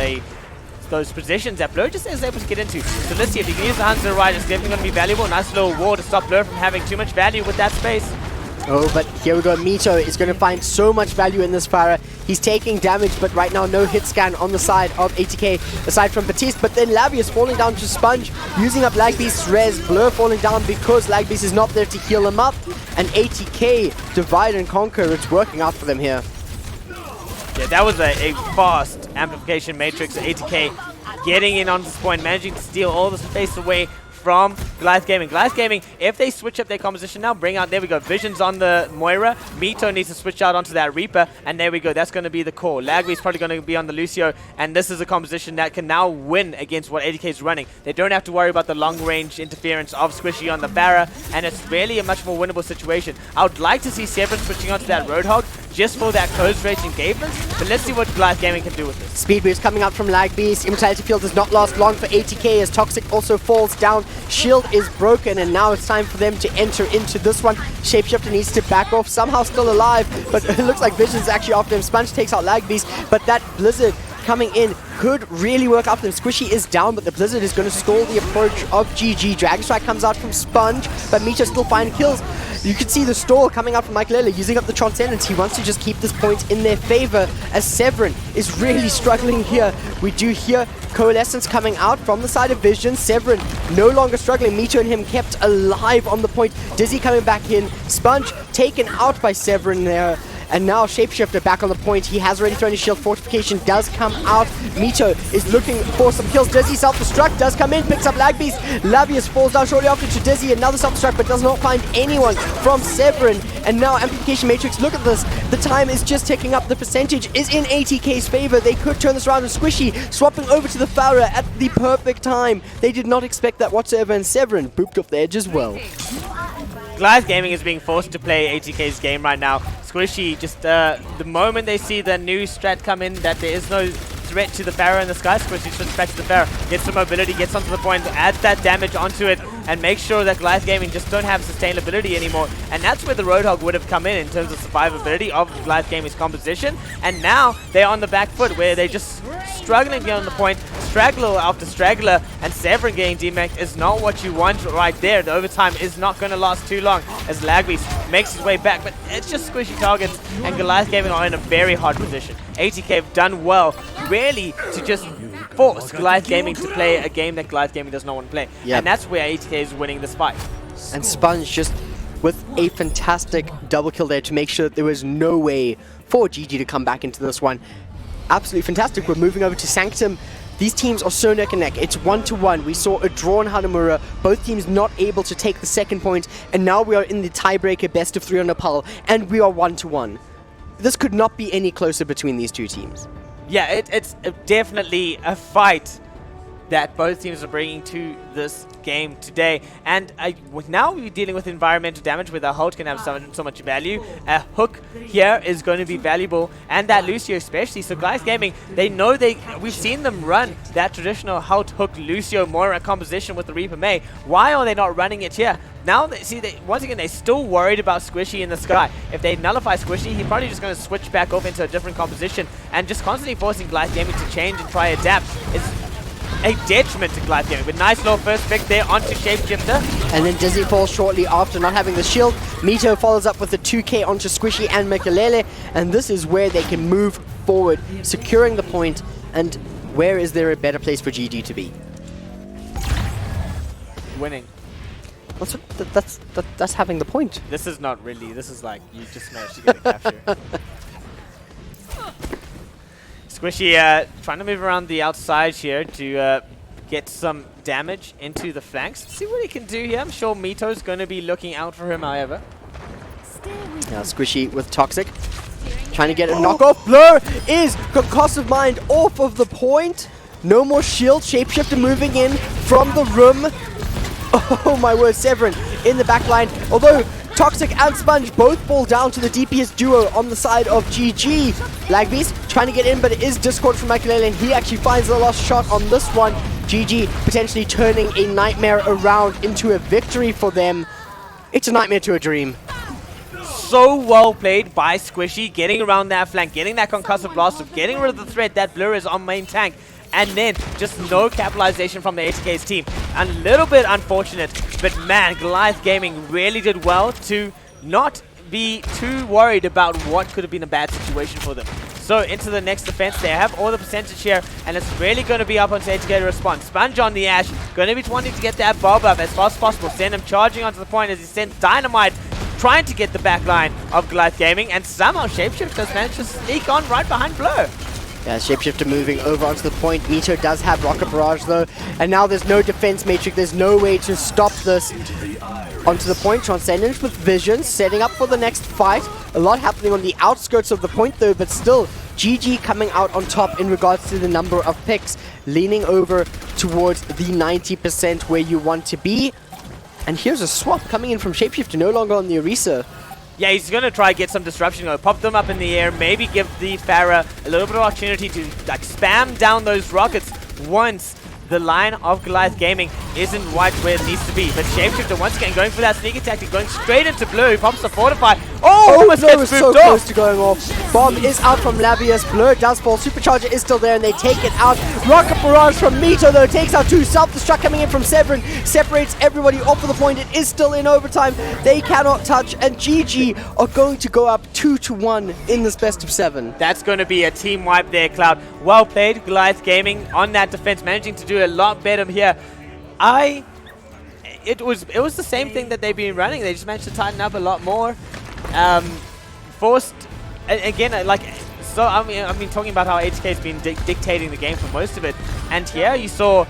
those positions that Blur just is able to get into. So let's see if he can use the Hanzo right. It's definitely going to be valuable. Nice little wall to stop Blur from having too much value with that space. Oh, but here we go. Mito is going to find so much value in this Farah. He's taking damage, but right now no hit scan on the side of ATK, aside from Batiste. But then Labius falling down to Sponge, using up Lagbeast's res. Blur falling down because Lagbeast is not there to heal him up. And ATK, divide and conquer. It's working out for them here. Yeah, that was a fast amplification matrix. ATK getting in on this point, managing to steal all the space away from Goliath Gaming. Goliath Gaming, if they switch up their composition now, bring out, there we go, Visions on the Moira. Mito needs to switch out onto that Reaper, and there we go, that's going to be the core. Lagby's probably going to be on the Lucio, and this is a composition that can now win against what ATK is running. They don't have to worry about the long-range interference of Squishy on the Barra, and it's really a much more winnable situation. I would like to see Severin switching onto that Roadhog, just for that close range engagement, but let's see what Goliath Gaming can do with this. Speed boost coming out from Lagbeast. Immortality Field does not last long for ATK as Toxic also falls down. Shield is broken, and now it's time for them to enter into this one. Shapeshifter needs to back off, somehow still alive, but it looks like Vision's actually after him. Sponge takes out Lagbeast, but that Blizzard coming in could really work out for them. Squishy is down, but the Blizzard is going to stall the approach of GG. Dragon Strike comes out from Sponge, but Mito still finding kills. You can see the stall coming out from Michael using up the Transcendence. He wants to just keep this point in their favor, as Severin is really struggling here. We do hear Coalescence coming out from the side of Vision. Severin no longer struggling. Mito and him kept alive on the point. Dizzy coming back in. Sponge taken out by Severin there. And now Shapeshifter back on the point. He has already thrown his shield. Fortification does come out. Mito is looking for some kills. Dizzy self-destruct does come in, picks up Lag Beast. Lavius falls down shortly after to Dizzy. Another self-destruct, but does not find anyone from Severin. And now Amplification Matrix, look at this. The time is just ticking up. The percentage is in ATK's favor. They could turn this around with Squishy, swapping over to the Farah at the perfect time. They did not expect that whatsoever, and Severin booped off the edge as well. Goliath Gaming is being forced to play ATK's game right now. Squishy, just the moment they see the new strat come in, that there is no threat to the Pharaoh in the sky, Squishy switches back to the Pharaoh, gets some mobility, gets onto the point, adds that damage onto it, and makes sure that Goliath Gaming just don't have sustainability anymore. And that's where the Roadhog would have come in terms of survivability of Goliath Gaming's composition. And now they're on the back foot, where they're just struggling to get on the point, straggler after straggler, and Severin getting DMAC is not what you want right there. The overtime is not going to last too long as Lagbeast makes his way back, but it's just squishy targets, and Goliath Gaming are in a very hard position. ATK have done well, really, to just force Goliath Gaming to play a game that Goliath Gaming does not want to play. Yep. And that's where ATK is winning this fight. And Sponge just with a fantastic double kill there to make sure that there was no way for GG to come back into this one. Absolutely fantastic. We're moving over to Sanctum. These teams are so neck and neck. It's 1-1. We saw a draw in Hanamura. Both teams not able to take the second point. And now we are in the tiebreaker best of 3 on Nepal. And we are 1-1. This could not be any closer between these two teams. Yeah, it's definitely a fight that both teams are bringing to this game today. And now we're dealing with environmental damage where the ult can have so much value. A hook here is going to be valuable, and that Lucio especially. So Goliath Gaming, they know we've seen them run that traditional hook Lucio Moira composition with the Reaper May. Why are they not running it here? Now, once again, they're still worried about Squishy in the sky. If they nullify Squishy, he's probably just going to switch back over into a different composition, and just constantly forcing Goliath Gaming to change and try adapt is a detriment to Goliath Gaming. But nice little first pick there onto Shapeshifter. And then Dizzy falls shortly after, not having the shield. Mito follows up with a 2k onto Squishy and Mekalele, and this is where they can move forward, securing the point. And where is there a better place for GG to be? Winning. That's having the point. This is not really. This is like you just managed to get a capture. Squishy trying to move around the outside here to get some damage into the flanks. See what he can do here. I'm sure Mito's going to be looking out for him, however. Now Squishy with Toxic. Trying to get a knockoff. Blur is Concussive Mind off of the point. No more shield. Shapeshifter moving in from the room. Oh my word, Severin in the back line. Although Toxic and Sponge both fall down to the DPS duo on the side of GG. Lagbeast trying to get in, but it is discord from Makalele, and he actually finds the last shot on this one. GG potentially turning a nightmare around into a victory for them. It's a nightmare to a dream. So well played by Squishy, getting around that flank, getting that concussive blast, getting rid of the threat that Blur is on main tank. And then just no capitalization from the ATK's team. A little bit unfortunate, but man, Goliath Gaming really did well to not be too worried about what could have been a bad situation for them. So into the next defense, they have all the percentage here, and it's really going to be up onto ATK to respond. Sponge on the Ash, going to be wanting to get that Bob up as fast as possible. Send him charging onto the point as he sends Dynamite, trying to get the back line of Goliath Gaming, and somehow Shapeshifter has managed to sneak on right behind Blur. Yeah, Shapeshifter moving over onto the point. Mito does have Rocket Barrage though, and now there's no defense matrix. There's no way to stop this. Onto the point, Transcendence with Vision, setting up for the next fight. A lot happening on the outskirts of the point though, but still, GG coming out on top in regards to the number of picks, leaning over towards the 90% where you want to be. And here's a swap coming in from Shapeshifter, no longer on the Orisa. Yeah, he's going to try and get some disruption, pop them up in the air, maybe give the Farah a little bit of opportunity to like spam down those rockets once the line of Goliath Gaming isn't right where it needs to be. But Shapeshifter once again going for that sneaky tactic, going straight into Blue, pops the Fortify. Oh, almost gets so off. Close to going off. Bomb is out from Lavius. Blur does fall. Supercharger is still there, and they take it out. Rocket Barrage from Mito, though, takes out 2. Self-destruct coming in from Severin. Separates everybody off of the point. It is still in overtime. They cannot touch, and GG are going to go up 2-1 in this best of 7. That's going to be a team wipe there, Cloud. Well played, Goliath Gaming on that defense, managing to do a lot better here. It was the same thing that they've been running. They just managed to tighten up a lot more. Forced again, like, so I mean, I've been talking about how HK has been dictating the game for most of it, and here you saw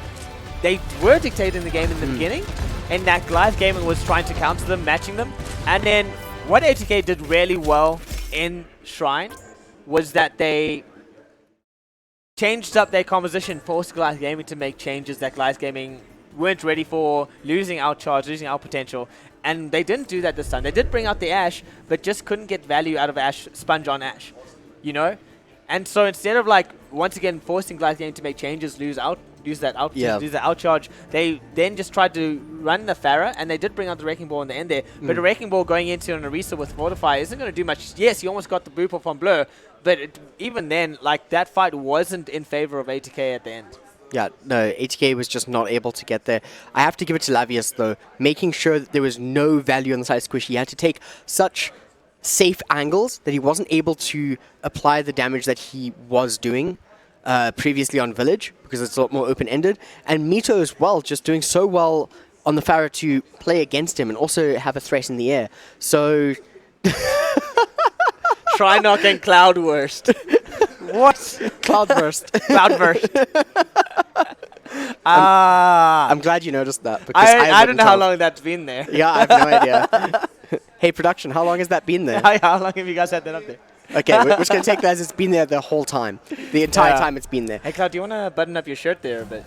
they were dictating the game in the beginning, and that Goliath Gaming was trying to counter them, matching them, and then what ATK did really well in Shrine was that they changed up their composition, forced Goliath Gaming to make changes that Goliath Gaming weren't ready for, losing out charge, losing out potential, and they didn't do that this time. They did bring out the Ashe, but just couldn't get value out of Ashe, Sponge on Ashe, you know? And so instead of, like, once again forcing Goliath Gaming to make changes, lose that out charge, they then just tried to run the Pharah, and they did bring out the Wrecking Ball in the end there, but the Wrecking Ball going into an Orisa with Fortify isn't going to do much. Yes, he almost got the boop off on Blur, but even then, like, that fight wasn't in favor of ATK at the end. Yeah, no, ATK was just not able to get there. I have to give it to Lavius, though, making sure that there was no value on the side of Squishy. He had to take such safe angles that he wasn't able to apply the damage that he was doing previously on Village, because it's a lot more open-ended. And Mito as well, just doing so well on the Pharah to play against him and also have a threat in the air. So... Try knocking Cloud Worst. What? Cloudburst. Cloudburst. I'm glad you noticed that. Because I don't know how long that's been there. Yeah, I have no idea. Hey, production, how long has that been there? How long have you guys had that up there? Okay, we're just going to take that as it's been there the whole time. The entire time it's been there. Hey, Cloud, do you want to button up your shirt there a bit?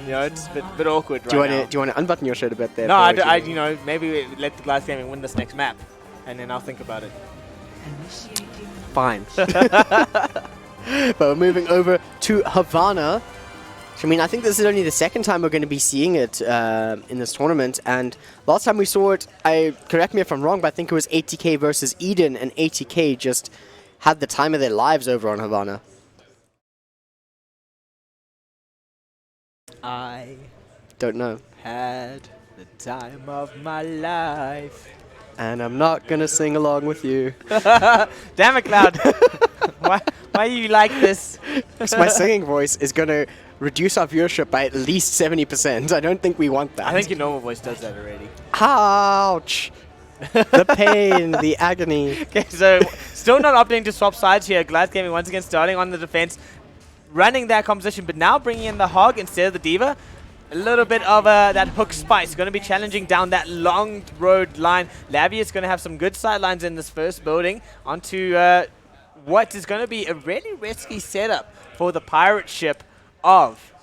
You know, it's a bit awkward right now. Do you want to unbutton your shirt a bit there? No, you know, maybe let the Goliath Gaming win this next map, and then I'll think about it. Fine. But we're moving over to Havana. I mean, I think this is only the second time we're going to be seeing it in this tournament. And last time we saw it, correct me if I'm wrong, but I think it was ATK versus Eden, and ATK just had the time of their lives over on Havana. I don't know. Had the time of my life. And I'm not going to sing along with you. Damn it, Cloud. Why are you like this? Because my singing voice is going to reduce our viewership by at least 70%. I don't think we want that. I think your normal voice does that already. Ouch! The pain, the agony. Okay, so still not opting to swap sides here. Goliath Gaming once again starting on the defense, running that composition, but now bringing in the Hog instead of the Diva. A little bit of that hook spice. Going to be challenging down that long road line. Lavi is going to have some good sidelines in this first building onto what is going to be a really risky setup for the pirate ship of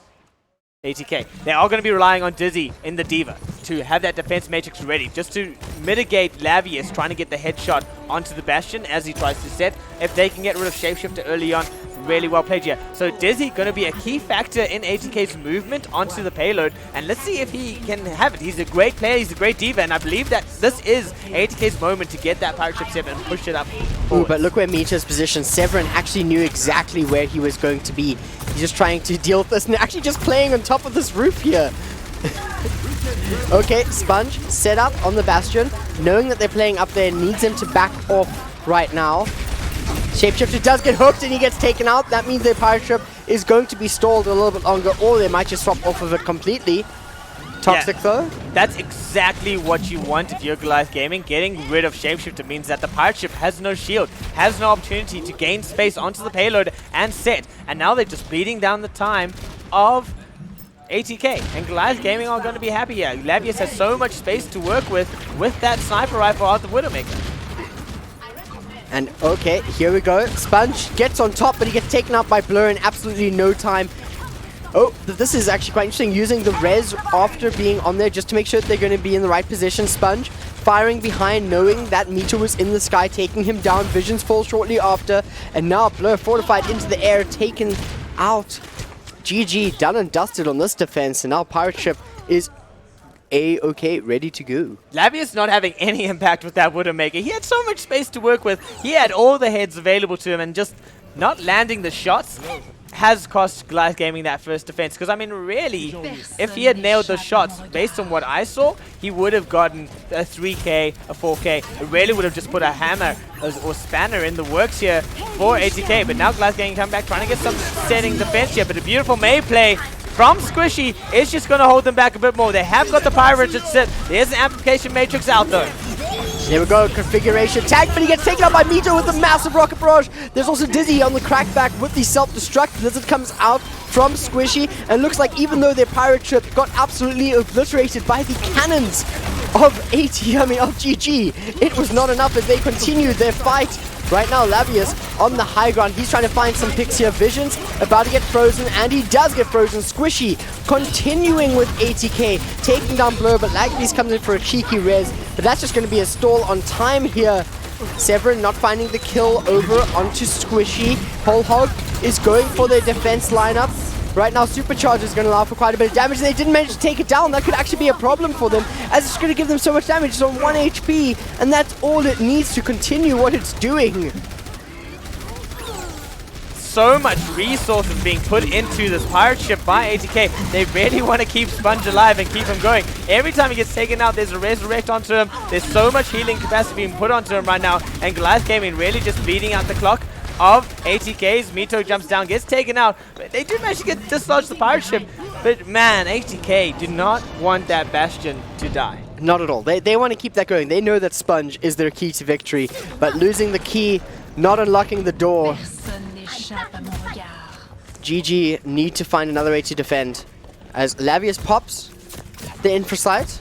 ATK. They are going to be relying on Dizzy in the Diva to have that defense matrix ready, just to mitigate Lavius trying to get the headshot onto the Bastion as he tries to set. If they can get rid of Shapeshifter early on, really well played here. So Dizzy going to be a key factor in ATK's movement onto the payload, and let's see if he can have it. He's a great player, he's a great Diva, and I believe that this is ATK's moment to get that pirate ship 7 and push it up forward. Ooh, but look where Mito's positioned. Severin actually knew exactly where he was going to be. He's just trying to deal with this and actually just playing on top of this roof here. Okay, Sponge set up on the Bastion, knowing that they're playing up there, needs him to back off right now. Shapeshifter does get hooked and he gets taken out. That means their pirate ship is going to be stalled a little bit longer, or they might just swap off of it completely. Toxic though? That's exactly what you want if you're Goliath Gaming. Getting rid of Shapeshifter means that the pirate ship has no shield, has no opportunity to gain space onto the payload and set. And now they're just beating down the time of ATK. And Goliath Gaming are going to be happy here. Lavius has so much space to work with that sniper rifle out the Widowmaker. And okay, here we go. Sponge gets on top, but he gets taken out by Blur in absolutely no time. Oh, this is actually quite interesting, using the res after being on there just to make sure that they're going to be in the right position. Sponge firing behind, knowing that Mito was in the sky, taking him down. Visions fall shortly after, and now Blur fortified into the air, taken out. GG, done and dusted on this defense, and now Pirate Ship is A-okay, ready to go. Lavius not having any impact with that Widowmaker. He had so much space to work with. He had all the heads available to him, and just not landing the shots has cost Goliath Gaming that first defense. Because, I mean, really, if he had nailed the shots, based on what I saw, he would have gotten a 3K, a 4K. It really would have just put a hammer or spanner in the works here for ATK. But now Goliath Gaming come back, trying to get some setting defense here. But a beautiful May play from Squishy is just going to hold them back a bit more. They have got the Pirates set. There's an amplification matrix out, though. There we go, configuration tag, but he gets taken out by Mito with a massive rocket barrage. There's also Dizzy on the crackback with the self-destruct. Blizzard comes out from Squishy, and looks like even though their pirate ship got absolutely obliterated by the cannons of GG, it was not enough as they continued their fight. Right now, Lavius on the high ground. He's trying to find some picks here. Vision's about to get frozen, and he does get frozen. Squishy continuing with ATK, taking down Blur, but Lagbeast comes in for a cheeky res. But that's just going to be a stall on time here. Severin not finding the kill over onto Squishy. Whole Hog is going for their defense lineup. Right now, Supercharger is going to allow for quite a bit of damage. They didn't manage to take it down. That could actually be a problem for them, as it's going to give them so much damage. It's on 1 HP, and that's all it needs to continue what it's doing. So much resources being put into this pirate ship by ATK. They really want to keep Sponge alive and keep him going. Every time he gets taken out, there's a resurrect onto him. There's so much healing capacity being put onto him right now, and Goliath Gaming really just bleeding out the clock of ATK's. Mito jumps down, gets taken out. But they do manage to get dislodge the pirate ship. But man, ATK do not want that Bastion to die. Not at all. They want to keep that going. They know that Sponge is their key to victory, but losing the key, not unlocking the door. GG need to find another way to defend. As Lavius pops the infra sight.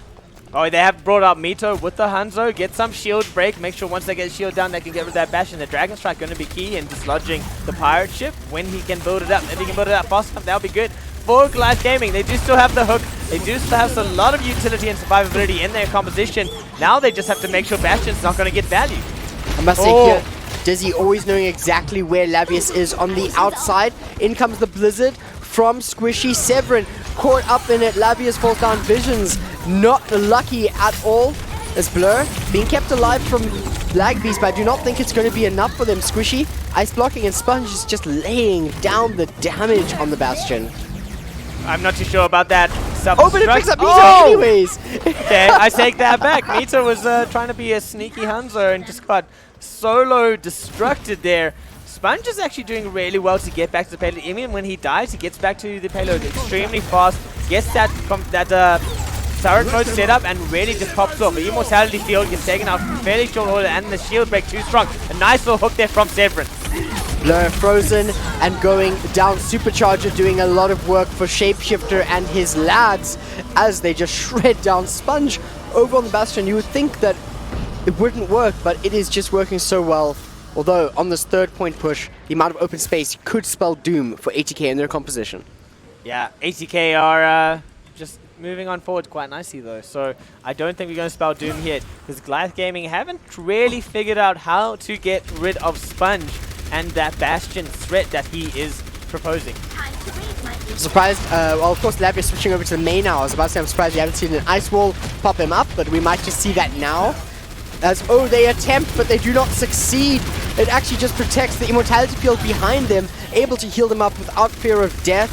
Oh, they have brought out Mito with the Hanzo. Get some shield break. Make sure once they get shield down, they can get rid of that Bastion. The Dragon Strike going to be key in dislodging the pirate ship when he can build it up. If he can build it up fast enough, that'll be good for Goliath Gaming. They do still have the hook. They do still have a lot of utility and survivability in their composition. Now they just have to make sure Bastion's not going to get value. I must say here, Dizzy always knowing exactly where Lavius is on the outside. In comes the Blizzard from Squishy. Severin caught up in it. Lavius falls down. Vision's not lucky at all. As Blur being kept alive from Lagbeast, but I do not think it's going to be enough for them. Squishy, ice blocking, and Sponge is just laying down the damage on the Bastion. I'm not too sure about that. Oh, but it picks up Mito anyways. Okay, I take that back. Mito was trying to be a sneaky Hanzo and just got solo destructed there. Sponge is actually doing really well to get back to the payload. Even when he dies, he gets back to the payload extremely fast. Gets that turret mode set up and really just pops off. The Immortality Field gets taken out from fairly short order, and the shield break too strong. A nice little hook there from Severin. Blur frozen and going down. Supercharger doing a lot of work for Shapeshifter and his lads as they just shred down Sponge over on the Bastion. You would think that it wouldn't work, but it is just working so well. Although on this third point push, the amount of open space could spell doom for ATK in their composition. Yeah, ATK are just moving on forward quite nicely though, so I don't think we're going to spell doom here, because Goliath Gaming haven't really figured out how to get rid of Sponge and that Bastion threat that he is proposing. Surprised, well of course Lavius switching over to the main now. I was about to say I'm surprised we haven't seen an ice wall pop him up, but we might just see that now. As, oh, they attempt, but they do not succeed. It actually just protects the Immortality Field behind them, able to heal them up without fear of death.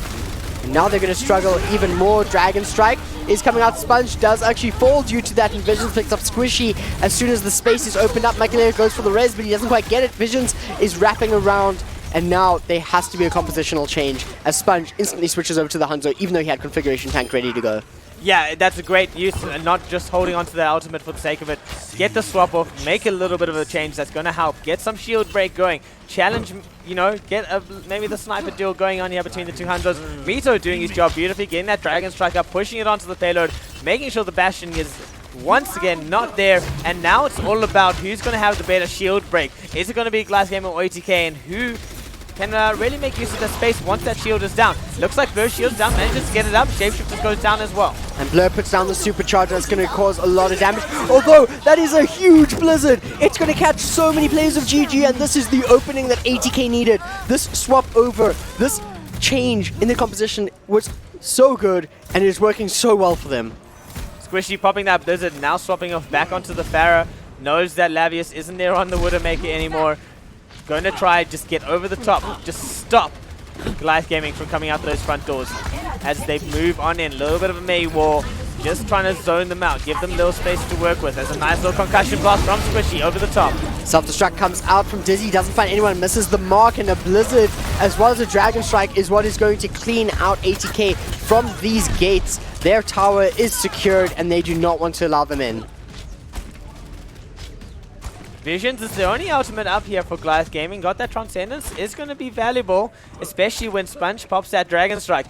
And now they're going to struggle even more. Dragon Strike is coming out. Sponge does actually fall due to that, and Visions picks up Squishy. As soon as the space is opened up, Michael goes for the res, but he doesn't quite get it. Visions is wrapping around, and now there has to be a compositional change, as Sponge instantly switches over to the Hanzo, even though he had configuration tank ready to go. Yeah, that's a great use, and not just holding on to the ultimate for the sake of it. Get the swap off, make a little bit of a change that's going to help. Get some shield break going. Challenge, you know, get maybe the sniper duel going on here between the two Hanzos. Mito doing his job beautifully, getting that Dragon Strike up, pushing it onto the payload, making sure the Bastion is once again not there. And now it's all about who's going to have the better shield break. Is it going to be Goliath Gaming or ATK, and who can really make use of the space once that shield is down? Looks like Blur's shield's down, manages to get it up. Shapeshifter goes down as well. And Blur puts down the Supercharger. That's going to cause a lot of damage. Although, that is a huge Blizzard. It's going to catch so many players of GG, and this is the opening that ATK needed. This swap over, this change in the composition was so good, and it is working so well for them. Squishy popping that Blizzard, now swapping off back onto the Pharah. Knows that Lavius isn't there on the Widowmaker anymore. Going to try just get over the top, just stop Goliath Gaming from coming out those front doors as they move on in. A little bit of a May wall, just trying to zone them out, give them a little space to work with. There's a nice little concussion blast from Squishy over the top. Self-destruct comes out from Dizzy, doesn't find anyone, misses the mark, and a Blizzard as well as a Dragon Strike is what is going to clean out ATK from these gates. Their tower is secured and they do not want to allow them in. Visions is the only ultimate up here for Goliath Gaming. Got that Transcendence, is going to be valuable, especially when Sponge pops that Dragon Strike.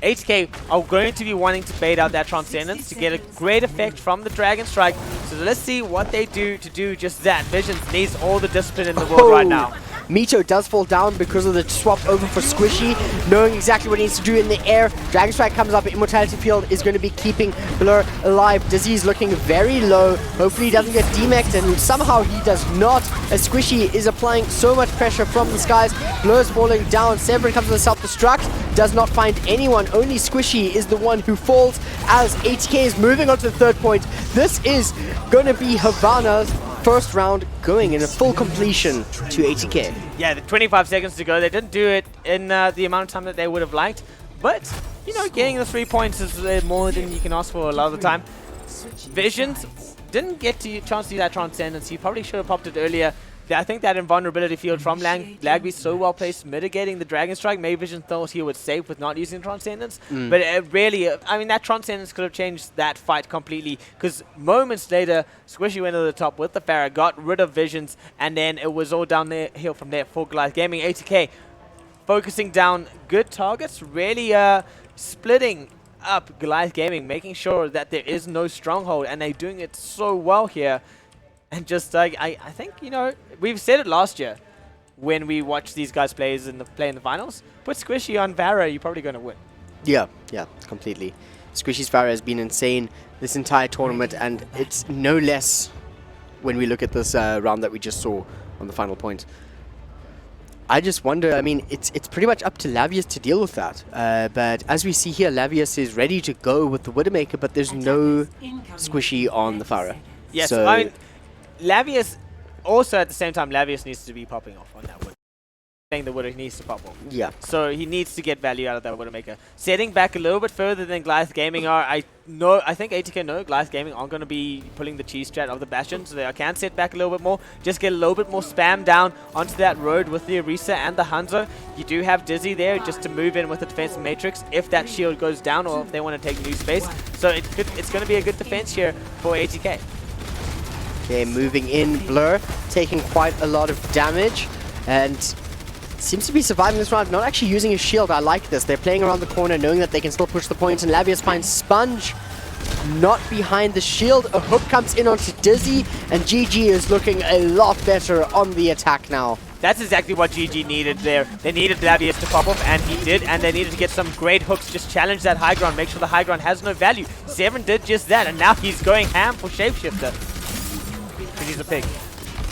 8K are going to be wanting to bait out that Transcendence to get a great effect from the Dragon Strike. So let's see what they do to do just that. Visions needs all the discipline in the world right now. Mito does fall down because of the swap over for Squishy, knowing exactly what he needs to do in the air. Dragon Strike comes up, Immortality Field is going to be keeping Blur alive. Dizzy is looking very low. Hopefully he doesn't get demexed, and somehow he does not, as Squishy is applying so much pressure from the skies. Blur's falling down. Severin comes with a self-destruct, does not find anyone. Only Squishy is the one who falls as ATK is moving on to the third point. This is going to be Havana's first round going in a full completion to ATK. Yeah, the 25 seconds to go. They didn't do it in the amount of time that they would have liked. But, you know, getting the 3 points is more than you can ask for a lot of the time. Visions didn't get to chance to do that Transcendence. He probably should have popped it earlier. I think that invulnerability field from Lagby so well placed, mitigating the Dragon Strike. Maybe Vision thought he was safe with not using Transcendence. But really, I mean, that Transcendence could have changed that fight completely. Because moments later, Squishy went to the top with the Pharah, got rid of Visions, and then it was all down the hill from there for Goliath Gaming. ATK focusing down good targets, really splitting up Goliath Gaming, making sure that there is no stronghold, and they're doing it so well here. And just like I think, you know, we've said it last year when we watched these guys play in the finals. Put Squishy on Pharah, you're probably going to win. Yeah, completely. Squishy's Pharah has been insane this entire tournament, and it's no less when we look at this round that we just saw on the final point. I just wonder, I mean, it's pretty much up to Lavius to deal with that. But as we see here, Lavius is ready to go with the Widowmaker, but there's no Squishy on the Pharah. Yes, so I mean, Lavius, also at the same time, Lavius needs to be popping off on that Widow. Saying the Widow needs to pop off. Yeah. So he needs to get value out of that Widowmaker. Setting back a little bit further than Goliath Gaming are, I think ATK know Goliath Gaming aren't going to be pulling the cheese strat of the Bastion, so they can set back a little bit more. Just get a little bit more spam down onto that road with the Orisa and the Hanzo. You do have Dizzy there just to move in with the defensive matrix if that shield goes down or if they want to take new space. So it's going to be a good defense here for ATK. Okay, moving in, Blur taking quite a lot of damage and seems to be surviving this round, not actually using his shield. I like this. They're playing around the corner knowing that they can still push the points, and Lavius finds Sponge not behind the shield. A hook comes in onto Dizzy, and GG is looking a lot better on the attack now. That's exactly what GG needed there. They needed Lavius to pop off, and he did, and they needed to get some great hooks, just challenge that high ground, make sure the high ground has no value. Severin did just that, and now he's going ham for Shapeshifter. He's a pig.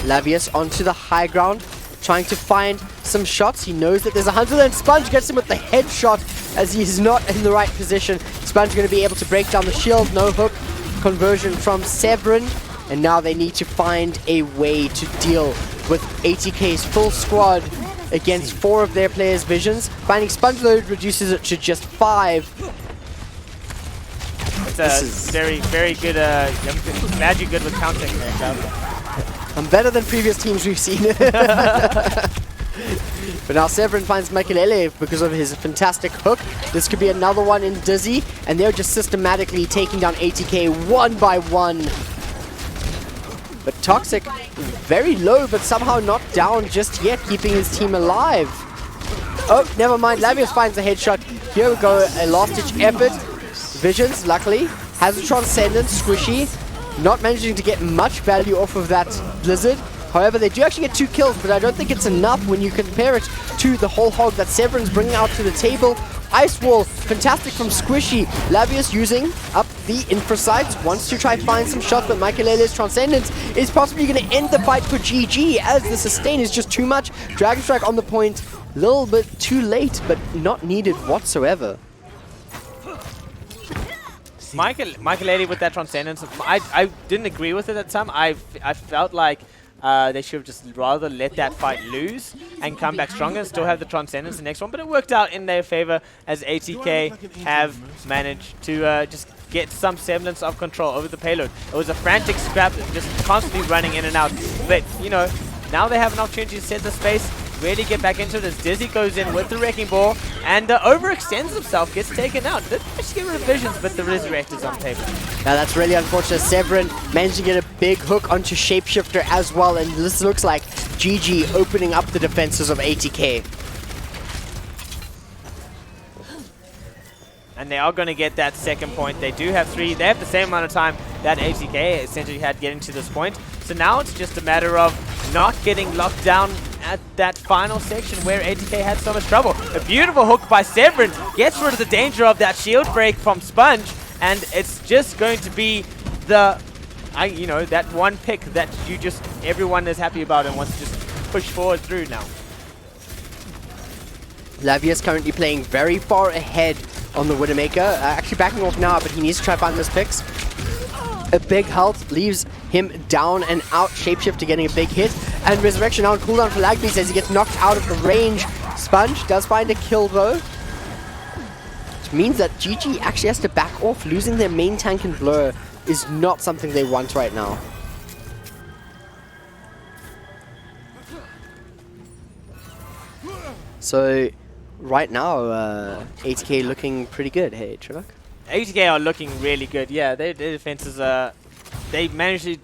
Lavius onto the high ground, trying to find some shots. He knows that there's a Hunter, and Sponge gets him with the headshot as he is not in the right position. Sponge going to be able to break down the shield. No hook conversion from Severin, and now they need to find a way to deal with ATK's full squad against 4 of their players' visions. Finding Sponge load reduces it to just 5. It's a very, very good. I'm glad you're good with counting there, Cal. I'm better than previous teams we've seen. But now Severin finds Makelele because of his fantastic hook. This could be another one in Dizzy, and they're just systematically taking down ATK one by one. But Toxic, very low, but somehow not down just yet, keeping his team alive. Oh, never mind. Lavius finds a headshot. Here we go, a last-ditch effort. Visions, luckily, has a Transcendence. Squishy, not managing to get much value off of that Blizzard. However, they do actually get 2 kills, but I don't think it's enough when you compare it to the whole hog that Severin's bringing out to the table. Ice Wall, fantastic from Squishy. Lavius using up the infra sights, wants to try find some shots, but Makelele's Transcendence is possibly going to end the fight for GG as the sustain is just too much. Dragon Strike on the point, a little bit too late, but not needed whatsoever. Makelele with that Transcendence, I didn't agree with it at the time. I felt like they should have just rather let that fight lose and come back stronger and still have the Transcendence the next one. But it worked out in their favor as ATK have managed to just get some semblance of control over the payload. It was a frantic scrap, just constantly running in and out. But, you know, now they have an opportunity to set the space, really get back into it as Dizzy goes in with the Wrecking Ball, and overextends himself, gets taken out. Didn't actually get rid of Visions, but the Resurrect is on table. Now that's really unfortunate. Severin managed to get a big hook onto Shapeshifter as well, and this looks like GG opening up the defenses of ATK. And they are going to get that second point. They do have 3. They have the same amount of time that ATK essentially had getting to this point. So now it's just a matter of not getting locked down at that final section where ATK had so much trouble. A beautiful hook by Severin gets rid of the danger of that shield break from Sponge, and it's just going to be the, you know, that one pick that everyone is happy about and wants to just push forward through now. Lavia's currently playing very far ahead on the Widowmaker. Actually backing off now, but he needs to try to find those picks. A big health leaves him down and out. Shapeshifter getting a big hit. And Resurrection now on cooldown for Lagbeast as he gets knocked out of the range. Sponge does find a kill though. Which means that GG actually has to back off. Losing their main tank and Blur is not something they want right now. So right now, ATK looking pretty good. Hey, Trevor? ATK are looking really good. Yeah, their defenses are... They managing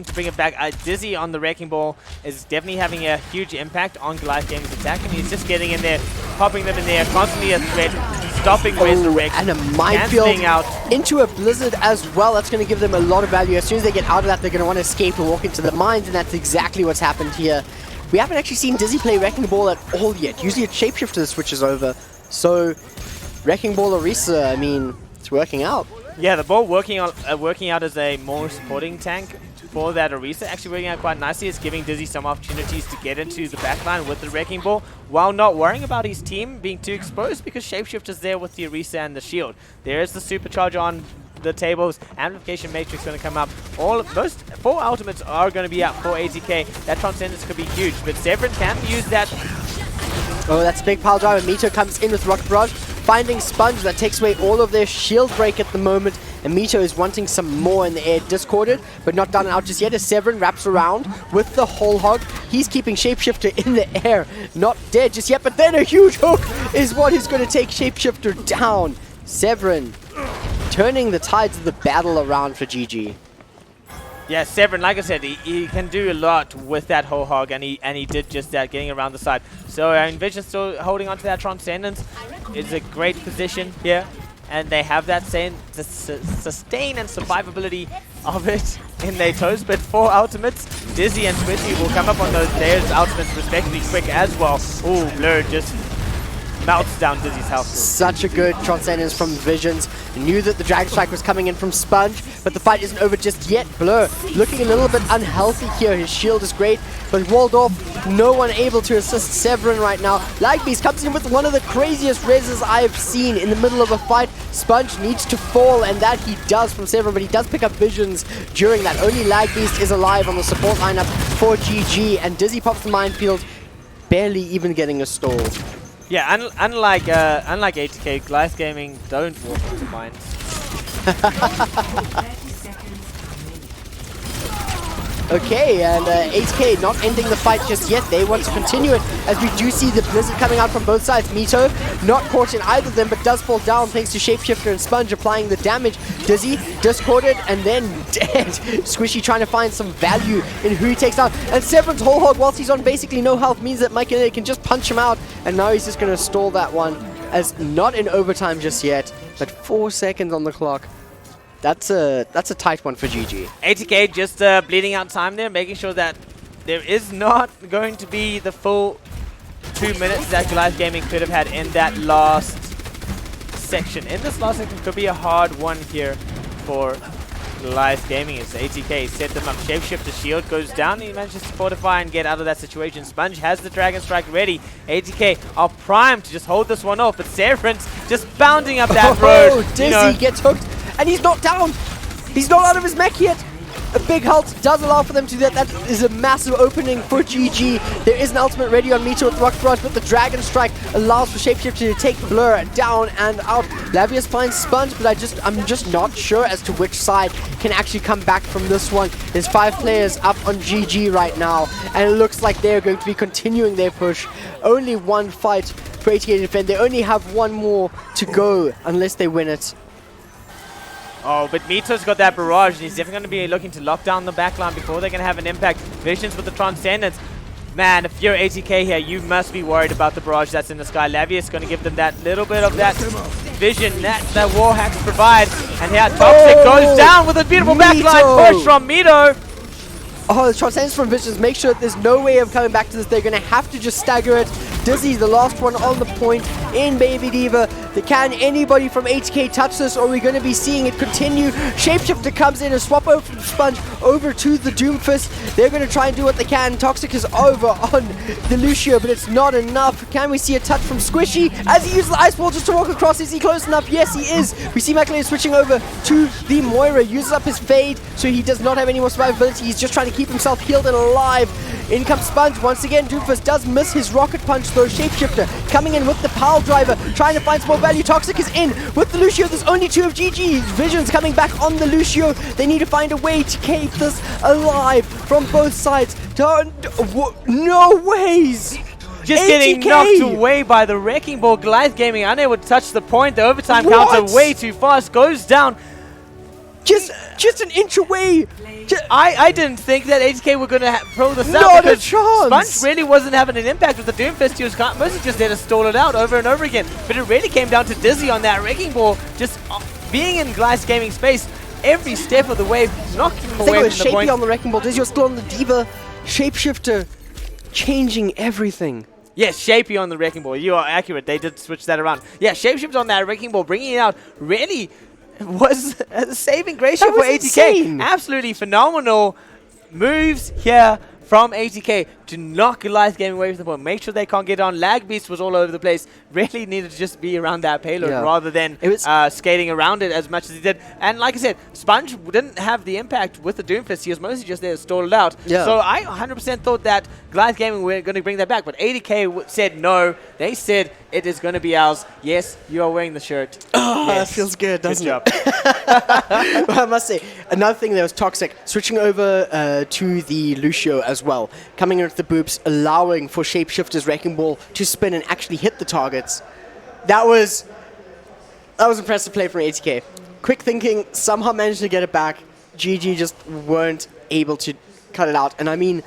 to bring it back. Dizzy on the Wrecking Ball is definitely having a huge impact on Goliath Gaming's attack, and he's just getting in there, popping them in there, constantly a threat, stopping Resurrect, and a minefield out into a blizzard as well. That's going to give them a lot of value. As soon as they get out of that, they're going to want to escape and walk into the mines, and that's exactly what's happened here. We haven't actually seen Dizzy play Wrecking Ball at all yet. Usually it's Shapeshifter that switches over. So, Wrecking Ball Orisa, I mean, it's working out. Yeah, the ball working out as a more supporting tank for that Orisa. Actually working out quite nicely. It's giving Dizzy some opportunities to get into the backline with the Wrecking Ball while not worrying about his team being too exposed because Shapeshifter's there with the Orisa and the shield. There is the Supercharger on the tables. Amplification Matrix going to come up. Most 4 ultimates are going to be out for ATK. That Transcendence could be huge, but Severin can use that. Oh, that's a big pile driver. Mito comes in with Rocket Barrage, finding Sponge. That takes away all of their shield break at the moment. And Mito is wanting some more in the air. Discorded, but not done out just yet as Severin wraps around with the whole hog. He's keeping Shapeshifter in the air. Not dead just yet, but then a huge hook is what is going to take Shapeshifter down. Severin turning the tides of the battle around for GG. Yeah, Severin, like I said, he can do a lot with that whole hog, and he did just that, getting around the side. So Envision still holding on to that Transcendence. It's a great position here, and they have that sustain and survivability of it in their toes. But 4 ultimates, Dizzy and Squishy will come up on those players' ultimates respectively quick as well. Ooh, Blur just melts down Dizzy's health. Such a good Transcendence from Visions. Knew that the Dragon Strike was coming in from Sponge, but the fight isn't over just yet. Blur looking a little bit unhealthy here. His shield is great, but walled off. No one able to assist Severin right now. Lagbeast comes in with one of the craziest reses I've seen in the middle of a fight. Sponge needs to fall, and that he does from Severin, but he does pick up Visions during that. Only Lagbeast is alive on the support lineup for GG, and Dizzy pops the minefield, barely even getting a stall. Yeah, unlike ATK, Goliath Gaming don't walk into mines. Okay, and ATK not ending the fight just yet. They want to continue it as we do see the blizzard coming out from both sides. Mito not caught in either of them, but does fall down thanks to Shapeshifter and Sponge applying the damage. Dizzy discorded and then dead. Squishy trying to find some value in who he takes out. And Severin's whole hog, whilst he's on basically no health, means that Mike can just punch him out. And now he's just going to stall that one as not in overtime just yet, but 4 seconds on the clock. That's a tight one for GG. ATK just bleeding out time there, making sure that there is not going to be the full 2 minutes that Goliath Gaming could have had in that last section. In this last section could be a hard one here for Goliath Gaming as ATK set them up. Shapeshifter shield goes down, he manages to fortify and get out of that situation. Sponge has the Dragon Strike ready. ATK are primed to just hold this one off, but Severin's just bounding up that road. Dizzy gets hooked. And he's not down. He's not out of his mech yet. A big health does allow for them to do that. That is a massive opening for GG. There is an ultimate ready on Mito with Rocket Barrage, but the Dragon Strike allows for Shapeshifter to take Blur down and out. Lavius finds Sponge, but I'm just not sure as to which side can actually come back from this one. There's 5 players up on GG right now, and it looks like they're going to be continuing their push. Only one fight for ATK to defend. They only have one more to go unless they win it. Oh, but Mito's got that barrage, and he's definitely going to be looking to lock down the backline before they're going to have an impact. Visions with the Transcendence. Man, if you're ATK here, you must be worried about the barrage that's in the sky. Lavius going to give them that little bit of that vision that wall hacks provide. And here, Toxic goes down with a beautiful backline push from Mito. Oh, the Transcendence from Visions. Make sure that there's no way of coming back to this. They're going to have to just stagger it. Dizzy, the last one on the point in Baby Diva. Can anybody from ATK touch this, or are we going to be seeing it continue? Shapeshifter comes in, a swap over from Sponge over to the Doomfist. They're going to try and do what they can. Toxic is over on the Lucio, but it's not enough. Can we see a touch from Squishy as he uses the Ice Wall just to walk across? Is he close enough? Yes, he is. We see McLean switching over to the Moira. Uses up his Fade, so he does not have any more survivability. He's just trying to keep himself healed and alive. In comes Sponge. Once again, Doomfist does miss his Rocket Punch, though. Shapeshifter coming in with the Pile Driver, trying to find some more value. Toxic is in with the Lucio. There's only 2 of GG's. Vision's coming back on the Lucio. They need to find a way to keep this alive from both sides. No ways! Just ATK. getting knocked away by the Wrecking Ball. Goliath Gaming unable to touch the point. The overtime counter way too fast. Goes down. Just an inch away. I didn't think that ATK were going to pull this out. Not a because chance. Sponge really wasn't having an impact with the Doomfist. He was mostly just there to stall it out over and over again. But it really came down to Dizzy on that Wrecking Ball. Just being in Goliath Gaming space every step of the way, knocking him away from the point. I think it was Shapey on the Wrecking Ball. Dizzy was still on the Diva. Shapeshifter changing everything. Yes, Shapey on the Wrecking Ball. You are accurate. They did switch that around. Yeah, Shapeshifter on that Wrecking Ball, bringing it out really was a saving grace for ATK. Insane. Absolutely phenomenal moves here from ATK to knock Goliath Gaming away from the ball. Make sure they can't get on. Lag Beast was all over the place. Really needed to just be around that payload rather than skating around it as much as he did. And like I said, Sponge didn't have the impact with the Doomfist. He was mostly just there to stall it out. Yeah. So I 100% thought that Goliath Gaming were going to bring that back. But ATK said no. They said it is going to be ours. Yes, you are wearing the shirt. Oh, yes. that feels good, doesn't Good it? Well, I must say, another thing that was toxic, switching over to the Lucio as well. Coming in with the boops, allowing for Shapeshifter's Wrecking Ball to spin and actually hit the targets. That was impressive play from ATK. Quick thinking, somehow managed to get it back. GG just weren't able to cut it out. And I mean,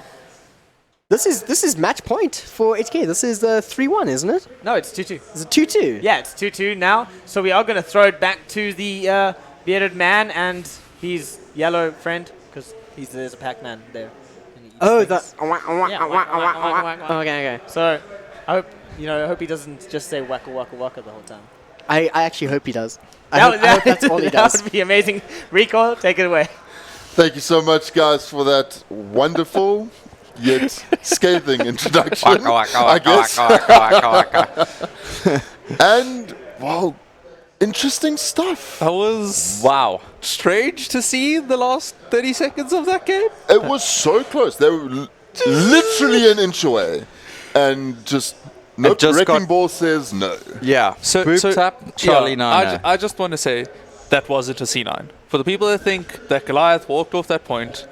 this is match point for ATK. This is 3-1, isn't it? No, it's 2-2. Is it 2-2? Yeah, it's 2-2 now. So we are going to throw it back to the bearded man and his yellow friend, because there's a Pac-Man there. Oh, Yeah, okay. So I hope he doesn't just say waka waka waka the whole time. I actually hope he does. I hope that's all he does. That would be amazing. Rico, take it away. Thank you so much, guys, for that wonderful yet scathing introduction, I guess. And, well, interesting stuff. That was strange to see the last 30 seconds of that game. It was so close. They were literally an inch away. And just, nope, Wrecking Ball says no. Yeah. So tap, Charlie Niner. I just want to say that wasn't a C9. For the people that think that Goliath walked off that point,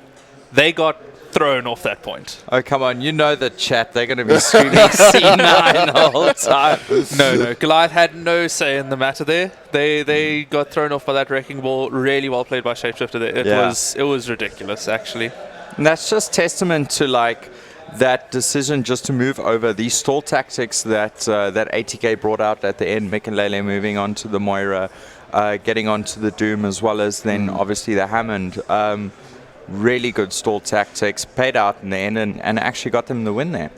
they got thrown off that point. Oh, come on. You know the chat. They're going to be screaming C9 the whole time. No. Goliath had no say in the matter there. They got thrown off by that Wrecking Ball. Really well played by Shapeshifter there. It was ridiculous, actually. And that's just testament to, like, that decision just to move over these stall tactics that that ATK brought out at the end. Mick and Lele moving on to the Moira, getting onto the Doom, as well as then obviously the Hammond. Really good stall tactics, paid out in the end, and actually got them the win there.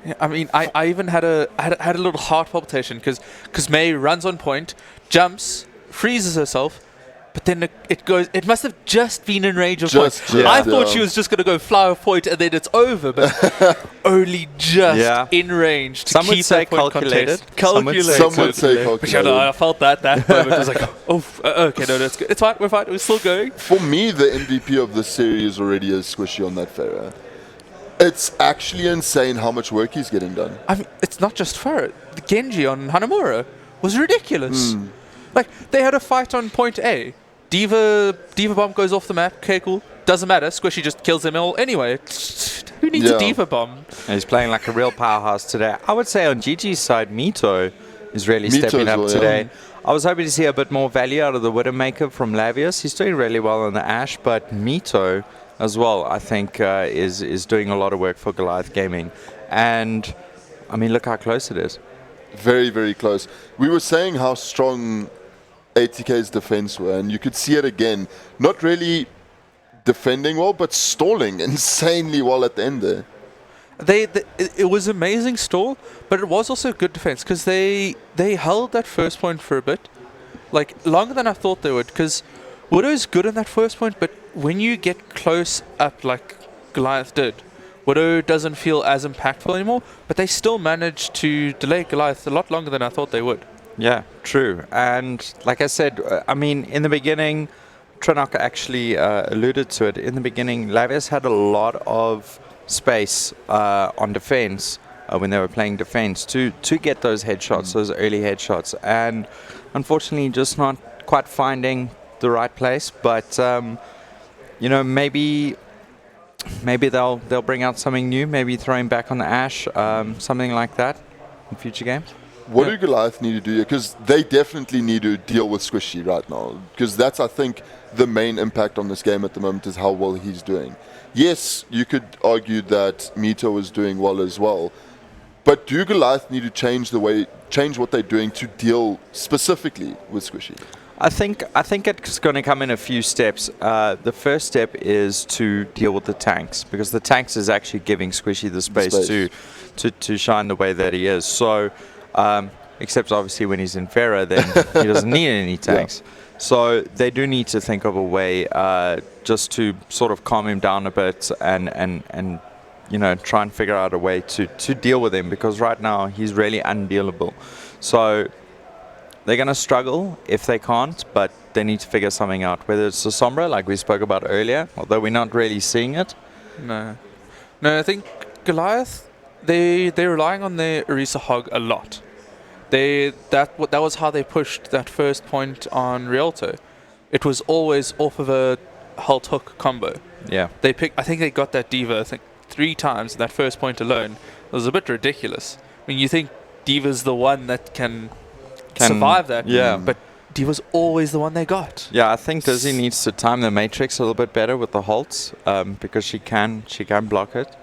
Yeah, I mean, I even had a little heart palpitation because May runs on point, jumps, freezes herself, but then it must have just been in range of point. I thought she was just going to go fly off point and then it's over, but only just in range to keep that point calculated. Calculated. Some would say calculated. I felt that moment. I was like, okay, no, that's good. It's fine, we're fine, we're still going. For me, the MVP of the series already is Squishy on that Pharaoh. It's actually insane how much work he's getting done. I mean, it's not just Pharaoh. The Genji on Hanamura was ridiculous. Like, they had a fight on point A. Diva bomb goes off the map. Okay, cool. Doesn't matter. Squishy just kills them all anyway. Who needs a diva bomb? And he's playing like a real powerhouse today. I would say on GG's side, Mito is really stepping up today. I was hoping to see a bit more value out of the Widowmaker from Lavius. He's doing really well on the Ashe, but Mito as well, I think, is doing a lot of work for Goliath Gaming. And, I mean, look how close it is. Very, very close. We were saying how strong ATK's defense were, and you could see it again. Not really defending well, but stalling insanely well at the end there. It was amazing stall, but it was also good defense because they held that first point for a bit, like longer than I thought they would. Because Widow's good in that first point, but when you get close up like Goliath did, Widow doesn't feel as impactful anymore. But they still managed to delay Goliath a lot longer than I thought they would. Yeah, true. And like I said, I mean, in the beginning, Tranok actually alluded to it. In the beginning, Lavius had a lot of space on defense when they were playing defense to get those headshots, those early headshots, and unfortunately just not quite finding the right place. But you know, maybe they'll bring out something new, maybe throw him back on the Ashe, something like that in future games. What do Goliath need to do here? Because they definitely need to deal with Squishy right now. Because that's, I think, the main impact on this game at the moment is how well he's doing. Yes, you could argue that Mito is doing well as well. But do Goliath need to change what they're doing to deal specifically with Squishy? I think it's going to come in a few steps. The first step is to deal with the tanks, because the tanks is actually giving Squishy the space. To shine the way that he is. So, except obviously when he's in Farah, then he doesn't need any tanks. Yeah. So they do need to think of a way just to sort of calm him down a bit and you know, try and figure out a way to deal with him, because right now he's really undealable. So they're going to struggle if they can't, but they need to figure something out. Whether it's the Sombra, like we spoke about earlier, although we're not really seeing it. No, I think Goliath, they're relying on their Orisa Hog a lot. That was how they pushed that first point on Rialto. It was always off of a Halt Hook combo. Yeah. I think they got that Diva 3 times in that first point alone. It was a bit ridiculous. I mean, you think Diva's the one that can survive that. Yeah. But Diva's always the one they got. Yeah, I think Dizzy needs to time the Matrix a little bit better with the halts, because she can block it.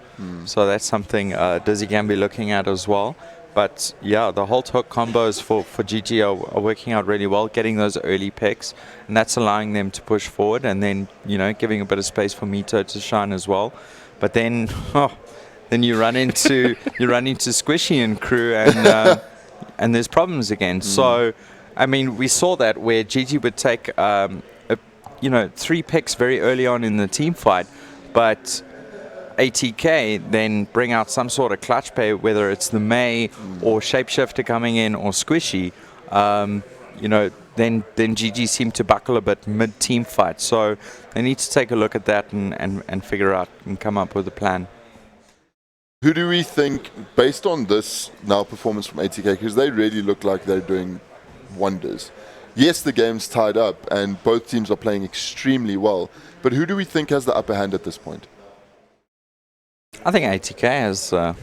So that's something Dizzy can be looking at as well. But yeah, the Halt Hook combos for GG are working out really well, getting those early picks, and that's allowing them to push forward, and then, you know, giving a bit of space for Mito to shine as well. But then, then you run into Squishy and crew, and there's problems again. So, I mean, we saw that where GG would take 3 picks very early on in the team fight, but ATK then bring out some sort of clutch play, whether it's the May or Shapeshifter coming in or Squishy, then GG seem to buckle a bit mid-team fight. So they need to take a look at that and figure out and come up with a plan. Who do we think, based on this now performance from ATK, because they really look like they're doing wonders. Yes, the game's tied up and both teams are playing extremely well, but who do we think has the upper hand at this point? I think ATK has the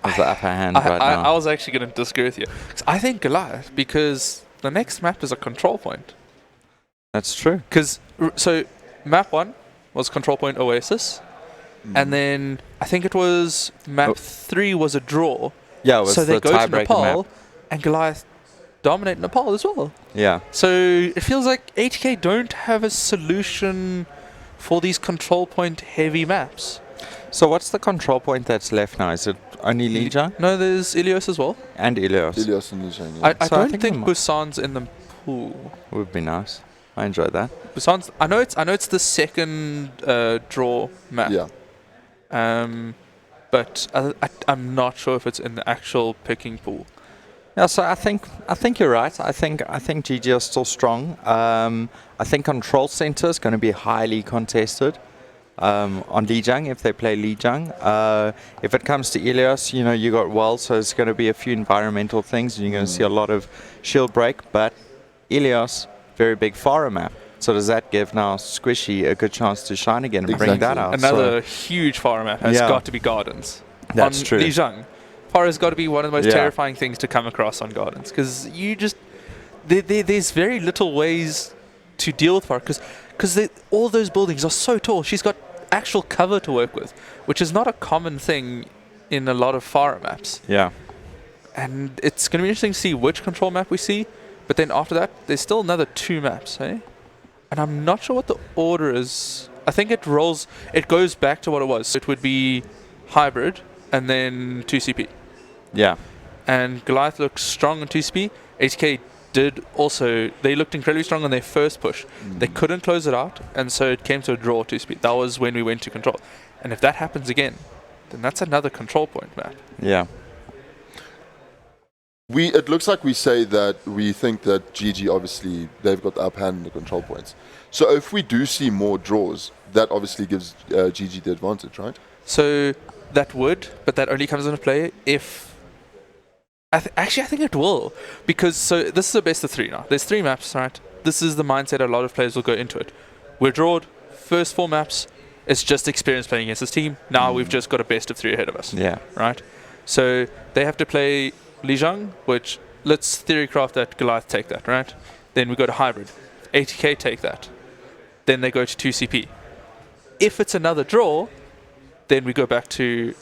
upper hand right now. I was actually going to disagree with you. I think Goliath, because the next map is a control point. That's true. So map 1 was control point Oasis, and then I think it was map 3 was a draw. Yeah, it was so they the go to Nepal, map. and Goliath dominate Nepal as well. Yeah. So it feels like ATK don't have a solution for these control point heavy maps. So what's the control point that's left now? Is it only Lijiang? No, there's Ilios as well. And Ilios. Ilios and Lijiang, yeah. I don't think Busan's in the pool. Would be nice. I enjoyed that. Busan's. I know it's the second draw map. Yeah. But I'm not sure if it's in the actual picking pool. Yeah, so I think you're right. I think GG are still strong. I think control center is going to be highly contested on Lijiang if they play Lijiang. If it comes to Ilios, you got Well, so it's going to be a few environmental things. You're going to see a lot of shield break, but Ilios, very big Farah map. So does that give now Squishy a good chance to shine again and bring Exactly. that out? Another huge Fara map has Yeah. got to be Gardens. That's on true. Lijiang, Fara's got to be one of the most Yeah. terrifying things to come across on Gardens, because you just there's very little ways to deal with Fara, because all those buildings are so tall. She's got actual cover to work with, which is not a common thing in a lot of Fara maps. Yeah. And it's going to be interesting to see which control map we see. But then after that, there's still another 2 maps, eh? And I'm not sure what the order is. I think it goes back to what it was. So it would be hybrid and then 2CP. Yeah. And Goliath looked strong on 2CP. HK did also, they looked incredibly strong on their first push. They couldn't close it out, and so it came to a draw 2CP. That was when we went to control. And if that happens again, then that's another control point map. Yeah. It looks like we say that we think that GG, obviously, they've got the upper hand in the control points. So if we do see more draws, that obviously gives GG the advantage, right? So that would, but that only comes into play if... Actually, I think it will. Because, so this is a best of 3 now. There's 3 maps, right? This is the mindset a lot of players will go into it. We're drawed, first 4 maps, it's just experience playing against this team. Now we've just got a best of 3 ahead of us. Yeah. Right? So they have to play Lijiang, which, let's theorycraft that Goliath take that, right? Then we go to hybrid. 80k take that. Then they go to 2CP. If it's another draw, then we go back to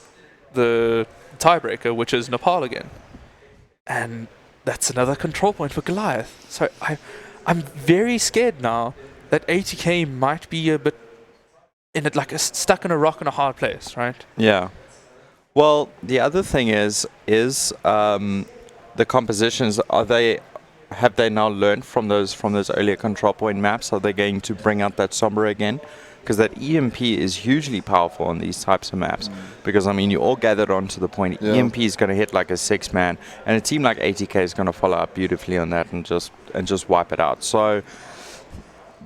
the tiebreaker, which is Nepal again. And that's another control point for Goliath. So I'm very scared now that 80k might be a bit in it, like stuck in a rock and a hard place, right? Yeah. Well, the other thing is the compositions. Have they now learned from those earlier control point maps? Are they going to bring out that Sombra again? Because that EMP is hugely powerful on these types of maps. Because, I mean, you all gathered onto the point. Yeah. EMP is going to hit like a 6-man. And a team like 80k is going to follow up beautifully on that and just wipe it out. So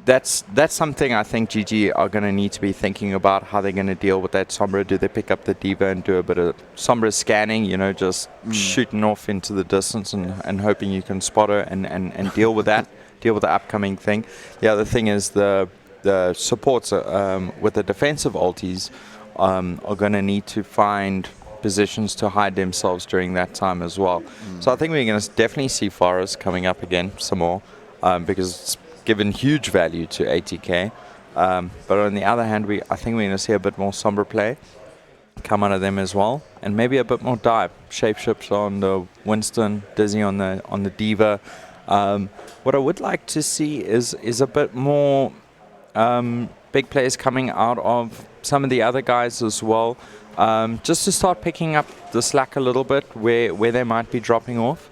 that's something I think GG are going to need to be thinking about, how they're going to deal with that Sombra. Do they pick up the Diva and do a bit of Sombra scanning, just shooting off into the distance and hoping you can spot her and deal with that, deal with the upcoming thing. The other thing is the supports with the defensive ultis are going to need to find positions to hide themselves during that time as well. So I think we're going to definitely see Forest coming up again some more because it's given huge value to 80k. But on the other hand, I think we're going to see a bit more Sombra play come out of them as well, and maybe a bit more dive. Shapeshifts on the Winston, Dizzy on the Diva. What I would like to see is a bit more big players coming out of some of the other guys as well, just to start picking up the slack a little bit where they might be dropping off.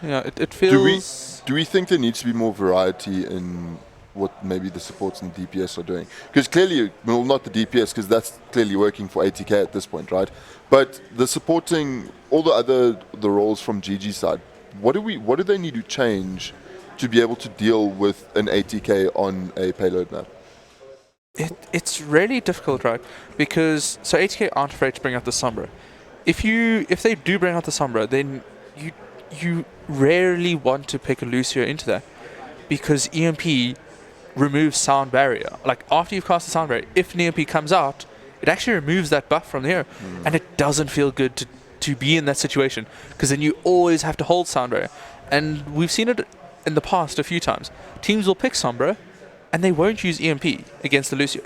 Yeah, it feels... Do we think there needs to be more variety in what maybe the supports and DPS are doing? Because clearly, well, not the DPS, because that's clearly working for 80k at this point, right? But the supporting, all the roles from GG side, what do they need to change to be able to deal with an 80k on a payload map? It's really difficult, right? Because 80k aren't afraid to bring out the Sombra. If they do bring out the Sombra, then you rarely want to pick a Lucio into that, because EMP removes sound barrier. Like after you've cast the sound barrier, if an EMP comes out, it actually removes that buff from the hero, and it doesn't feel good to be in that situation, because then you always have to hold sound barrier. And we've seen it in the past a few times. Teams will pick Sombra and they won't use EMP against the Lucio.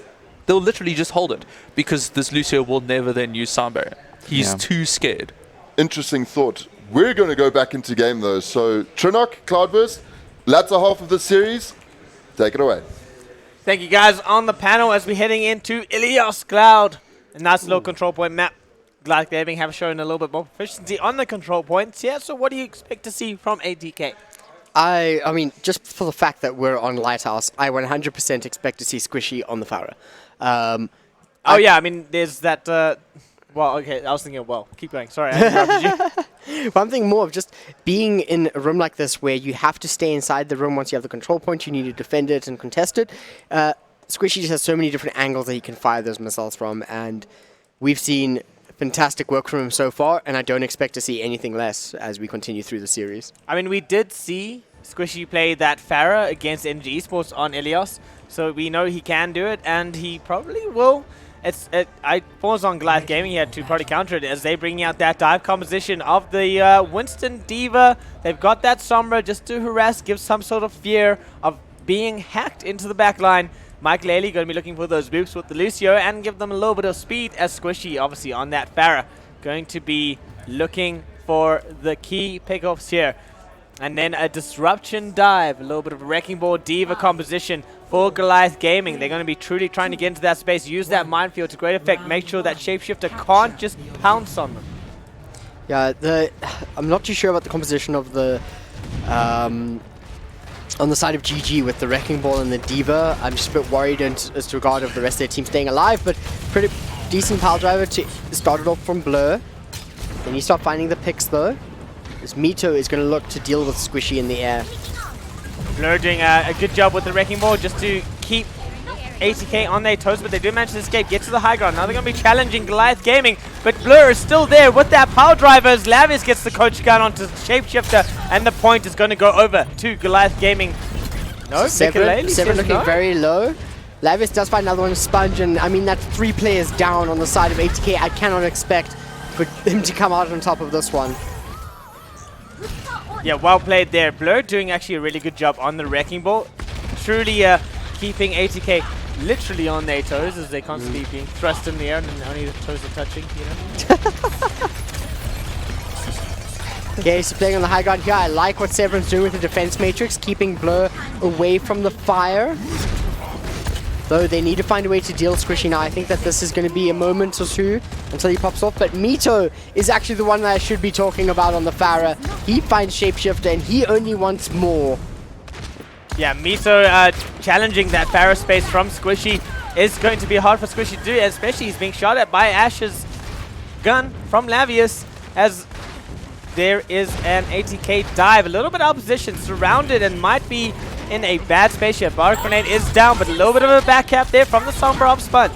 They'll literally just hold it, because this Lucio will never then use sound barrier. He's too scared. Interesting thought. We're going to go back into game though. So Trinok, Cloudburst, latter half of the series, take it away. Thank you guys on the panel as we're heading into Ilios Cloud. A nice little control point map. Goliath Gaming have shown a little bit more proficiency on the control points. Yeah, so what do you expect to see from ATK? I mean, just for the fact that we're on Lighthouse, I 100% expect to see Squishy on the Farah. I mean, there's that... well, okay, I was thinking, keep going. Sorry, I interrupted you. But I'm thinking more of just being in a room like this where you have to stay inside the room once you have the control point, you need to defend it and contest it. Squishy just has so many different angles that he can fire those missiles from, and we've seen fantastic work from him so far, and I don't expect to see anything less as we continue through the series. I mean, we did see Squishy played that Farah against NG Esports on Ilios, so we know he can do it, and he probably will. I pause on Goliath Gaming here to probably counter it as they bring out that dive composition of the Winston Diva. They've got that Sombra just to harass, give some sort of fear of being hacked into the back line. Mike Laley going to be looking for those boops with the Lucio and give them a little bit of speed as Squishy, obviously on that Farah, going to be looking for the key pickoffs here. And then a disruption dive, a little bit of a wrecking ball Diva composition for Goliath Gaming. They're going to be truly trying to get into that space, use that minefield to great effect, make sure that Shapeshifter can't just pounce on them. Yeah, I'm not too sure about the composition of the on the side of GG with the Wrecking Ball and the Diva. I'm just a bit worried as to regard of the rest of their team staying alive, but pretty decent pile driver to start it off from Blur. Then you start finding the picks though. This Mito is going to look to deal with Squishy in the air. Blur doing a good job with the Wrecking Ball just to keep ATK on their toes, but they do manage to escape, get to the high ground. Now they're going to be challenging Goliath Gaming, but Blur is still there with that power driver as Lavius gets the coach gun onto Shapeshifter, and the point is going to go over to Goliath Gaming. No, Seven looking no. very low. Lavius does find another one, Sponge, and I mean that's 3 players down on the side of ATK. I cannot expect for him to come out on top of this one. Yeah, well played there. Blur doing actually a really good job on the Wrecking Ball. Truly keeping ATK literally on their toes as they constantly being thrust in the air and only the toes are touching, you know. Okay, so playing on the high ground here. I like what Severin's doing with the defense matrix, keeping Blur away from the fire. Though they need to find a way to deal Squishy now. I think that this is going to be a moment or two until he pops off. But Mito is actually the one that I should be talking about on the Farah. He finds Shapeshifter and he only wants more. Yeah, Mito challenging that Farah space from Squishy is going to be hard for Squishy to do, especially he's being shot at by Ash's gun from Lavius as there is an ATK dive. A little bit of opposition, surrounded and might be in a bad space here. Bar Grenade is down, but a little bit of a back cap there from the Sombra of Sponge.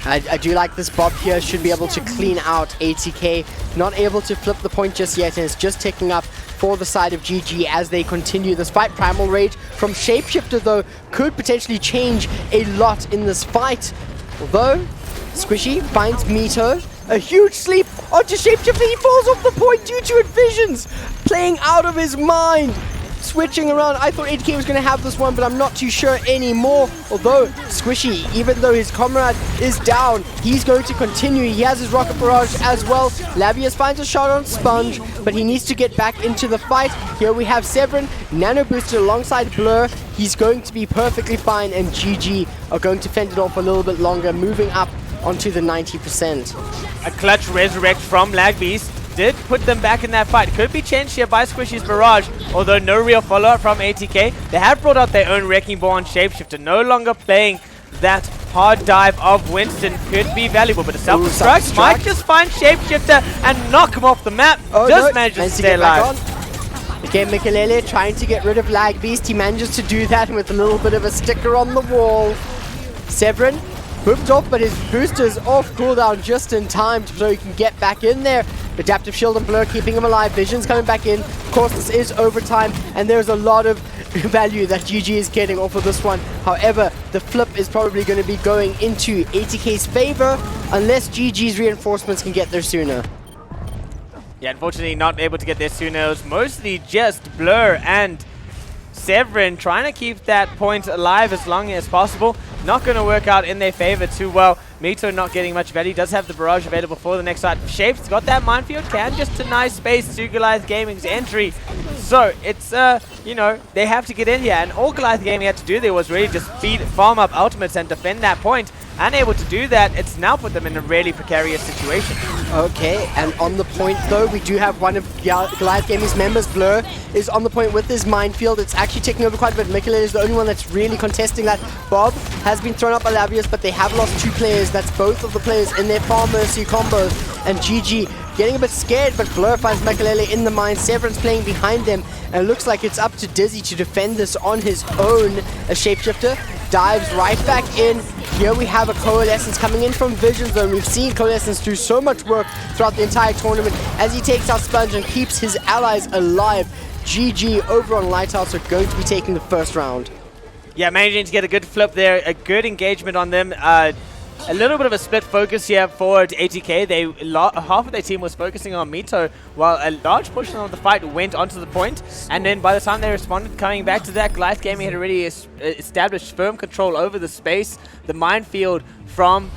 I do like this Bob here, should be able to clean out ATK. Not able to flip the point just yet, and it's just ticking up for the side of GG as they continue this fight. Primal Rage from Shapeshifter, though, could potentially change a lot in this fight. Although, Squishy finds Mito. A huge sleep onto Shapeshifter. He falls off the point due to visions. Playing out of his mind. Switching around. I thought ATK was going to have this one, but I'm not too sure anymore. Although, Squishy, even though his comrade is down, he's going to continue. He has his Rocket Barrage as well. Lavius finds a shot on Sponge, but he needs to get back into the fight. Here we have Severin, Nano Booster alongside Blur. He's going to be perfectly fine, and GG are going to fend it off a little bit longer, moving up onto the 90%. A clutch resurrect from Lagbeast did put them back in that fight. Could be changed here by Squishy's Barrage, although no real follow-up from ATK. They have brought out their own Wrecking Ball on Shapeshifter, no longer playing that hard dive of Winston. Could be valuable, but a self-destruct might just find Shapeshifter and knock him off the map. Just manages to stay alive. Again, Mikelele trying to get rid of Lagbeast. He manages to do that with a little bit of a sticker on the wall. Severin whipped off, but his booster's off cooldown just in time so he can get back in there. Adaptive Shield and Blur keeping him alive. Vision's coming back in. Of course, this is overtime, and there's a lot of value that GG is getting off of this one. However, the flip is probably going to be going into ATK's favor unless GG's reinforcements can get there sooner. Yeah, unfortunately not able to get there sooner. It was mostly just Blur and Severin trying to keep that point alive as long as possible. Not going to work out in their favor too well. Mito not getting much value. Does have the barrage available for the next side. Shape's got that minefield. Can just deny space to Goliath Gaming's entry. So it's, you know, they have to get in here. And all Goliath Gaming had to do there was really just farm up ultimates and defend that point. Unable to do that, it's now put them in a really precarious situation. Okay, and on the point though, we do have one of Goliath Gaming's members, Blur, is on the point with his minefield. It's actually taking over quite a bit. Mikelele is the only one that's really contesting that. Bob has been thrown up by Lavius, but they have lost 2 players. That's both of the players in their Farm Mercy combo. And GG getting a bit scared, but Blur finds Mikelele in the mine. Severin's playing behind them, and it looks like it's up to Dizzy to defend this on his own. A Shapeshifter dives right back in. Here we have a Coalescence coming in from Vision Zone. We've seen Coalescence do so much work throughout the entire tournament as he takes out Sponge and keeps his allies alive. GG over on Lighthouse are going to be taking the first round. Yeah, managing to get a good flip there, a good engagement on them. A little bit of a split focus here for ATK. Half of their team was focusing on Mito, while a large portion of the fight went onto the point. And then by the time they responded, coming back to that, Goliath Gaming had already established firm control over the space. The minefield from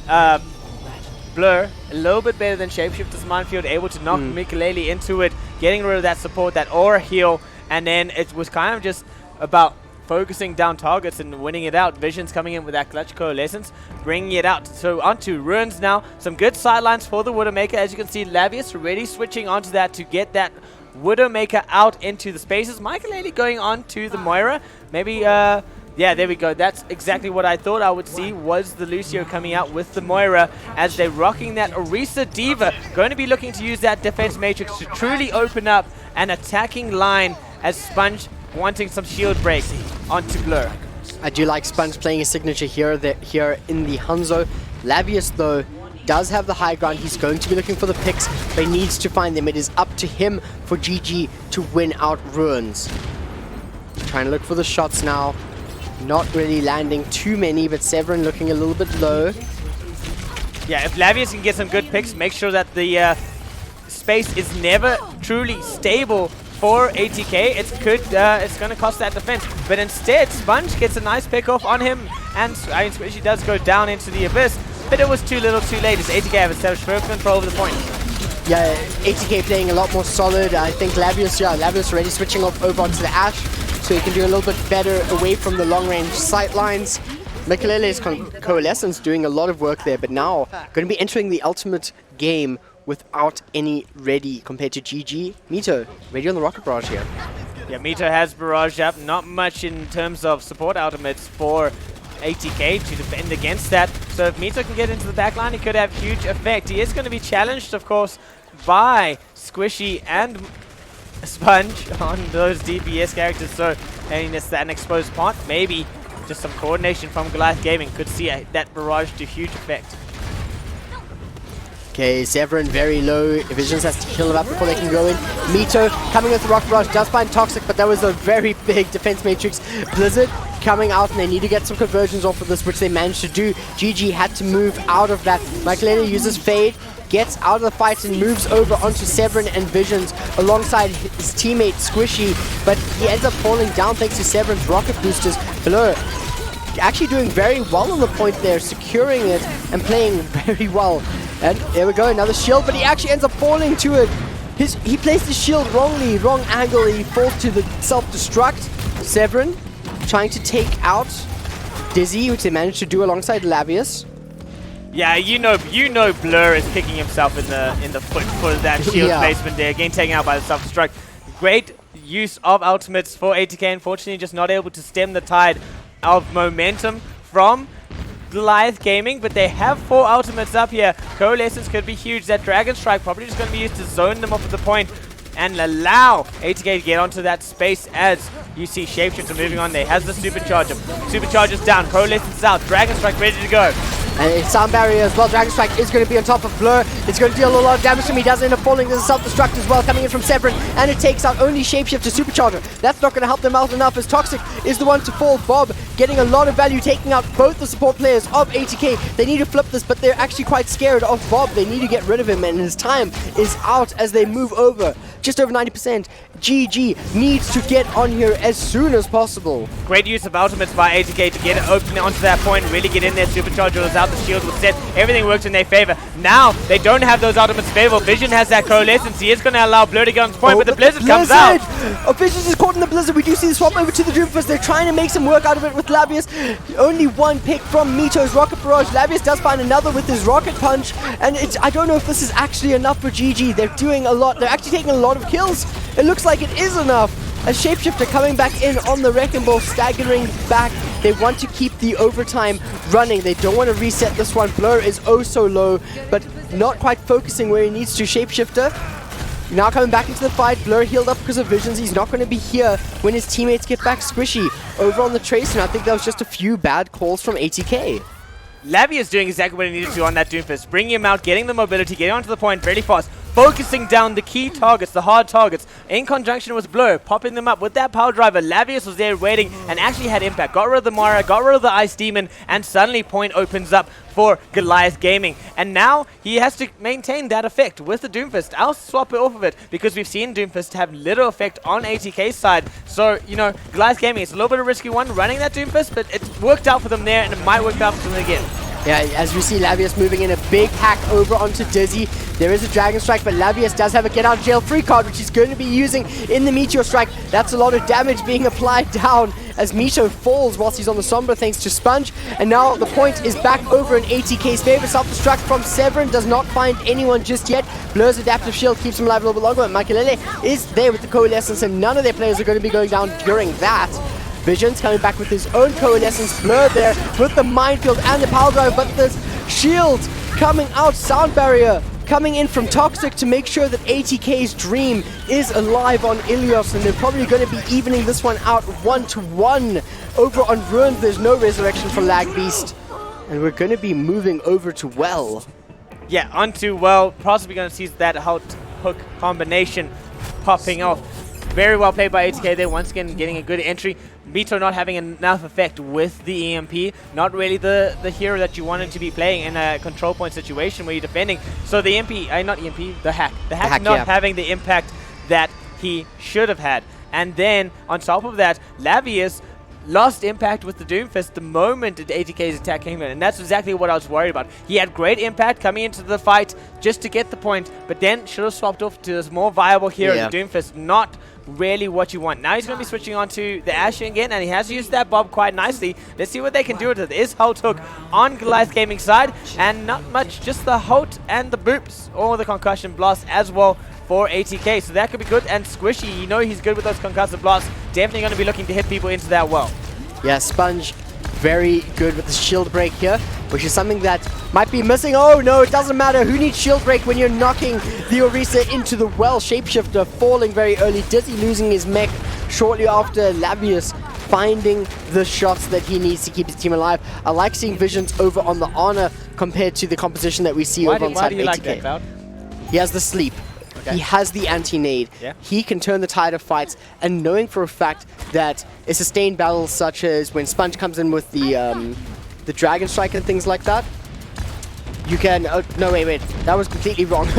Blur, a little bit better than Shapeshifter's minefield, able to knock Mikelele into it, getting rid of that support, that aura heal, and then it was kind of just about focusing down targets and winning it out. Vision's coming in with that clutch coalescence, bringing it out. So onto Ruins now. Some good sidelines for the Widowmaker. As you can see, Lavius already switching onto that to get that Widowmaker out into the spaces. Mikelele going on to the Moira. Maybe, yeah, there we go. That's exactly what I thought I would see, was the Lucio coming out with the Moira as they're rocking that Orisa Diva. Going to be looking to use that defense matrix to truly open up an attacking line as Sponge wanting some shield breaks onto Blur. I do like Sponge playing his signature here in the Hanzo. Lavius, though, does have the high ground. He's going to be looking for the picks, but he needs to find them. It is up to him for GG to win out Ruins. Trying to look for the shots now. Not really landing too many, but Severin looking a little bit low. Yeah, if Lavius can get some good picks, make sure that the space is never truly stable for ATK. It's going to cost that defense. But instead, Sponge gets a nice pick off on him, and Squishy does go down into the abyss. But it was too little too late as ATK have established firm control over the point. Yeah, ATK playing a lot more solid. I think Lavius already switching over onto the Ash, so he can do a little bit better away from the long-range sight lines. Mikelele's Coalescence doing a lot of work there, but now going to be entering the ultimate game without any ready compared to GG. Mito, ready on the Rocket Barrage here. Yeah, Mito has Barrage up. Not much in terms of support ultimates for ATK to defend against that. So if Mito can get into the backline, he could have huge effect. He is going to be challenged, of course, by Squishy and Sponge on those DPS characters. So, and it's an exposed part. Maybe just some coordination from Goliath Gaming could see that Barrage do huge effect. Okay, Severin very low. Visions has to kill him up before they can go in. Mito coming with the Rocket Barrage does find Toxic, but that was a very big defense matrix. Blizzard coming out, and they need to get some conversions off of this, which they managed to do. GG had to move out of that. Mikelele uses Fade, gets out of the fight and moves over onto Severin and Visions alongside his teammate Squishy, but he ends up falling down thanks to Severin's rocket boosters. Blur actually doing very well on the point there, securing it and playing very well. And there we go, another shield, but he actually ends up falling to it. He placed his shield wrongly, wrong angle, he falls to the self-destruct. Severin trying to take out Dizzy, which they managed to do alongside Lavius. Yeah, you know Blur is kicking himself in the foot for that shield placement there. Again, taken out by the self-destruct. Great use of ultimates for ATK. Unfortunately, just not able to stem the tide of momentum from Goliath Gaming, but they have 4 ultimates up here. Coalescence could be huge. That Dragon Strike probably just going to be used to zone them off at the point and allow ATK to get onto that space as you see Shapeshifter moving on there. Has the Supercharger. Supercharger's down. Coalescence is out. Dragon Strike ready to go. And it's Sound Barrier as well. Dragon Strike is going to be on top of Blur. It's going to deal a lot of damage to him. He does end up falling. There's a self-destruct as well coming in from Severin, and it takes out only Shapeshifter Supercharger. That's not going to help them out enough as Toxic is the one to fall. Bob getting a lot of value, taking out both the support players of ATK. They need to flip this, but they're actually quite scared of Bob. They need to get rid of him, and his time is out as they move over. Just over 90%. GG needs to get on here as soon as possible. Great use of ultimates by ATK to get it open onto that point, really get in there. Supercharger was out, the shield was set, everything works in their favor. Now they don't have those ultimates available. Vision has that coalescence. He is going to allow Blur to get on the point, but the Blizzard comes out. Oh, Vision is caught in the Blizzard. We do see the swap over to the Doomfist. They're trying to make some work out of it with Lavius. Only one pick from Mito's Rocket Barrage. Lavius does find another with his Rocket Punch, and I don't know if this is actually enough for GG. They're doing a lot. They're actually taking a lot of kills. It looks like it is enough. A Shapeshifter coming back in on the Wrecking Ball, staggering back. They want to keep the overtime running. They don't want to reset this one. Blur is oh so low, but not quite focusing where he needs to. Shapeshifter now coming back into the fight. Blur healed up because of Visions. He's not going to be here when his teammates get back. Squishy over on the Trace, and I think that was just a few bad calls from ATK. Lavi is doing exactly what he needed to on that Doomfist. Bringing him out, getting the mobility, getting onto the point very fast. focusing down the key targets, the hard targets, in conjunction with Blur, popping them up with that power driver. Lavius was there waiting and actually had impact. Got rid of the Mara, got rid of the Ice Demon, and suddenly point opens up for Goliath Gaming. And now he has to maintain that effect with the Doomfist. I'll swap it off of it because we've seen Doomfist have little effect on ATK's side. So, you know, Goliath Gaming, it's a little bit of a risky one running that Doomfist, but it worked out for them there and it might work out for them again. Yeah, as we see Lavius moving in a big hack over onto Dizzy. There is a Dragon Strike, but Lavius does have a get out of jail free card, which he's going to be using in the Meteor Strike. That's a lot of damage being applied down as Mito falls whilst he's on the Sombra thanks to Sponge. And now the point is back over in ATK's favor. Self-destruct from Severin does not find anyone just yet. Blur's adaptive shield keeps him alive a little bit longer, but Makelele is there with the Coalescence, and none of their players are going to be going down during that. Visions coming back with his own Coalescence. Blur there with the Minefield and the Power Drive, but the shield coming out. Sound Barrier coming in from Toxic to make sure that ATK's Dream is alive on Ilios, and they're probably going to be evening this one out 1-1. Over on Ruined, there's no resurrection for Lag Beast, and we're going to be moving over to Well. Yeah, onto Well, possibly going to see that hook combination popping off. Very well played by ATK there, once again getting a good entry. Mito not having enough effect with the EMP, not really the hero that you wanted to be playing in a control point situation where you're defending. So the the hack not having the impact that he should have had. And then on top of that, Lavius lost impact with the Doomfist the moment ATK's attack came in, and that's exactly what I was worried about. He had great impact coming into the fight just to get the point, but then should have swapped off to this more viable hero, the Doomfist. Not really what you want. Now he's going to be switching on to the Ashe again, and he has used that Bob quite nicely. Let's see what they can do with it. Is Holt Hook on Goliath Gaming side, and not much, just the Holt and the Boops, or the Concussion Blast as well for ATK. So that could be good, and Squishy, you know he's good with those Concussive Blasts. Definitely going to be looking to hit people into that Well. Yeah, Sponge very good with the shield break here, which is something that might be missing. Oh no, it doesn't matter. Who needs shield break when you're knocking the Orisa into the Well? Shapeshifter falling very early. Dizzy losing his mech shortly after. Lavius finding the shots that he needs to keep his team alive. I like seeing Visions over on the Honor compared to the composition that we see over on side of ATK. Like that, Cloud? He has the sleep. He has the anti-nade. He can turn the tide of fights, and knowing for a fact that a sustained battle such as when Sponge comes in with the Dragon Strike and things like that, you can... Oh, no, wait. That was completely wrong.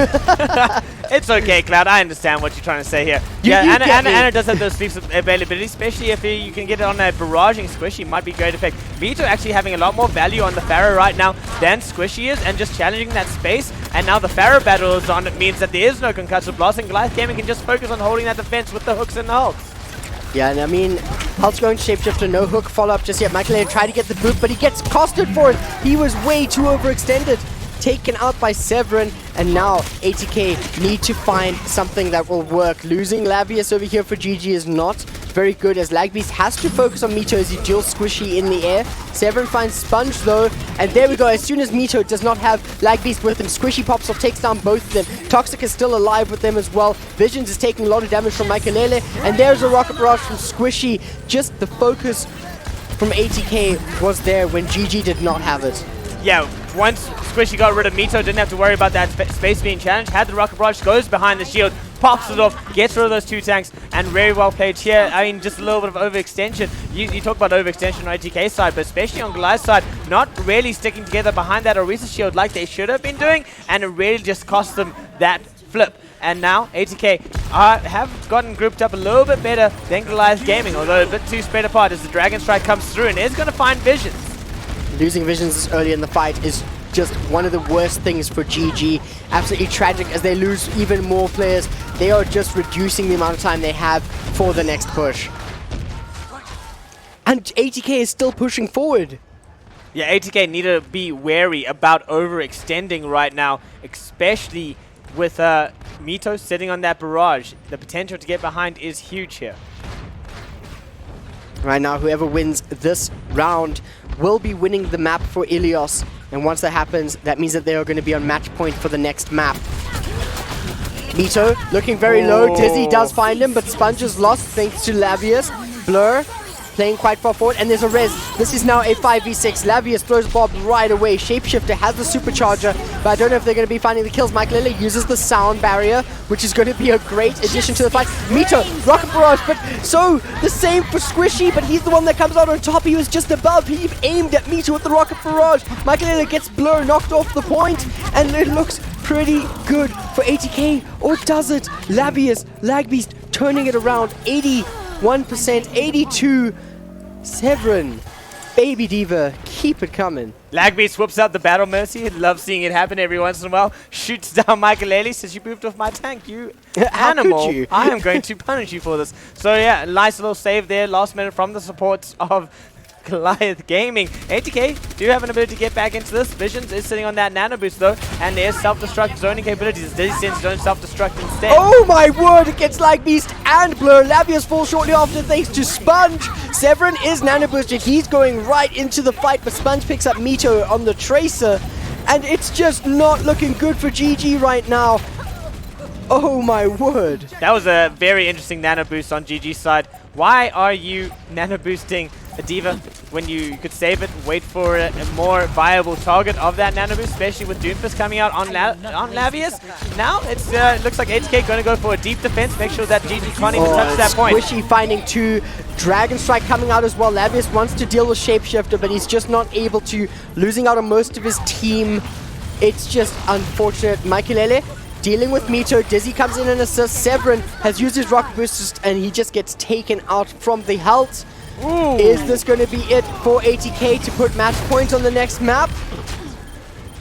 It's okay, Cloud. I understand what you're trying to say here. Anna does have those sleeps availability, especially if you can get it on a barraging Squishy. Might be great effect. Vito actually having a lot more value on the Pharaoh right now than Squishy is, and just challenging that space. And now the Pharaoh battle is on. It means that there is no Concussive Blast, and Goliath Gaming can just focus on holding that defense with the hooks and the hulks. Yeah, and I mean, Hulk's going to Shapeshifter, no hook follow-up just yet. Michael tried to get the boot, but he gets costed for it. He was way too overextended. Taken out by Severin, and now ATK need to find something that will work. Losing Lavius over here for GG is not very good, as Lagbeast has to focus on Mito as he duels Squishy in the air. Severin finds Sponge though, and there we go. As soon as Mito does not have Lagbeast with him, Squishy pops off, takes down both of them. Toxic is still alive with them as well. Visions is taking a lot of damage from Maikalele, and there's a Rocket Barrage from Squishy. Just the focus from ATK was there when GG did not have it. Yeah, once Squishy got rid of Mito, didn't have to worry about that space being challenged. Had the Rocket Barrage, goes behind the shield, pops it off, gets rid of those two tanks, and very well played here. I mean, just a little bit of overextension. You talk about overextension on ATK's side, but especially on Goliath's side, not really sticking together behind that Orisa shield like they should have been doing, and it really just cost them that flip. And now ATK have gotten grouped up a little bit better than Goliath Gaming, although a bit too spread apart as the Dragon Strike comes through and is going to find Visions. Losing Visions this early in the fight is just one of the worst things for GG. Absolutely tragic as they lose even more players. They are just reducing the amount of time they have for the next push. And ATK is still pushing forward. Yeah, ATK need to be wary about overextending right now, especially with Mito sitting on that barrage. The potential to get behind is huge here. Right now, whoever wins this round will be winning the map for Ilios. And once that happens, that means that they are going to be on match point for the next map. Mito looking very low. Dizzy does find him, but Sponge is lost thanks to Lavius. Blur, playing quite far forward, and there's a res. This is now a 5v6. Lavius throws Bob right away. Shapeshifter has the supercharger, but I don't know if they're going to be finding the kills. Michael Lele uses the sound barrier, which is going to be a great addition to the fight. Mito, Rocket Barrage, but so the same for Squishy, but he's the one that comes out on top. He was just above. He aimed at Mito with the Rocket Barrage. Michael Lele gets Blur knocked off the point, and it looks pretty good for ATK, or does it? Lavius, Lagbeast turning it around, 81%, 82. Severin, Baby Diva, keep it coming. Lagbeast whoops out the Battle Mercy. Love seeing it happen every once in a while. Shoots down Michael Lely, says, you moved off my tank, you animal. Could you? I am going to punish you for this. So yeah, nice little save there, last minute from the supports of Goliath Gaming. ATK do have an ability to get back into this. Visions is sitting on that nano boost though, and there's self-destruct zoning capabilities. Dizzy Sense don't self-destruct instead. Oh my word, it gets Lagbeast and Blur. Lavius falls shortly after thanks to Sponge. Severin is nano boosted. He's going right into the fight, but Sponge picks up Mito on the Tracer, and it's just not looking good for GG right now. Oh my word. That was a very interesting nano boost on GG's side. Why are you nano boosting a Diva when you could save it, wait for a more viable target of that nano boost, especially with Doomfist coming out on Lavius? Now it looks like ATK going to go for a deep defense, make sure that GG can't even touch that point. Squishy finding 2, Dragon Strike coming out as well. Lavius wants to deal with Shapeshifter, but he's just not able to, losing out on most of his team. It's just unfortunate. Maikilele dealing with Mito. Dizzy comes in and assists. Severin has used his rocket boost and he just gets taken out from the health. Ooh. Is this going to be it for ATK to put match point on the next map?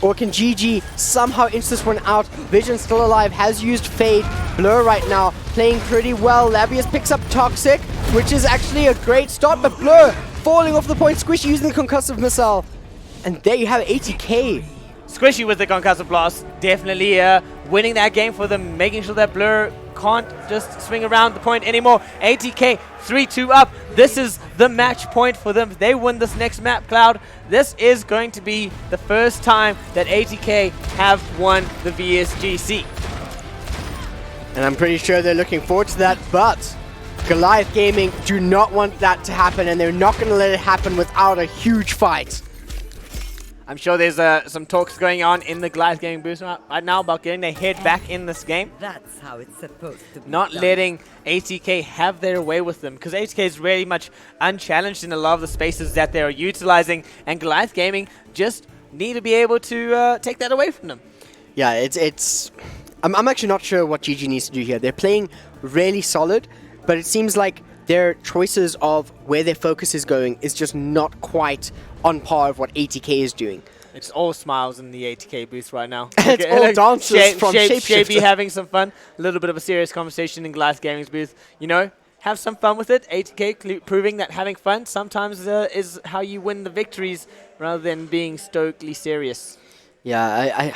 Or can GG somehow inch this one out? Vision still alive, has used Fade. Blur right now playing pretty well. Lavius picks up Toxic, which is actually a great start, but Blur falling off the point. Squishy using the concussive missile. And there you have ATK. Squishy with the concussive blast, definitely winning that game for them, making sure that Blur can't just swing around the point anymore. ATK 3-2 up. This is the match point for them. If they win this next map, Cloud, this is going to be the first time that ATK have won the VSGC. And I'm pretty sure they're looking forward to that, but Goliath Gaming do not want that to happen, and they're not going to let it happen without a huge fight. I'm sure there's some talks going on in the Goliath Gaming booth right now about getting their head back in this game. That's how it's supposed to be. Not letting ATK have their way with them, because ATK is really much unchallenged in a lot of the spaces that they're utilizing, and Goliath Gaming just need to be able to take that away from them. Yeah, I'm actually not sure what GG needs to do here. They're playing really solid, but it seems like their choices of where their focus is going is just not quite on par with what ATK is doing. It's all smiles in the ATK booth right now. It's all dances from Shapeshifter. Shapey having some fun. A little bit of a serious conversation in Goliath Gaming's booth. You know, have some fun with it. ATK proving that having fun sometimes is how you win the victories rather than being stoically serious. Yeah,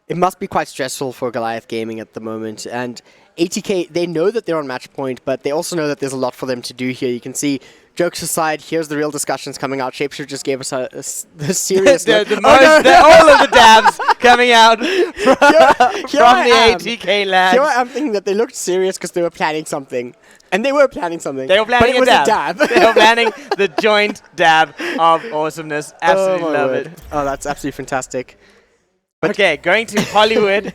it must be quite stressful for Goliath Gaming at the moment. And ATK, they know that they're on match point, but they also know that there's a lot for them to do here. You can see, jokes aside, here's the real discussions coming out. Shapeshifter just gave us the serious look. All of the dabs coming out from the ATK lads. Here I am thinking that they looked serious because they were planning something. And they were planning something. They were planning but it was a dab. They were planning the joint dab of awesomeness. Absolutely love it. Oh, that's absolutely fantastic. But okay, going to Hollywood.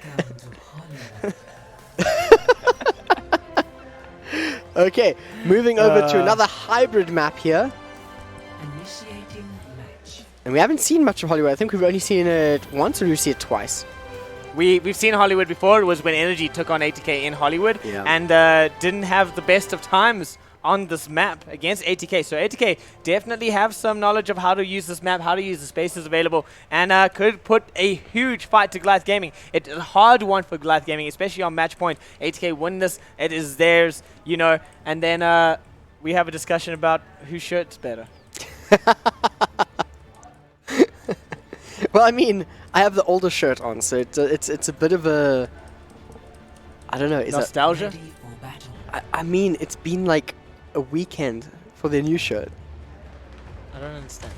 Okay, moving over to another hybrid map here. Initiating match. And we haven't seen much of Hollywood. I think we've only seen it once, or we've seen it twice. We've seen Hollywood before. It was when Energy took on ATK in Hollywood and didn't have the best of times on this map against ATK. So ATK definitely have some knowledge of how to use this map, how to use the spaces available, and could put a huge fight to Goliath Gaming. It's a hard one for Goliath Gaming, especially on match point. ATK win this, it is theirs, you know, and then we have a discussion about whose shirt's better. Well, I mean, I have the older shirt on, so it's a bit of a, I don't know, is nostalgia? Ready for battle. I mean, it's been like a weekend for their new shirt. I don't understand.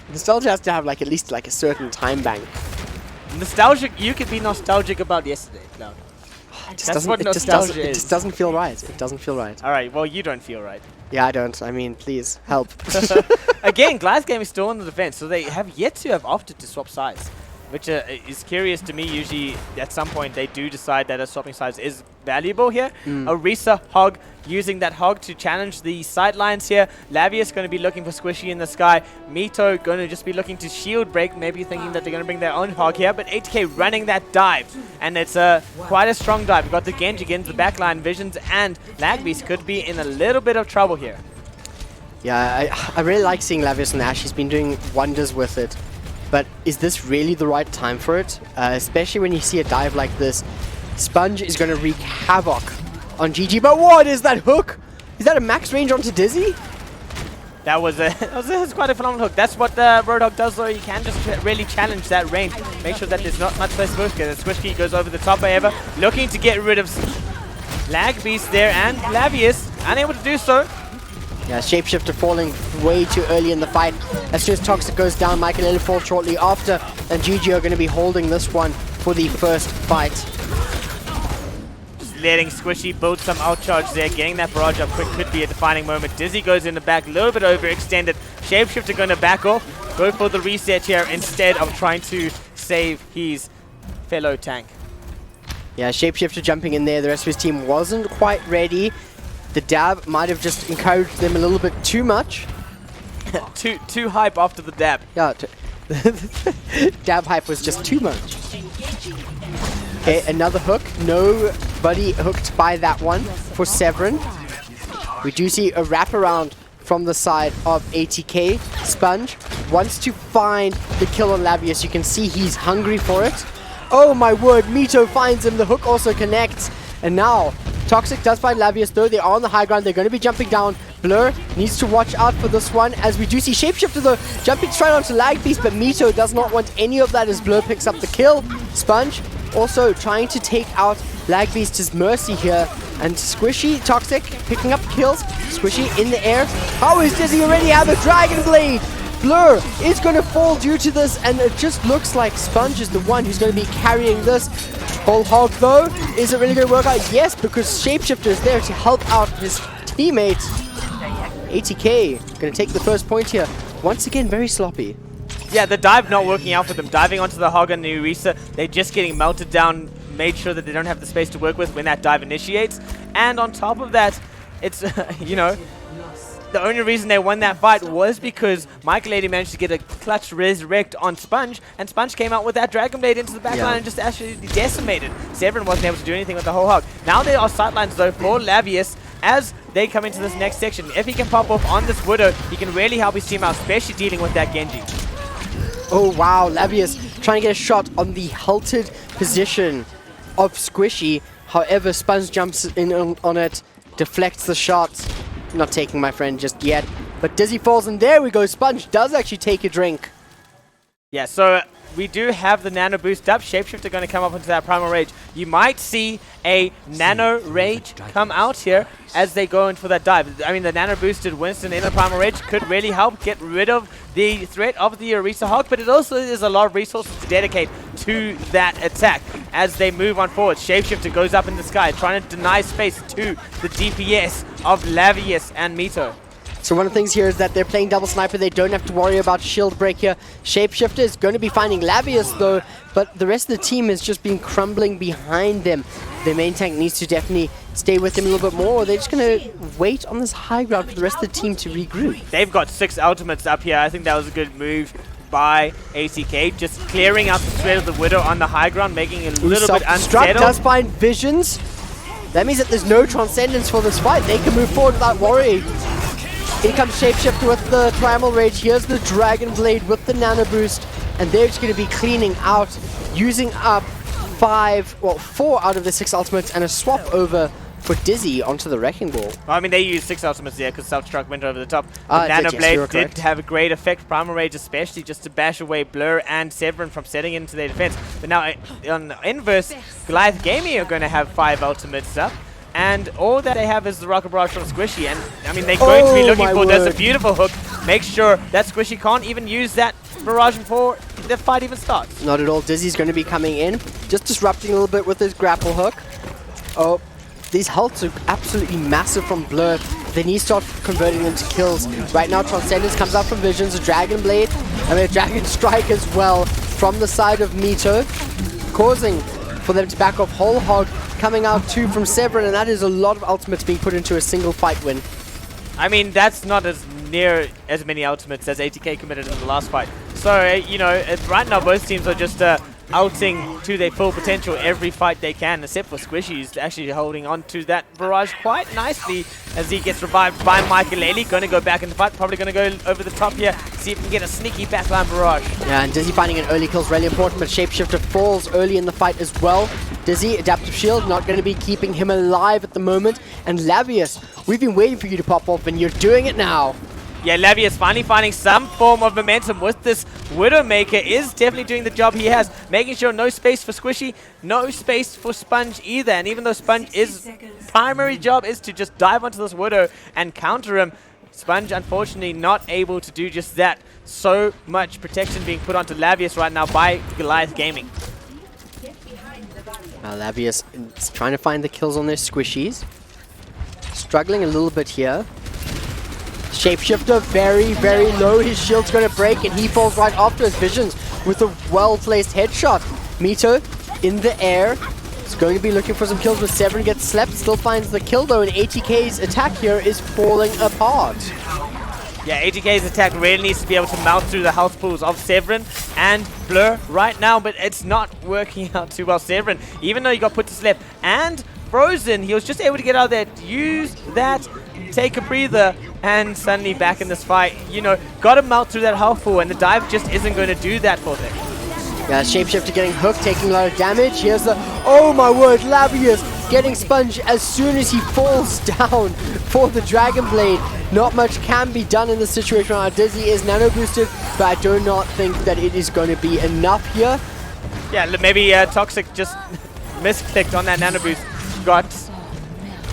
Nostalgia has to have like at least like a certain time bank. Nostalgic, you could be nostalgic about yesterday, Cloud. That's what nostalgia It is. just doesn't feel right. It doesn't feel right. All right, well, you don't feel right. Yeah, I don't. I mean, please, help. Again, Goliath Gaming is still on the defense, so they have yet to have opted to swap sides, which is curious to me. Usually, at some point, they do decide that a swapping sides is valuable here. Orisa Hog using that Hog to challenge the sidelines here. Lavius going to be looking for Squishy in the sky. Mito going to just be looking to shield break, maybe thinking that they're going to bring their own Hog here, but 80k running that dive, and it's quite a strong dive. We've got the Genji against the backline. Visions and Lagbeast could be in a little bit of trouble here. Yeah, I really like seeing Lavius and Ash. He's been doing wonders with it. But is this really the right time for it? Especially when you see a dive like this. Sponge is going to wreak havoc on GG. But what is that hook? Is that a max range onto Dizzy? That was quite a phenomenal hook. That's what the Roadhog does, though. You can just really challenge that range. Make sure that there's not much less smoke. The Squishy goes over the top, however, looking to get rid of Lagbeast there, and Lavius unable to do so. Yeah, Shapeshifter falling way too early in the fight. As soon as Toxic goes down, Michael falls shortly after, and GG are going to be holding this one for the first fight. Just letting Squishy build some outcharge there, getting that barrage up quick could be a defining moment. Dizzy goes in the back, a little bit overextended. Shapeshifter going to back off, go for the reset here instead of trying to save his fellow tank. Yeah, Shapeshifter jumping in there. The rest of his team wasn't quite ready. The dab might have just encouraged them a little bit too much. too hype after the dab. Yeah, dab hype was just too much. Okay, another hook. Nobody hooked by that one for Severin. We do see a wraparound from the side of ATK. Sponge wants to find the kill on Lavius. You can see he's hungry for it. Oh my word, Mito finds him. The hook also connects. And now, Toxic does find Lavius, though. They are on the high ground. They're going to be jumping down. Blur needs to watch out for this one, as we do see Shapeshifter, though, jumping straight onto Lagbeast, but Mito does not want any of that as Blur picks up the kill. Sponge also trying to take out Lagbeast's Mercy here. And Squishy, Toxic, picking up kills. Squishy in the air. How is Dizzy already have a Dragon Blade? Blur is going to fall due to this, and it just looks like Sponge is the one who's going to be carrying this. Whole Hog, though, is it really going to work out? Yes, because Shapeshifter is there to help out his teammate. ATK going to take the first point here. Once again, very sloppy. Yeah, the dive not working out for them. Diving onto the Hog and the Orisa, they're just getting melted down, made sure that they don't have the space to work with when that dive initiates. And on top of that, it's, you know, the only reason they won that fight was because Michael Lady managed to get a clutch resurrect on Sponge, and Sponge came out with that Dragon Blade into the backline and just absolutely decimated. Severin wasn't able to do anything with the whole Hog. Now there are sidelines, though, for Lavius as they come into this next section. If he can pop off on this Widow, he can really help his team out, especially dealing with that Genji. Oh, wow. Lavius trying to get a shot on the halted position of Squishy. However, Sponge jumps in on it, deflects the shots. Not taking my friend just yet. But Dizzy falls, and there we go. Sponge does actually take a drink. Yeah, so we do have the Nano boost up. Shapeshifter going to come up into that Primal Rage. You might see a Nano Rage come out here as they go in for that dive. I mean, the Nano boosted Winston in the Primal Rage could really help get rid of the threat of the Orisa Hog, but it also is a lot of resources to dedicate to that attack as they move on forward. Shapeshifter goes up in the sky, trying to deny space to the DPS of Lavius and Mito. So one of the things here is that they're playing double sniper. They don't have to worry about shield break here. Shapeshifter is going to be finding Lavius, though, but the rest of the team has just been crumbling behind them. Their main tank needs to definitely stay with him a little bit more, or they're just going to wait on this high ground for the rest of the team to regroup. They've got 6 ultimates up here. I think that was a good move by ACK, just clearing out the threat of the Widow on the high ground, making it a little bit Struck unsettled. does find Visions. That means that there's no Transcendence for this fight. They can move forward without worry. Here comes Shapeshifter with the Primal Rage. Here's the Dragon Blade with the Nano Boost. And they're just going to be cleaning out, using up 4 out of the 6 ultimates and a swap over for Dizzy onto the Wrecking Ball. Well, I mean, they used 6 ultimates there because Self-Struck went over the top. The Nano Blade did have a great effect, Primal Rage especially, just to bash away Blur and Severin from setting into their defense. But now, on the inverse, Goliath Gaming are going to have 5 ultimates up. And all that they have is the Rocket Barrage from Squishy. And, I mean, they're going to be looking for, there's a beautiful hook. Make sure that Squishy can't even use that barrage before the fight even starts. Not at all. Dizzy's going to be coming in, just disrupting a little bit with his grapple hook. Oh, these healths are absolutely massive from Blur. They need to start converting them to kills. Right now, Transcendence comes out from Visions, a Dragon Blade, and a Dragon Strike as well from the side of Mito, causing for them to back off. Whole Hog coming out too from Severin, and that is a lot of ultimates being put into a single fight win. I mean, that's not as near as many ultimates as ATK committed in the last fight. So, you know, right now both teams are just outing to their full potential every fight they can, except for Squishy, who's actually holding on to that barrage quite nicely as he gets revived by Michael. Going to go back in the fight, probably going to go over the top here, see if he can get a sneaky backline barrage. Yeah, and Dizzy finding an early kill is really important, but Shapeshifter falls early in the fight as well. Dizzy, Adaptive Shield, not going to be keeping him alive at the moment. And Lavius, we've been waiting for you to pop off, and you're doing it now. Yeah, Lavius finally finding some form of momentum with this Widowmaker. Is definitely doing the job he has, making sure no space for Squishy, no space for Sponge either. And even though Sponge's primary job is to just dive onto this Widow and counter him, Sponge unfortunately not able to do just that. So much protection being put onto Lavius right now by Goliath Gaming. Now Lavius is trying to find the kills on their Squishies. Struggling a little bit here. Shapeshifter very, very low. His shield's going to break, and he falls right after his Visions with a well-placed headshot. Mito in the air. He's going to be looking for some kills, but Severin gets slept. Still finds the kill, though, and ATK's attack here is falling apart. Yeah, ATK's attack really needs to be able to mount through the health pools of Severin and Blur right now, but it's not working out too well. Severin, even though he got put to sleep and frozen, he was just able to get out there, use that, take a breather, and suddenly back in this fight. You know, got to mount through that health pool, and the dive just isn't going to do that for them. Yeah, Shapeshifter getting hooked, taking a lot of damage. Here's the, oh my word, Lavius getting Sponge as soon as he falls down for the Dragon Blade. Not much can be done in this situation. Dizzy is nano boosted, but I do not think that it is going to be enough here. Yeah, maybe Toxic just misclicked on that nano boost. Got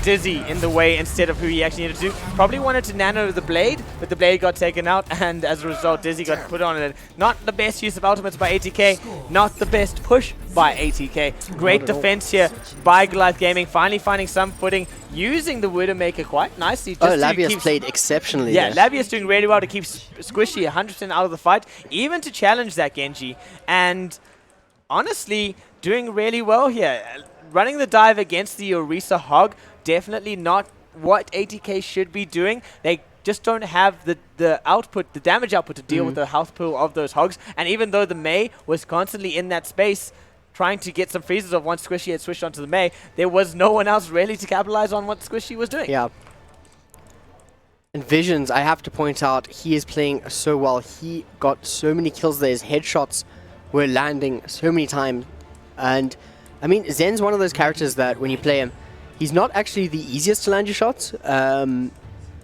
Dizzy in the way instead of who he actually needed to do. Probably wanted to nano the blade, but the blade got taken out, and as a result, Dizzy got put on it. Not the best use of ultimates by ATK, not the best push by ATK. Great defense here by Goliath Gaming, finally finding some footing, using the Widowmaker quite nicely. Oh, Lavius played exceptionally. Yeah, Lavius doing really well to keep Squishy 100% out of the fight, even to challenge that Genji, and honestly, doing really well here. Running the dive against the Orisa Hog, definitely not what ATK should be doing. They just don't have the output, the damage output to deal with the health pool of those Hogs. And even though the Mei was constantly in that space, trying to get some freezes of once Squishy had switched onto the Mei, there was no one else really to capitalize on what Squishy was doing. Yeah. And Visions, I have to point out, he is playing so well. He got so many kills there. His headshots were landing so many times. And I mean, Zen's one of those characters that when you play him, he's not actually the easiest to land your shots,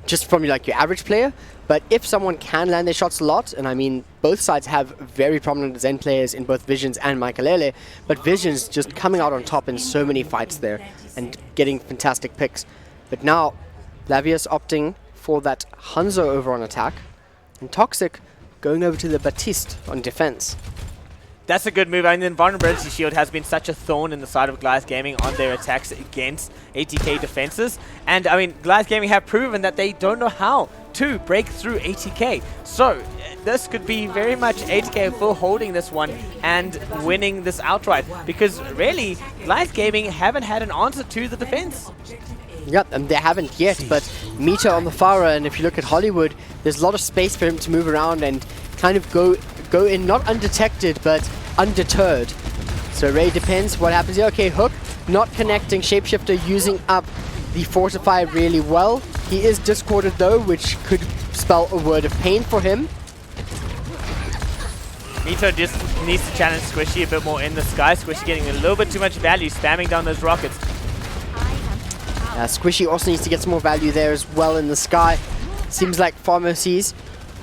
just from like your average player. But if someone can land their shots a lot, and I mean, both sides have very prominent Zen players in both Visions and Michaelele, but Visions just coming out on top in so many fights there and getting fantastic picks. But now, Lavius opting for that Hanzo over on attack, and Toxic going over to the Baptiste on defense. That's a good move. I mean, the Invulnerability Shield has been such a thorn in the side of Goliath Gaming on their attacks against ATK defenses. And, I mean, Goliath Gaming have proven that they don't know how to break through ATK. So, this could be very much ATK full holding this one and winning this outright. Because, really, Goliath Gaming haven't had an answer to the defense. Yep, and they haven't yet, but Mita on the Farah, and if you look at Hollywood, there's a lot of space for him to move around and kind of go in, not undetected, but undeterred. So it really depends what happens here. Okay, Hook not connecting. Shapeshifter using up the Fortify really well. He is discorded though, which could spell a word of pain for him. Mito just needs to challenge Squishy a bit more in the sky. Squishy getting a little bit too much value, spamming down those rockets. Squishy also needs to get some more value there as well in the sky. Seems like Pharmacy's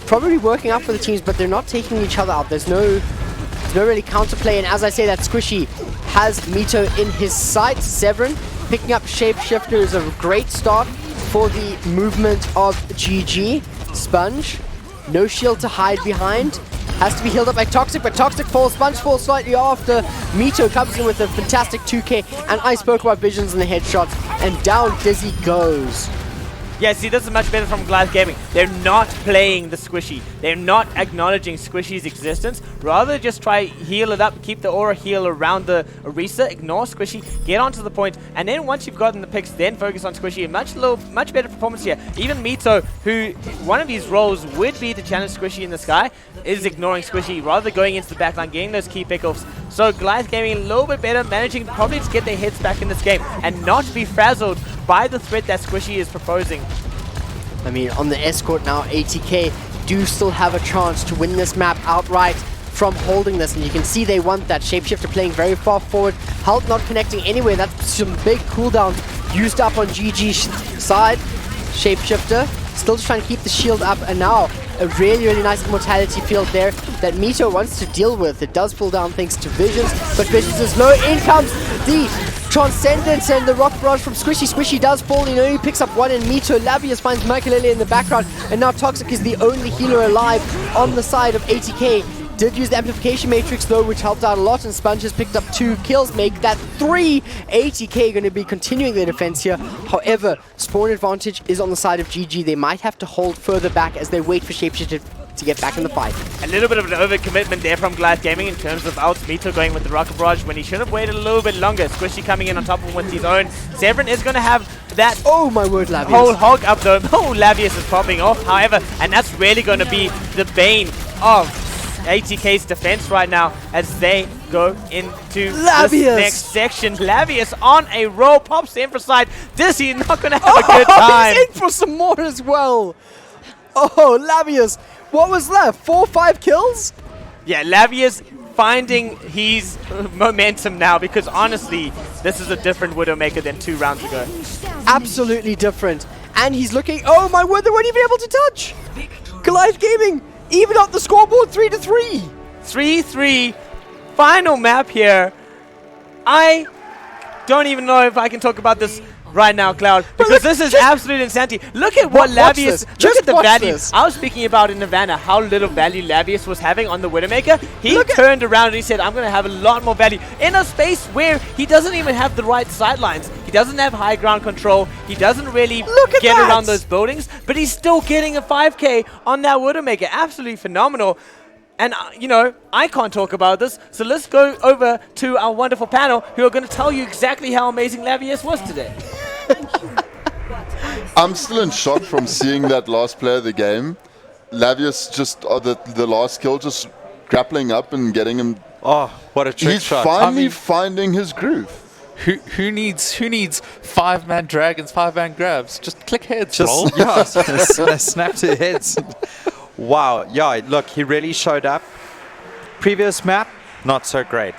probably working out for the teams, but they're not taking each other out. There's no really counterplay, and as I say that, Squishy has Mito in his sights. Severin picking up Shapeshifter is a great start for the movement of GG. Sponge, no shield to hide behind. Has to be healed up by Toxic, but Toxic falls, Sponge falls slightly after. Mito comes in with a fantastic 2k, and I spoke about Visions and the headshots, and down Dizzy goes. Yeah, see, this is much better from Goliath Gaming. They're not playing the Squishy. They're not acknowledging Squishy's existence. Rather, just try heal it up, keep the aura heal around the Orisa, ignore Squishy, get onto the point, and then once you've gotten the picks, then focus on Squishy. Much better performance here. Even Mito, who one of his roles would be to challenge Squishy in the sky, is ignoring Squishy, rather going into the backline, getting those key pickoffs. So Goliath Gaming a little bit better, managing probably to get their heads back in this game and not be frazzled by the threat that Squishy is proposing. I mean, on the escort now, ATK do still have a chance to win this map outright from holding this, and you can see they want that. Shapeshifter playing very far forward, Health not connecting anywhere. That's some big cooldowns used up on GG's side. Shapeshifter still just trying to keep the shield up, and now a really, really nice immortality field there that Mito wants to deal with. It does pull down thanks to Visions, but Visions is low. In comes the Transcendence and the Rock Barrage from Squishy. Squishy does fall, he only picks up one, and Mito Labius finds Makalele in the background, and now Toxic is the only healer alive on the side of ATK. Did use the Amplification Matrix though, which helped out a lot, and Sponge has picked up 2 kills, make that 3. ATK going to be continuing their defense here. However, spawn advantage is on the side of GG. They might have to hold further back as they wait for Shapeshifter to get back in the fight. A little bit of an overcommitment there from Goliath Gaming in terms of out Mito going with the Rocket Barrage when he should have waited a little bit longer. Squishy coming in on top of him with his own. Severin is going to have that Oh my word, Labius. whole hog up though. Oh, Labius is popping off, however, and that's really going to be the bane of ATK's defense right now as they go into Labius. this next section. Labius on a roll, pops in for side. Dizzy not going to have a good time. He's in for some more as well. Oh, Labius. What was left? 4 or 5 kills? Yeah, Labius finding his momentum now, because honestly, this is a different Widowmaker than 2 rounds ago. Absolutely different. And he's looking, oh my word, they weren't even able to touch. Goliath Gaming, even up the scoreboard 3-3. 3-3, final map here. I don't even know if I can talk about this right now, Cloud, because this is absolute insanity. Look at what Labius, look at the value. I was speaking about in Havana how little value Labius was having on the Widowmaker. He turned around and he said, I'm going to have a lot more value in a space where he doesn't even have the right sidelines. He doesn't have high ground control. He doesn't really get around those buildings, but he's still getting a 5k on that Widowmaker. Absolutely phenomenal. And, you know, I can't talk about this, so let's go over to our wonderful panel who are going to tell you exactly how amazing Labius was today. I'm still in shock from seeing that last play of the game. Labius just, the last kill, just grappling up and getting him. Oh, what a trick He's shot. finally finding his groove. Who needs 5-man dragons, 5-man grabs? Just click heads, roll. Just, yeah, snap to heads. Wow, yeah, look, he really showed up. Previous map, not so great.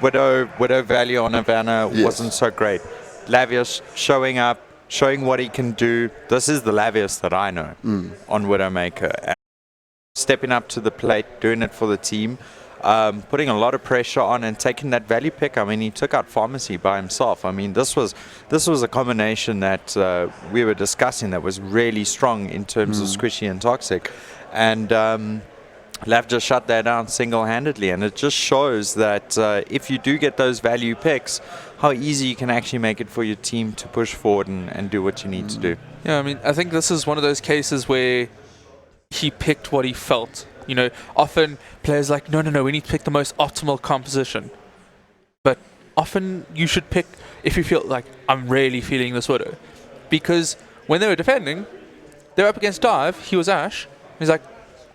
Widow value on Havana wasn't so great. Lavius showing up, showing what he can do. This is the Lavius that I know on Widowmaker. And stepping up to the plate, doing it for the team, putting a lot of pressure on and taking that value pick. I mean, he took out Pharmacy by himself. I mean, this was a combination that we were discussing that was really strong in terms of Squishy and Toxic. And Lav just shut that down single-handedly, and it just shows that if you do get those value picks, how easy you can actually make it for your team to push forward and do what you need to do. Yeah, I mean, I think this is one of those cases where he picked what he felt. You know, often players are like, no, we need to pick the most optimal composition. But often you should pick if you feel like, I'm really feeling this Widow. Because when they were defending, they were up against Dive, he was Ashe. He's like,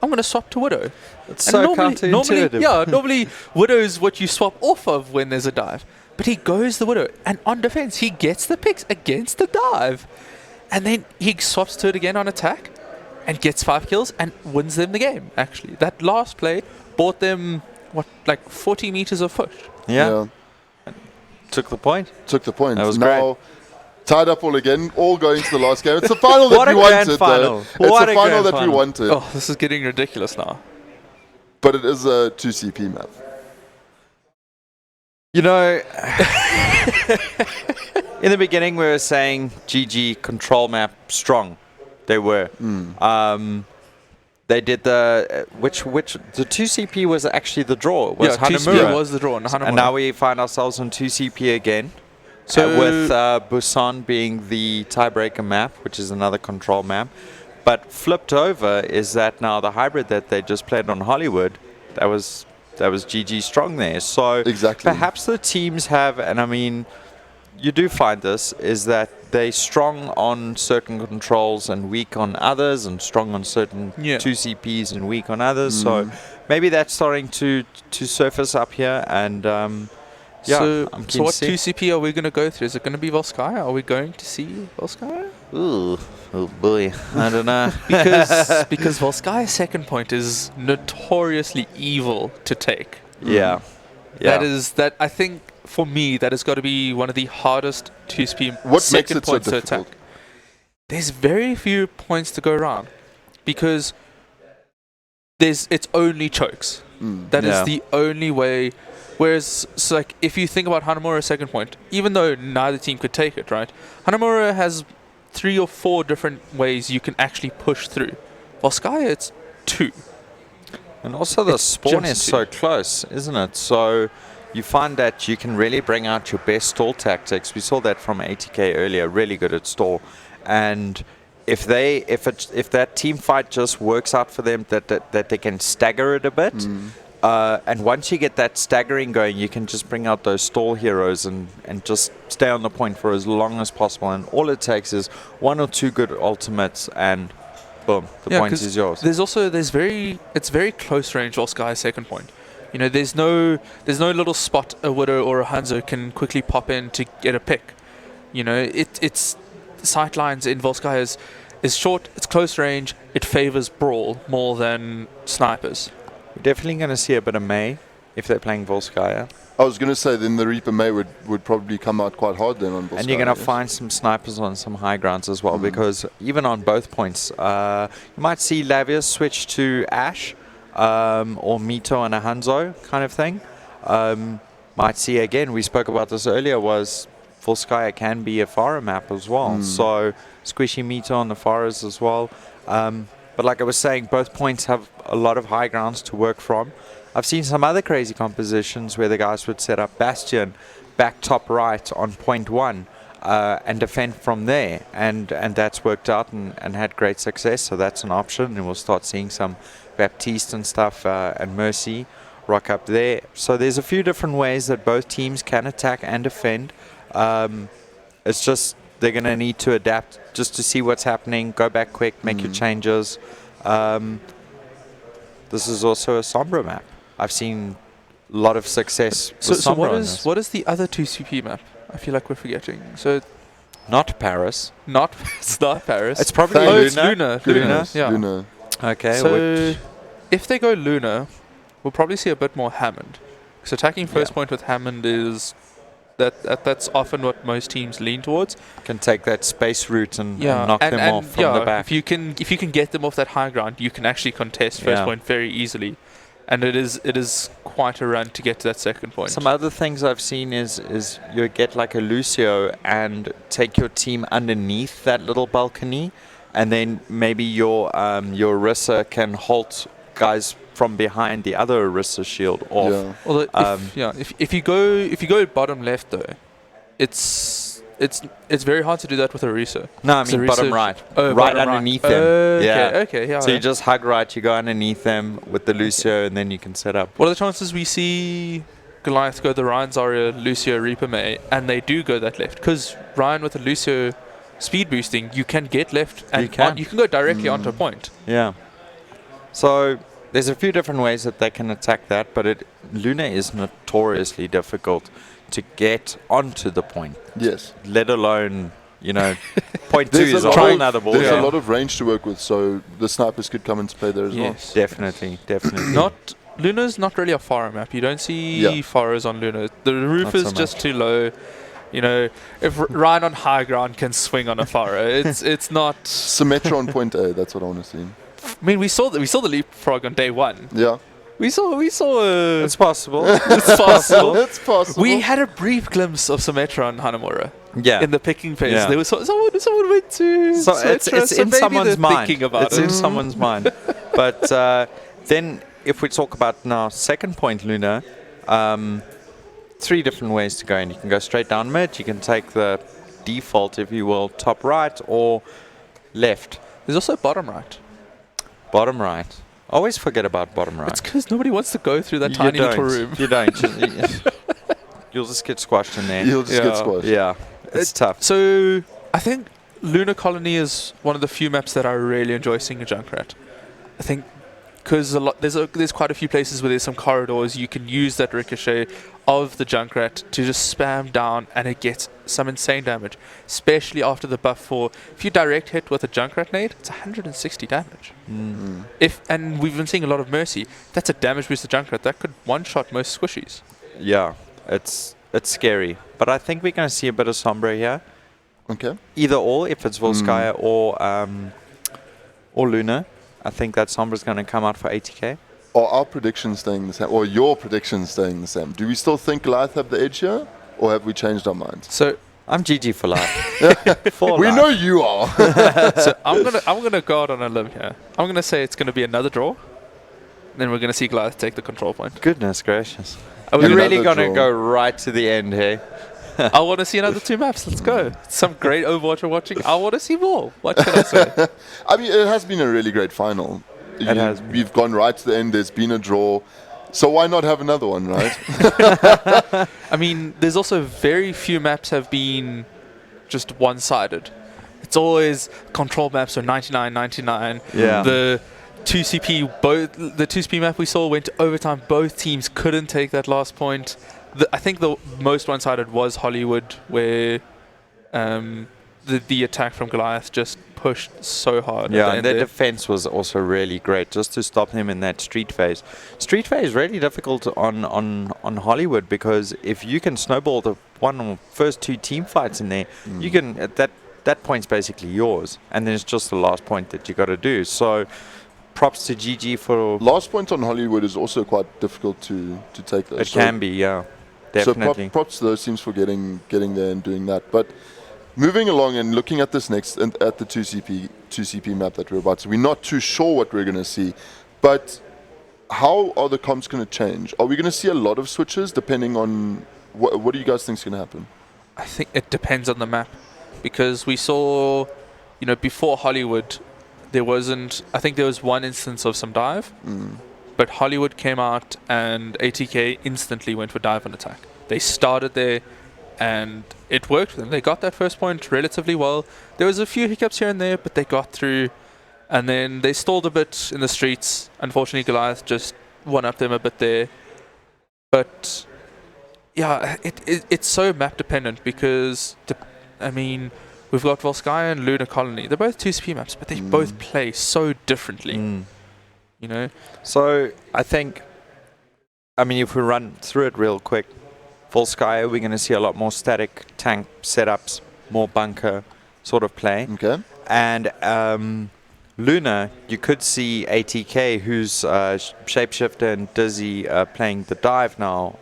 I'm going to swap to Widow. It's so counterintuitive. Normally Widow is what you swap off of when there's a dive. But he goes the Widow, and on defense, he gets the picks against the dive. And then he swaps to it again on attack and gets 5 kills and wins them the game, actually. That last play bought them, 40 meters of push. Yeah. Took the point. That was now great. Tied up all again, all going to the last game. It's the final that we wanted, though. It's the final that we wanted. Oh, this is getting ridiculous now. But it is a 2CP map. You know, in the beginning we were saying GG control map strong. They were. They did the which the 2CP was actually the draw. It was yeah, 2CP Hanamura. was the draw. And now we find ourselves on 2CP again. So With Busan being the tiebreaker map, which is another control map. But flipped over is that now the hybrid that they just played on Hollywood, that was GG strong there. So Exactly. perhaps the teams have, and I mean, you do find this, is that they strong on certain controls and weak on others, and strong on certain 2CPs and weak on others. So maybe that's starting to surface up here, and so I'm keen so what to see. 2CP are we going to go through? Is it going to be Volskaya? Are we going to see Volskaya? Ooh, oh boy, I don't know. Because Volskaya's second point is notoriously evil to take. Yeah. That I think for me that has got to be one of the hardest 2CP What makes second it so points to difficult? attack. There's very few points to go around because it's only chokes. That is the only way. Whereas, so like, if you think about Hanamura's second point, even though neither team could take it, right? Hanamura has 3 or 4 different ways you can actually push through. Volskaya, it's 2. And also the It's spawn just is two. so close, isn't it? So you find that you can really bring out your best stall tactics. We saw that from ATK earlier, really good at stall. And if that team fight just works out for them, that they can stagger it a bit. And once you get that staggering going, you can just bring out those stall heroes and just stay on the point for as long as possible. And all it takes is 1 or 2 good ultimates, and boom, the point 'cause is yours. It's very close range Volskaya's second point. You know, there's no little spot a Widow or a Hanzo can quickly pop in to get a pick. You know, it's sight lines in Volskaya is short, it's close range, it favors brawl more than snipers. We're definitely going to see a bit of May if they're playing Volskaya. I was going to say then the Reaper May would probably come out quite hard then on Volskaya. And you're going to find some snipers on some high grounds as well, because even on both points, you might see Lavius switch to Ash or Mito and a Hanzo kind of thing. Might see again, we spoke about this earlier, was Volskaya can be a Pharah map as well. So squishy Mito on the Pharahs as well. But like I was saying, both points have a lot of high grounds to work from. I've seen some other crazy compositions where the guys would set up Bastion back top right on point 1 and defend from there. And that's worked out and had great success. So that's an option. And we'll start seeing some Baptiste and stuff and Mercy rock up there. So there's a few different ways that both teams can attack and defend. It's just they're going to need to adapt just to see what's happening, go back quick, make your changes. This is also a Sombra map. I've seen a lot of success with So Sombra on this. what is the other 2CP map? I feel like we're forgetting. So Not Paris. it's not Paris. It's probably it's Luna. Luna. Yeah. Luna. Okay. So if they go Luna, we'll probably see a bit more Hammond. So attacking first point with Hammond is that's often what most teams lean towards. can take that space route and knock them off from the back. If you can get them off that high ground, you can actually contest first point very easily, and it is quite a run to get to that second point. Some other things I've seen is you get like a Lucio and take your team underneath that little balcony, and then maybe your Orisa can halt guys from behind the other Orisa shield off. Yeah. Although if you go bottom left though, it's very hard to do that with Orisa. No, I mean bottom right. Oh, right bottom underneath right. them. Okay, yeah. So you just hug right, you go underneath them with the Lucio, and then you can set up. What are the chances we see Goliath go the Ryan Zarya, Lucio, Reaper May, and they do go that left? Because Ryan with the Lucio speed boosting, you can get left and you can go directly onto a point. Yeah. So there's a few different ways that they can attack that, but Luna is notoriously difficult to get onto the point. Yes. Let alone, point 2 There's is a a lot whole of- nother ball. There's a lot of range to work with, so the snipers could come into play there as Yes. Definitely. Luna's not really a Pharah map. You don't see Pharahs on Luna. The roof Not is so just much. too low. If Ryan on high ground can swing on a Pharah, it's not. well. Symmetra on point A, that's what I want to see. I mean, we saw the leapfrog on day 1. Yeah. We saw. It's possible. It's possible. It's possible. We had a brief glimpse of Symmetra on Hanamura Yeah. in the picking phase. Yeah. There was someone went to So Symmetra, it's so in maybe someone's they're mind. thinking about It's it. in someone's mind. But then if we talk about now second point, Luna, 3 different ways to go in. You can go straight down mid, you can take the default, if you will, top right or left. There's also bottom right. Bottom right. Always forget about bottom right. It's because nobody wants to go through that tiny little room. You don't. You'll just get squashed in there. You'll just get squashed. Yeah, it's tough. So I think Lunar Colony is one of the few maps that I really enjoy seeing a Junkrat. I think because there's quite a few places where there's some corridors, you can use that ricochet of the Junkrat to just spam down and it gets some insane damage, especially after the buff for if you direct hit with a Junkrat nade, it's 160 damage. And we've been seeing a lot of Mercy. That's a damage boosted Junkrat that could one-shot most squishies. Yeah, it's scary. But I think we're going to see a bit of Sombra here. Okay. Either or, if it's Volskaya or Luna. I think that Sombra's going to come out for 80k. Are our predictions staying the same, or your predictions staying the same? Do we still think Goliath have the edge here, or have we changed our minds? So I'm GG for life. We know you are. So I'm gonna go out on a limb here. I'm gonna say it's gonna be another draw. Then we're gonna see Goliath take the control point. Goodness gracious. Are we You're gonna- really going to draw. go right to the end here. I want to see another 2 maps. Let's go. Some great Overwatch we're watching. I want to see more. What can I say? I mean, it has been a really great final. It has been. We've gone right to the end. There's been a draw. So why not have another one, right? I mean, there's also very few maps have been just one-sided. It's always control maps are 99-99. Yeah. The 2CP map we saw went to overtime. Both teams couldn't take that last point. I think the most one-sided was Hollywood, where the attack from Goliath just pushed so hard. Yeah, at the and end their there. defense was also really great, just to stop him in that street phase. Street phase is really difficult on Hollywood, because if you can snowball the first 2 team fights in there, you can that point's basically yours, and then it's just the last point that you got to do. So props to GG for Last point on Hollywood is also quite difficult to take those. it. Can be, yeah, definitely. So props to those teams for getting there and doing that. But moving along and looking at this next, and at the 2CP map that we're about to, we're not too sure what we're going to see. But how are the comps going to change? Are we going to see a lot of switches depending on what do you guys think is going to happen? I think it depends on the map, because we saw, before Hollywood, there was one instance of some dive, but Hollywood came out and ATK instantly went for dive and attack. They started there and it worked for them. They got that first point relatively well. There was a few hiccups here and there, but they got through, and then they stalled a bit in the streets. Unfortunately, Goliath just won up them a bit there. But yeah, it's so map dependent, because we've got Volskaya and Lunar Colony. They're both 2CP maps, but they both play so differently. So I think, if we run through it real quick, Volskaya, we're going to see a lot more static tank setups, more bunker sort of play. Okay. And Luna, you could see ATK, who's Shapeshifter and Dizzy playing the dive now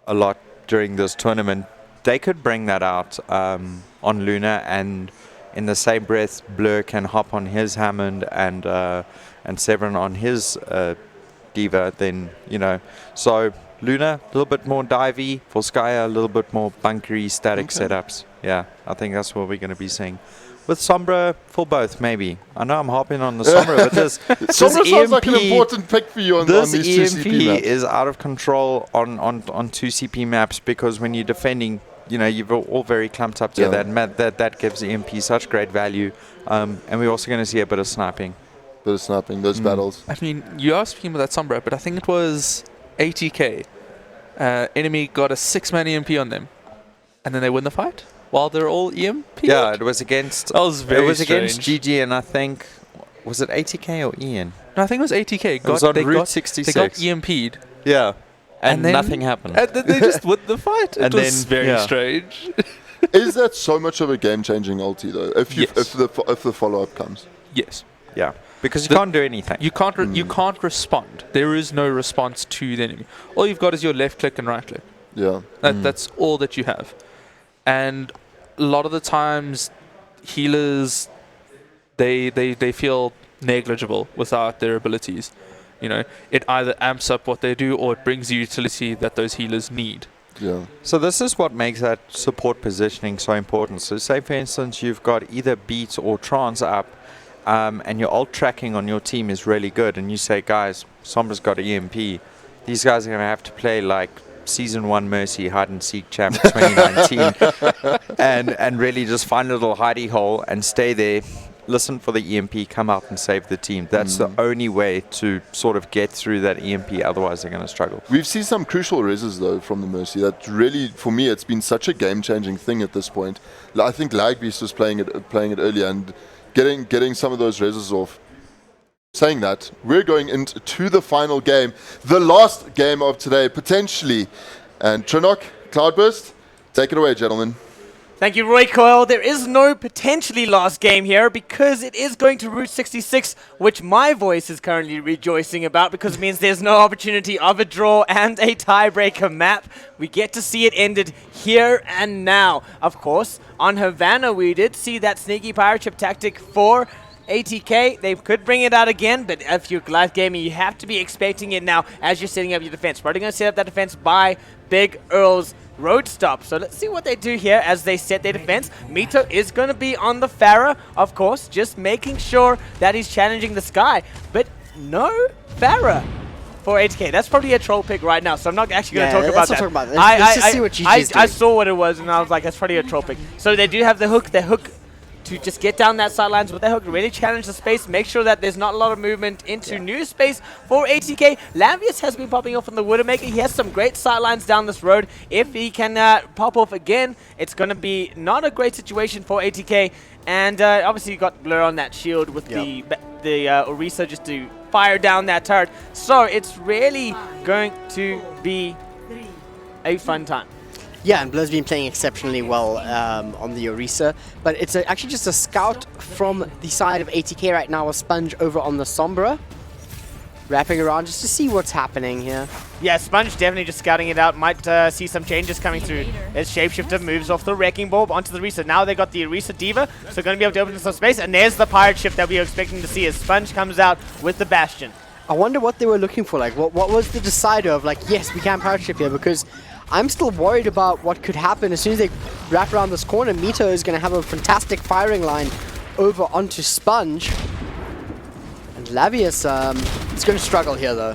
a lot during this tournament. They could bring that out on Luna, and in the same breath, Blur can hop on his Hammond and Severin on his Diva. Then so Luna a little bit more divey, Volskaya a little bit more bunkery static setups. Yeah, I think that's what we're going to be seeing. With Sombra for both, maybe. I know I'm hopping on the Sombra, but this Sombra sounds like an important pick for you on this these 2CP EMP maps. is out of control on 2CP maps, because when you're defending, you're all very clumped up together. Yeah. And that gives EMP such great value. And we're also going to see a bit of sniping. Those battles. You are speaking about that Sombra, but I think it was ATK. Enemy got a 6-man EMP on them, and then they win the fight while they're all EMP. Yeah, it was against. That was very against strange. GG, and I think, was it ATK or Ian? No, I think it was ATK. It was on Route 66. They got EMP'd. Yeah, and then nothing happened. And then they just won the fight. It And was then- very yeah. strange. Is that so much of a game-changing ulti though? If Yes. the follow-up comes. Yes. Yeah, because you can't do anything. You can't you can't respond. There is no response to the enemy. All you've got is your left click and right click. Yeah. That's all that you have. And a lot of the times, healers, they feel negligible without their abilities. You know, it either amps up what they do or it brings the utility that those healers need. Yeah. So this is what makes that support positioning so important. So say, for instance, you've got either Beat or Trance up, and your ult tracking on your team is really good, and you say, guys, Sombra's got EMP. These guys are going to have to play like Season 1 Mercy Hide and Seek Champ 2019 and really just find a little hidey hole and stay there, listen for the EMP, come out and save the team. That's the only way to sort of get through that EMP, otherwise they're going to struggle. We've seen some crucial reses though from the Mercy. That really, for me, it's been such a game-changing thing at this point. I think Lagbeast was playing it earlier and getting some of those reses off. Saying that, we're going into the final game, the last game of today, potentially. And Trinok, Cloudburst, take it away, gentlemen. Thank you, Roy Coyle. There is no potentially last game here because it is going to Route 66, which my voice is currently rejoicing about because it means there's no opportunity of a draw and a tiebreaker map. We get to see it ended here and now. Of course, on Havana, we did see that sneaky pirate ship tactic for ATK. They could bring it out again, but if you're Goliath Gaming, you have to be expecting it now as you're setting up your defense. Probably going to set up that defense by Big Earl's road stop. So let's see what they do here as they set their defense. Mito is going to be on the Pharah, of course, just making sure that he's challenging the Sky, but no Pharah for ATK. That's probably a troll pick right now, so I'm not actually going to talk about that. Let's just see what GG's doing. I saw what it was, and I was like, that's probably a troll pick. So they do have the hook. Their hook to just get down that sidelines with their hook, really challenge the space, make sure that there's not a lot of movement into new space for ATK. Lavius has been popping off on the Widowmaker. He has some great sidelines down this road. If he can pop off again, it's going to be not a great situation for ATK. And obviously you got Blur on that shield with the Orisa just to fire down that turret. So it's really going to be a fun time. Yeah, and Blur's been playing exceptionally well on the Orisa, but it's actually just a scout from the side of ATK right now, a Sponge over on the Sombra, wrapping around just to see what's happening here. Yeah, Sponge definitely just scouting it out, might see some changes coming through as Shapeshifter moves off the Wrecking Ball onto the Orisa. Now they got the Orisa Diva, so going to be able to open some space, and there's the pirate ship that we were expecting to see as Sponge comes out with the Bastion. I wonder what they were looking for, like what was the decider of like, yes, we can pirate ship here, because I'm still worried about what could happen as soon as they wrap around this corner. Mito is going to have a fantastic firing line over onto Sponge. And Lavius is going to struggle here, though.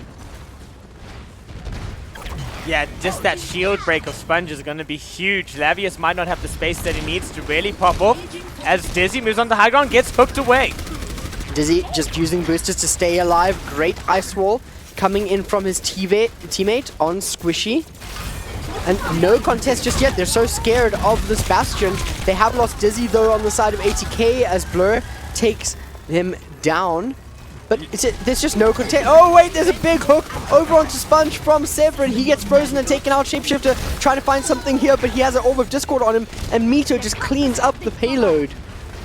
Yeah, just that shield break of Sponge is going to be huge. Lavius might not have the space that he needs to really pop off as Dizzy moves on the high ground, gets hooked away. Dizzy just using boosters to stay alive. Great ice wall coming in from his teammate on Squishy. And no contest just yet. They're so scared of this Bastion. They have lost Dizzy, though, on the side of ATK as Blur takes him down. But there's just no contest. Oh, wait, there's a big hook over onto Sponge from Severin. He gets frozen and taken out. Shapeshifter trying to find something here, but he has an Orb of Discord on him. And Mito just cleans up the payload.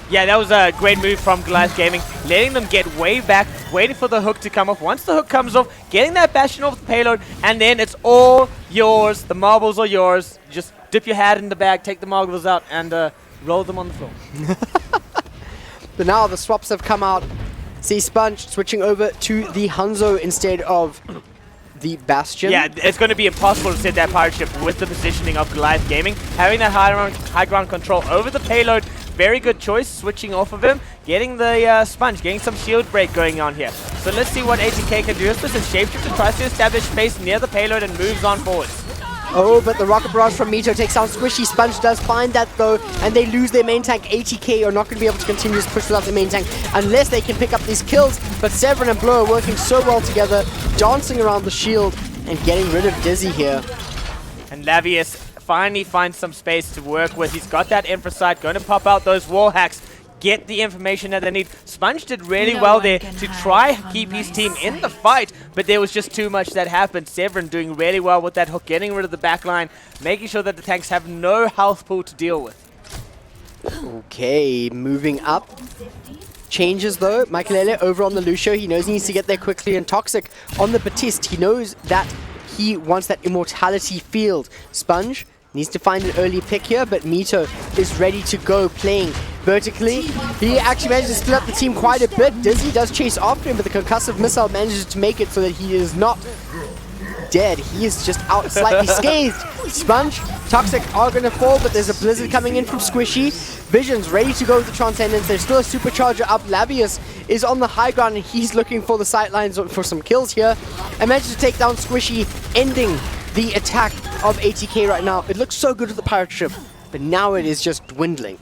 Yeah, that was a great move from Goliath Gaming, letting them get way back, waiting for the hook to come off. Once the hook comes off, getting that Bastion off the payload, and then it's all yours. The marbles are yours. Just dip your hat in the bag, take the marbles out, and roll them on the floor. But now the swaps have come out. See Sponge switching over to the Hanzo instead of the Bastion. Yeah, it's going to be impossible to set that pirate ship with the positioning of Goliath Gaming. Having that high ground control over the payload, very good choice, switching off of him, getting the Sponge, getting some shield break going on here. So let's see what ATK can do. This is Shapeshifter tries to establish space near the payload and moves on forwards. Oh, but the Rocket Barrage from Mito takes down Squishy. Sponge does find that, though, and they lose their main tank. ATK are not going to be able to continue this push without the main tank unless they can pick up these kills. But Severin and Blur are working so well together, dancing around the shield and getting rid of Dizzy here. And Lavius finally finds some space to work with. He's got that Infrasight, going to pop out those wall hacks, get the information that they need. Sponge did really well there to try keep his team in the fight, but there was just too much that happened. Severin doing really well with that hook, getting rid of the backline, making sure that the tanks have no health pool to deal with. Okay, moving up. Changes though. Michaelele over on the Lucio. He knows he needs to get there quickly, and Toxic on the Batiste. He knows that he wants that immortality field. Sponge needs to find an early pick here, but Mito is ready to go, playing vertically. He actually manages to split up the team quite a bit. Dizzy does chase after him, but the concussive missile manages to make it so that he is not dead. He is just out slightly scathed. Sponge, Toxic are going to fall, but there's a Blizzard coming in from Squishy. Vision's ready to go with the Transcendence. There's still a Supercharger up. Lavius is on the high ground, and he's looking for the sidelines for some kills here. And manages to take down Squishy, ending the attack of ATK right now. It looks so good with the pirate ship, but now it is just dwindling.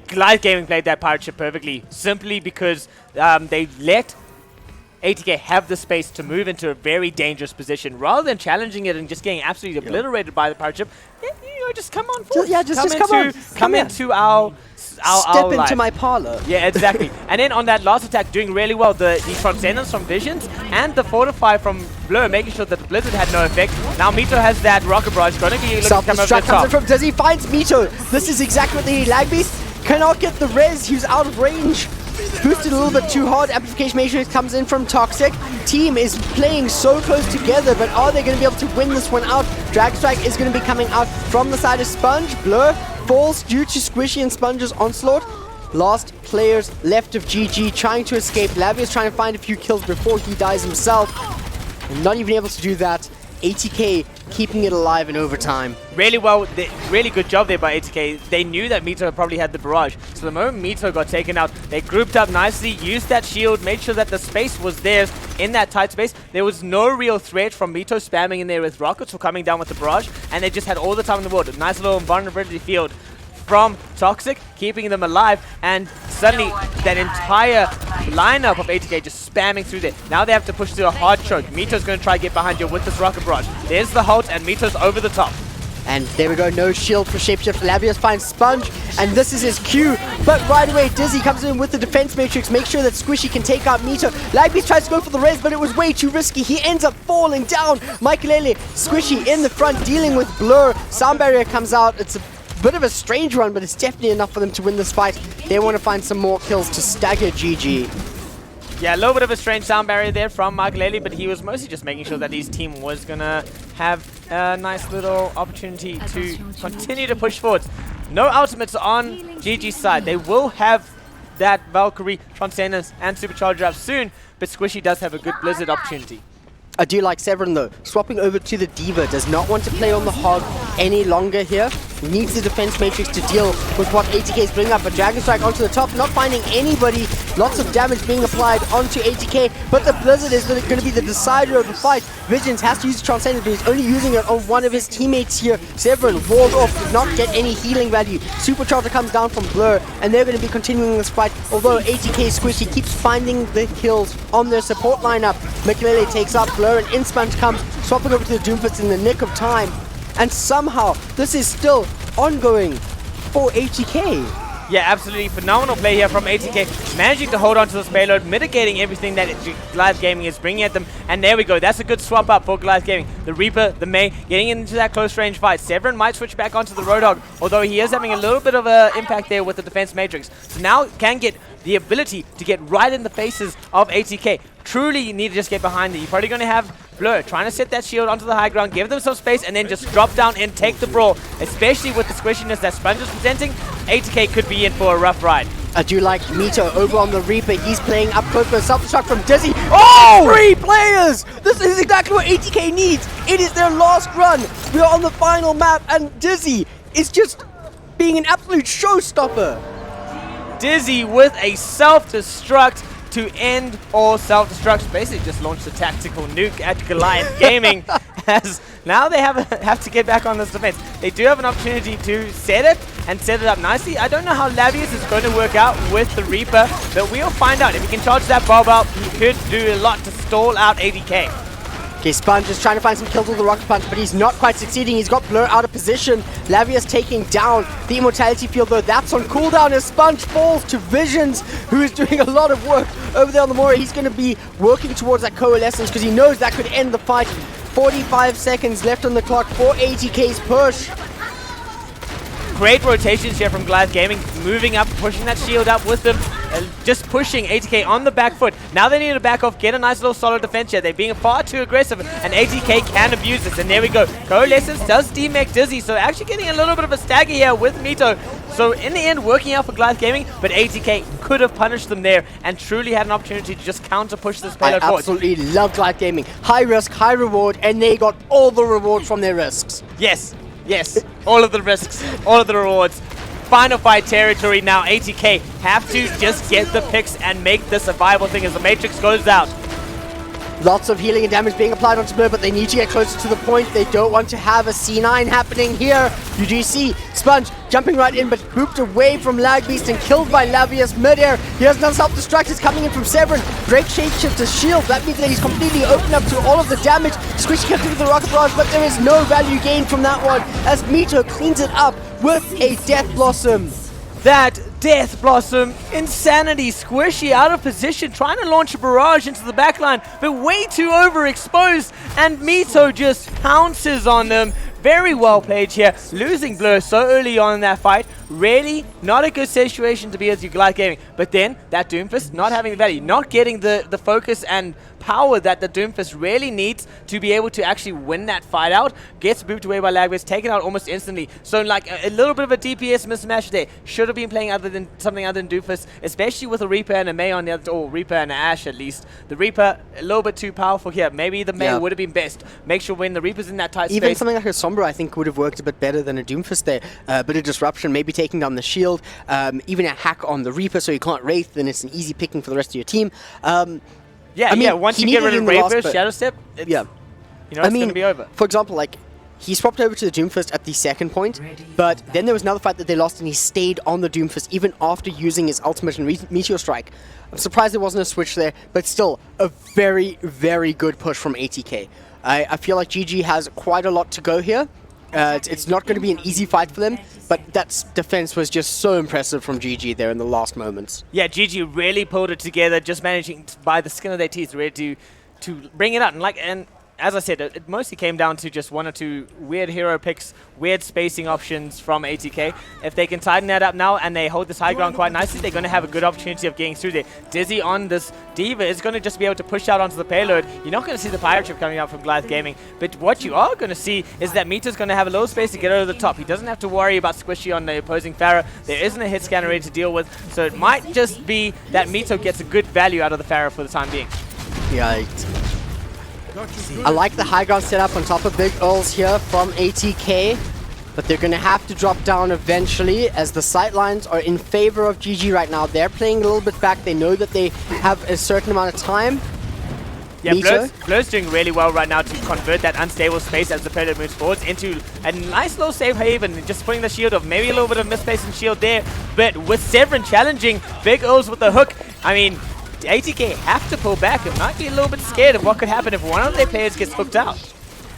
Goliath Gaming played that pirate ship perfectly, simply because they let ATK have the space to move into a very dangerous position rather than challenging it and just getting absolutely obliterated by the pirate ship. Yeah, you know, just come on forward. Come into our Step into life. my parlor. Yeah, exactly. And then on that last attack, doing really well, the Transcendence from Visions and the Fortify from Blur, making sure that the Blizzard had no effect. Now Mito has that Rocket Barrage, gonna be looking to come over the Self-destruct comes top. in from Dizzy, finds Mito. This is exactly what they need. Lag Beast cannot get the res, he was out of range. Boosted a little bit too hard. Amplification Matrix comes in from Toxic. Team is playing so close together, but are they going to be able to win this one out? Drag Strike is going to be coming out from the side of Sponge. Blur falls due to Squishy and Sponge's onslaught. Last players left of GG trying to escape. Lavius trying to find a few kills before he dies himself. And not even able to do that. ATK keeping it alive in overtime. Really well, really good job there by ATK. They knew that Mito probably had the barrage. So the moment Mito got taken out, they grouped up nicely, used that shield, made sure that the space was theirs in that tight space. There was no real threat from Mito spamming in there with rockets or coming down with the barrage, and they just had all the time in the world. A nice little vulnerability field from Toxic, keeping them alive, and suddenly that entire lineup of ATK just spamming through there. Now they have to push through a hard choke. Mito's going to try to get behind you with this rocket barrage. There's the halt, and Mito's over the top. And there we go, no shield for Shapeshift. Lavius finds Sponge, and this is his cue. But right away, Dizzy comes in with the defense matrix, make sure that Squishy can take out Mito. Lagbeast tries to go for the res, but it was way too risky. He ends up falling down. Michaelele, Squishy in the front, dealing with Blur. Sound Barrier comes out. It's a bit of a strange run, but it's definitely enough for them to win this fight. They want to find some more kills to stagger GG. Yeah, a little bit of a strange sound barrier there from Michaelele, but he was mostly just making sure that his team was going to have a nice little opportunity to continue to push forward. No ultimates on GG's side. They will have that Valkyrie, Transcendence, and Supercharger up soon, but Squishy does have a good Blizzard opportunity. I do like Severin though. Swapping over to the Diva, does not want to play on the Hog any longer here. Needs the defense matrix to deal with what ATK is bringing up. But Dragon Strike onto the top, not finding anybody. Lots of damage being applied onto ATK, but the Blizzard is going to be the decider of the fight. Visions has to use the Transcendence, but he's only using it on one of his teammates here. Severin walled off, did not get any healing value. Supercharger comes down from Blur, and they're going to be continuing this fight. Although ATK Squishy keeps finding the kills on their support lineup. Mikelele takes up Blur, and InSponge comes, swapping over to the Doomfist in the nick of time. And somehow, this is still ongoing for ATK. Yeah, absolutely phenomenal play here from ATK, managing to hold on to this payload, mitigating everything that Goliath Gaming is bringing at them. And there we go, that's a good swap up for Goliath Gaming. The Reaper, the Mei, getting into that close range fight. Severin might switch back onto the Roadhog, although he is having a little bit of an impact there with the defense matrix. So now can get the ability to get right in the faces of ATK. Truly, you need to just get behind it. You're probably going to have Blur trying to set that shield onto the high ground, give them some space, and then just drop down and take the brawl. Especially with the squishiness that Sponge is presenting, ATK could be in for a rough ride. I do like Mito over on the Reaper. He's playing up close for a self-destruct from Dizzy. Oh! 3 players! This is exactly what ATK needs. It is their last run. We are on the final map, and Dizzy is just being an absolute showstopper. Dizzy with a self-destruct to end all self-destructs. Basically just launched a tactical nuke at Goliath Gaming, as now they have to get back on this defense. They do have an opportunity to set it and set it up nicely. I don't know how Lavius is going to work out with the Reaper, but we'll find out. If he can charge that bulb out, he could do a lot to stall out ATK. Okay, Sponge is trying to find some kills with the Rocket Punch, but he's not quite succeeding. He's got Blur out of position. Lavius taking down the Immortality Field, though that's on cooldown as Sponge falls to Visions, who is doing a lot of work over there on the Mora. He's going to be working towards that Coalescence because he knows that could end the fight. 45 seconds left on the clock for ATK's push. Great rotations here from Goliath Gaming, moving up, pushing that shield up with them, just pushing ATK on the back foot. Now they need to back off, get a nice little solid defense here. They're being far too aggressive, and ATK can abuse this, and there we go. Coalescence does demech Dizzy, so actually getting a little bit of a stagger here with Mito. So in the end, working out for Goliath Gaming, but ATK could have punished them there and truly had an opportunity to just counter push this I payload forward. absolutely love Goliath Gaming. High risk, high reward, and they got all the reward from their risks. Yes, yes, all of the risks, all of the rewards. Final fight territory now. ATK have to just get the picks and make this a viable thing as the Matrix goes out. Lots of healing and damage being applied onto Blur, but they need to get closer to the point. They don't want to have a C9 happening here. UGC, Sponge jumping right in, but booped away from Lagbeast and killed by Lavius midair. He has another self-destruct. It's coming in from Severin. Break shapeshift to shield. That means that he's completely opened up to all of the damage. Squishy kept with the rocket barrage, but there is no value gained from that one as Mito cleans it up with a Death Blossom. That Death Blossom, insanity. Squishy out of position, trying to launch a barrage into the backline, but way too overexposed, and Mito just pounces on them. Very well played here, losing Blur so early on in that fight. Really not a good situation to be as you Goliath Gaming. But then, that Doomfist not having the value, not getting the focus and power that the Doomfist really needs to be able to actually win that fight out. Gets booped away by Lagbeast, taken out almost instantly. So like a little bit of a DPS mismatch there. Should have been playing something other than Doomfist, especially with a Reaper and a Mei on the other, or Reaper and an Ashe at least. The Reaper, a little bit too powerful here. Maybe the Mei would have been best. Make sure when the Reaper's in that tight space. Even something like a Sombra, I think, would have worked a bit better than a Doomfist there. Bit of disruption, maybe taking down the shield, even a hack on the Reaper so you can't Wraith, then it's an easy picking for the rest of your team. Once you get rid of Reaper, Shadow Step, it's, you know, it's going to be over. For example, like, he swapped over to the Doomfist at the second point, but then there was another fight that they lost and he stayed on the Doomfist even after using his ultimate and Meteor Strike. I'm surprised there wasn't a switch there, but still, a very, very good push from ATK. I feel like GG has quite a lot to go here. It's not going to be an easy fight for them, but that defense was just so impressive from GG there in the last moments. Yeah, GG really pulled it together, just managing by the skin of their teeth, ready to bring it out. And as I said, it mostly came down to just one or two weird hero picks, weird spacing options from ATK. If they can tighten that up now and they hold this high ground quite nicely, they're going to have a good opportunity of getting through there. Dizzy on this D.Va is going to just be able to push out onto the payload. You're not going to see the pirate ship coming out from Goliath Gaming, but what you are going to see is that Mito's going to have a little space to get over the top. He doesn't have to worry about Squishy on the opposing Pharah. There isn't a hit scanner ready to deal with, so it might just be that Mito gets a good value out of the Pharah for the time being. Yeah. I like the high ground setup on top of Big Earls here from ATK, but they're going to have to drop down eventually as the sightlines are in favor of GG right now. They're playing a little bit back. They know that they have a certain amount of time. Yeah, Blur's doing really well right now to convert that unstable space as the payload moves forwards into a nice little safe haven, just putting the shield off. Maybe a little bit of misplaced in shield there, but with Severin challenging Big Earls with the hook, I mean, ATK have to pull back. It might be a little bit scared of what could happen if one of their players gets hooked out.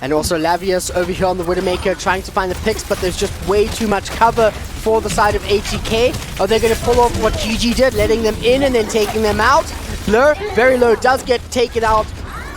And also Lavius over here on the Widowmaker trying to find the picks, but there's just way too much cover for the side of ATK. Are they going to pull off what GG did, letting them in and then taking them out? Blur, very low, does get taken out.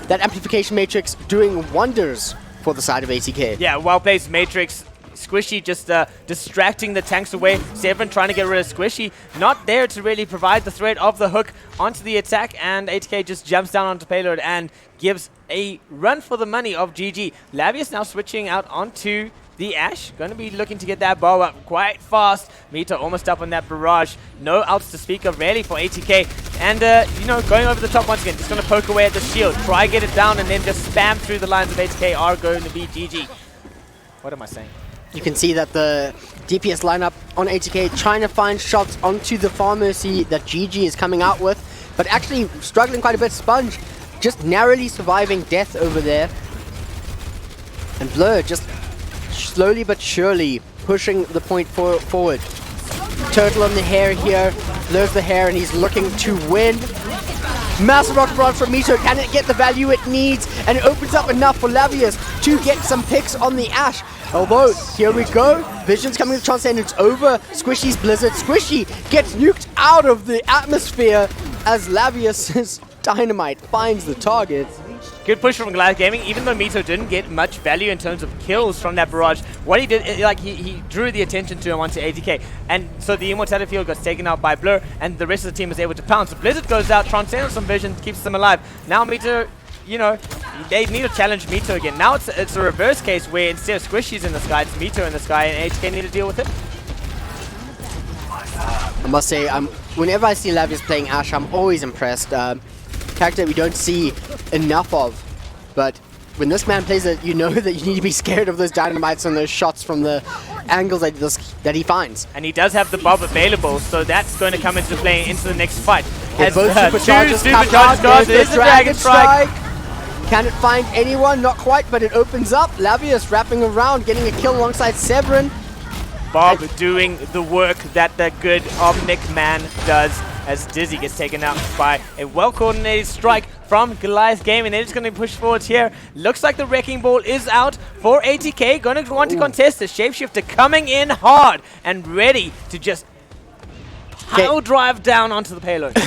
That amplification matrix doing wonders for the side of ATK. Yeah, well-placed matrix. Squishy just distracting the tanks away. Severin trying to get rid of Squishy. Not there to really provide the threat of the hook onto the attack. And ATK just jumps down onto payload and gives a run for the money of GG. Lavius now switching out onto the Ashe. Going to be looking to get that bow up quite fast. Mito almost up on that barrage. No outs to speak of really for ATK. And, you know, going over the top once again. Just going to poke away at the shield. Try get it down and then just spam through the lines of ATK are going to be GG. What am I saying? You can see that the DPS lineup on ATK trying to find shots onto the Pharmacy that GG is coming out with, but actually struggling quite a bit. Sponge just narrowly surviving death over there. And Blur just slowly but surely pushing the point forward. Turtle on the hair here, Blurs the hair and he's looking to win. Massive rocket barrage from Mito, can it get the value it needs? And it opens up enough for Lavius to get some picks on the Ashe. Although, here we go. Vision's coming to Transcendence over Squishy's Blizzard. Squishy gets nuked out of the atmosphere as Lavius's Dynamite finds the target. Good push from Goliath Gaming, even though Mito didn't get much value in terms of kills from that barrage. What he did, like he drew the attention to him onto ATK, and so the Immortality field got taken out by Blur, and the rest of the team was able to pounce. Blizzard goes out, Transcendence on Vision, keeps them alive. Now Mito, you know, they need to challenge Mito again. Now it's a reverse case where instead of Squishy's in the sky, it's Mito in the sky, and ATK need to deal with it. I must say, whenever I see Lavius playing Ashe, I'm always impressed. Character we don't see enough of, but when this man plays it, you know that you need to be scared of those dynamites and those shots from the angles that he finds. And he does have the Bob available, so that's going to come into play into the next fight. Both superchargers two come superchargers out, go, there's there's the the Dragon Strike. Can it find anyone? Not quite, but it opens up. Lavius wrapping around, getting a kill alongside Severin. Bob doing the work that the good Omnic man does as Dizzy gets taken out by a well-coordinated strike from Goliath Gaming. They're just going to push forwards here. Looks like the Wrecking Ball is out for ATK. Going to want to contest the Shapeshifter coming in hard and ready to just pile drive down onto the payload.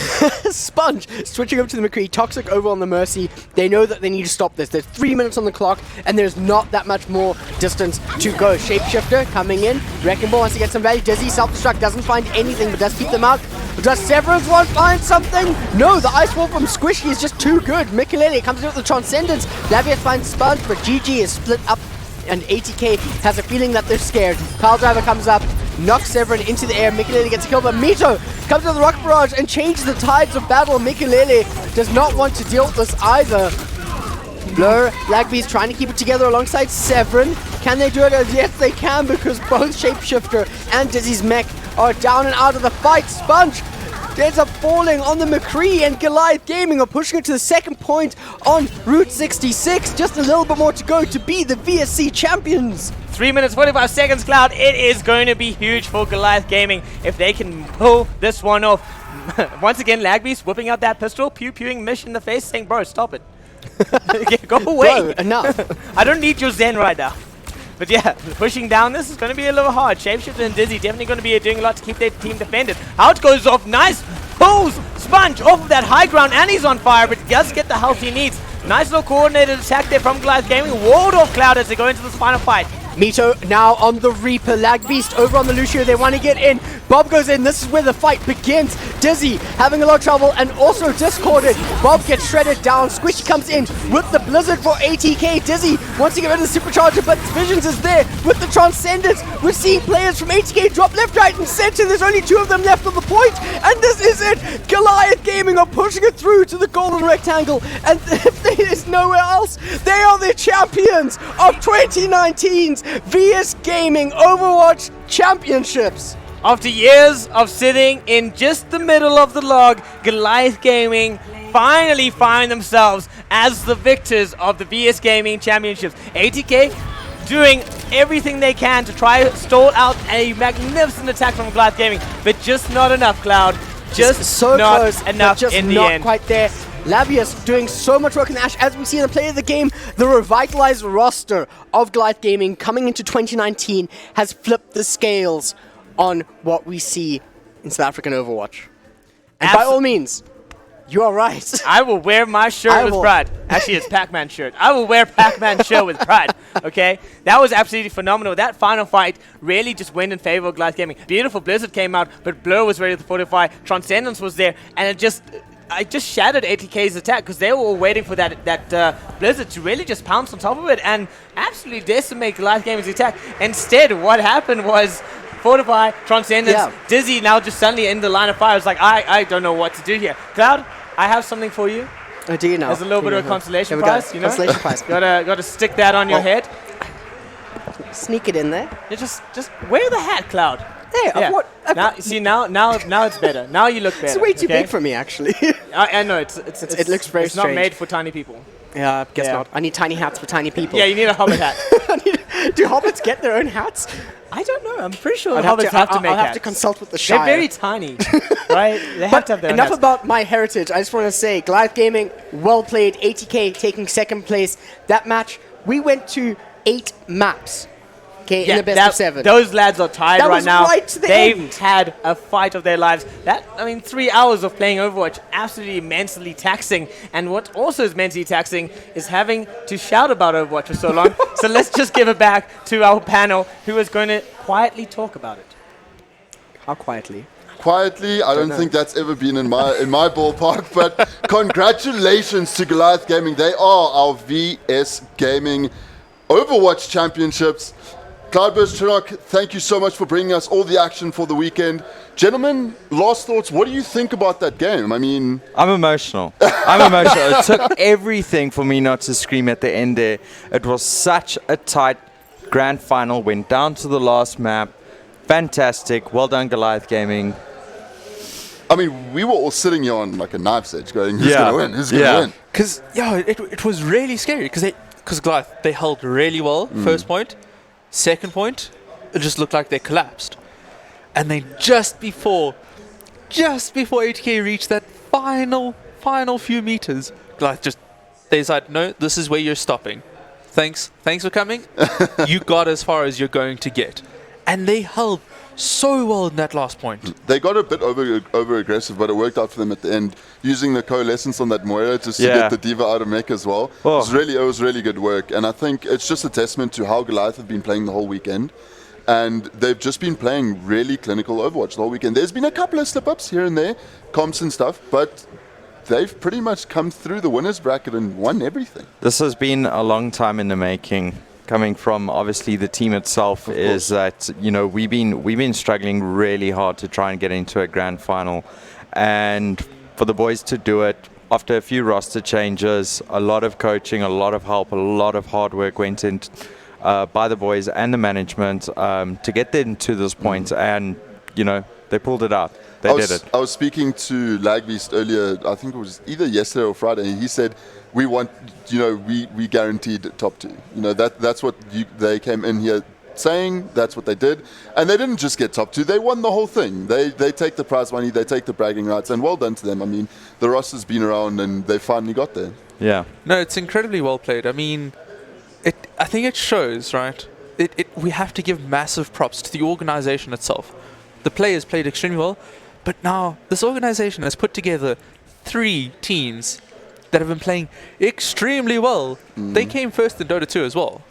Sponge switching up to the McCree. Toxic over on the Mercy. They know that they need to stop this. There's 3 minutes on the clock, and there's not that much more distance to go. Shapeshifter coming in. Wrecking Ball wants to get some value. Dizzy self-destruct, doesn't find anything, but does keep them out. Does Severance one find something? No, the Ice Wall from Squishy is just too good. Mikelele comes in with the Transcendence. Lavius finds Sponge, but GG is split up, and ATK has a feeling that they're scared. Pile Driver comes up, knocks Severin into the air. Mikelele gets a kill, but Mito comes to the Rock Barrage and changes the tides of battle. Mikelele does not want to deal with this either. Blur, Lagbeast trying to keep it together alongside Severin. Can they do it? Yes, they can, because both Shapeshifter and Dizzy's mech are down and out of the fight. Sponge ends up falling on the McCree, and Goliath Gaming are pushing it to the second point on Route 66. Just a little bit more to go to be the VSC champions. 3 minutes, 45 seconds, Cloud. It is going to be huge for Goliath Gaming if they can pull this one off. Once again, Lagbeast whipping out that pistol, pew-pewing Mish in the face, saying, bro, stop it. Go away. Bro, enough. I don't need your Zen right now. But yeah, pushing down this is going to be a little hard. Shapeshifter and Dizzy definitely going to be doing a lot to keep their team defended. Out goes off. Nice pulls Sponge off of that high ground, and he's on fire, but does get the health he needs. Nice little coordinated attack there from Goliath Gaming. Walled off Cloud as they go into this final fight. Mito now on the Reaper. Lagbeast over on the Lucio. They want to get in. Bob goes in. This is where the fight begins. Dizzy having a lot of trouble and also discorded. Bob gets shredded down. Squishy comes in with the Blizzard for ATK. Dizzy wants to get rid of the Supercharger, but Visions is there with the Transcendence. We're seeing players from ATK drop left, right, and center. There's only 2 of them left on the point, and this is it. Goliath Gaming are pushing it through to the golden rectangle, and if there is nowhere else, they are the champions of 2019's VS Gaming Overwatch Championships. After years of sitting in just the middle of the log, Goliath Gaming finally find themselves as the victors of the VS Gaming Championships. ATK doing everything they can to try to stall out a magnificent attack from Goliath Gaming, but just not enough, Cloud. Just so not close, enough just in the not end. quite there. Lavius doing so much work in the Ashe. As we see in the play of the game, the revitalized roster of Goliath Gaming coming into 2019 has flipped the scales on what we see in South African Overwatch. And by all means, you are right. I will wear my shirt with pride. Actually, it's Pac-Man shirt. I will wear Pac-Man shirt with pride. Okay? That was absolutely phenomenal. That final fight really just went in favor of Goliath Gaming. Beautiful Blizzard came out, but Blur was ready to fortify. Transcendence was there, and it just shattered ATK's attack because they were all waiting for that Blizzard to really just pounce on top of it and absolutely decimate Goliath Gaming's attack. Instead, what happened was Fortify, Transcendence, Dizzy now just suddenly in the line of fire. It's like, I don't know what to do here. Cloud, I have something for you. Oh, do you know? There's a little bit of a consolation prize, you know? Consolation prize. Gotta stick that on your head. Sneak it in there. You just wear the hat, Cloud. Hey, now, now it's better. Now you look better. It's way too big for me, actually. I know it looks very It's strange. not made for tiny people. Yeah, I guess not. I need tiny hats for tiny people. Yeah, you need a Hobbit hat. Do Hobbits get their own hats? I don't know. I'm pretty sure Hobbits have to make hats. I'll have to consult with the Shire. They're very tiny, right? They have to have their own enough hats. about my heritage. I just want to say, Goliath Gaming, well played. ATK taking second place. That match, we went to 8 maps. Okay, in the best of 7. Those lads are tired right now. Right to the They've end. had a fight of their lives. 3 hours of playing Overwatch, absolutely mentally taxing. And what also is mentally taxing is having to shout about Overwatch for so long. So let's just give it back to our panel, who is going to quietly talk about it. How quietly? Quietly, I don't think that's ever been in my ballpark, but congratulations to Goliath Gaming. They are our VS Gaming Overwatch Championships. Cloudburst Chinook, thank you so much for bringing us all the action for the weekend. Gentlemen, last thoughts, what do you think about that game? I mean... I'm emotional. It took everything for me not to scream at the end there. It was such a tight grand final, went down to the last map. Fantastic. Well done, Goliath Gaming. I mean, we were all sitting here on like a knife's edge going, who's going to win? Who's going to win? Because, it was really scary because Goliath, they held really well, first point. Second point, it just looked like they collapsed. And then just before ATK reached that final few meters, Goliath they decided, no, this is where you're stopping. Thanks for coming. You got as far as you're going to get. And they held so well in that last point. They got a bit over aggressive, but it worked out for them at the end, using the coalescence on that Moira just to get the Diva out of mech as well. Oh. It was really good work, and I think it's just a testament to how Goliath have been playing the whole weekend, and they've just been playing really clinical Overwatch the whole weekend. There's been a couple of slip-ups here and there, comps and stuff, but they've pretty much come through the winners bracket and won everything. This has been a long time in the making. Coming from obviously the team itself, is that we've been struggling really hard to try and get into a grand final, and for the boys to do it after a few roster changes, a lot of coaching, a lot of help, a lot of hard work went in by the boys and the management to get them to this point, and they pulled it out. They did it. I was speaking to Lagbeast earlier, I think it was either yesterday or Friday, and he said, we want, we guaranteed top 2. That's what they came in here saying, that's what they did. And they didn't just get top 2, they won the whole thing. They take the prize money, they take the bragging rights, and well done to them. I mean, the roster's been around and they finally got there. Yeah. No, it's incredibly well played. I mean, I think it shows, right? We have to give massive props to the organization itself. The players played extremely well, but now this organization has put together 3 teams that have been playing extremely well. They came first in Dota 2 as well,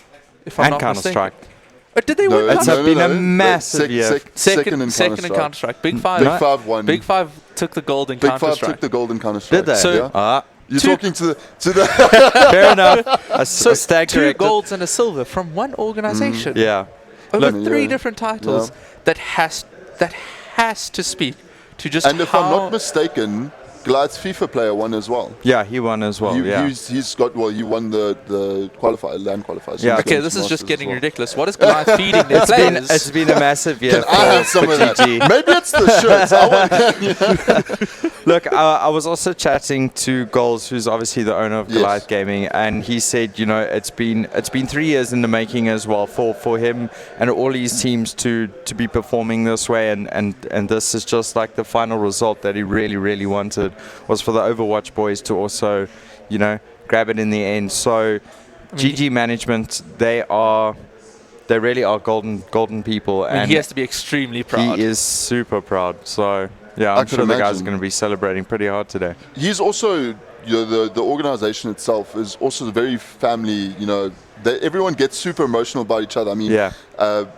if I'm not mistaken. Counter-Strike. Did they win? It's been a massive year. Second in Counter-Strike. Big Five. Big Five won. Big Five took the gold in Big Counter-Strike. Five took the gold in Counter-Strike. Did they? So, You're talking to the Fair enough. A stag 2 corrected. golds and a silver from one organization. Yeah. Over Look, 3 different titles that has to speak to just And if I'm not mistaken, Goliath's FIFA player won as well. Yeah, he won as well. He won the LAN qualifiers. Yeah. Okay, this is just getting ridiculous. What is Goliath feeding their players? It's been a massive year. Can I have some of that? GG. Maybe it's the shirts. I want Look, I was also chatting to Goals, who's obviously the owner of Yes. Goliath Gaming, and he said, it's been 3 years in the making as well for him and all his teams to be performing this way, and this is just like the final result that he really, really wanted, was for the Overwatch boys to also, grab it in the end. So, GG management, they really are golden people, I mean, and he has to be extremely proud. He is super proud. So. Yeah, I I'm could sure the guys imagine. are going to be celebrating pretty hard today. He's also, the organization itself is also very family, everyone gets super emotional about each other. I mean,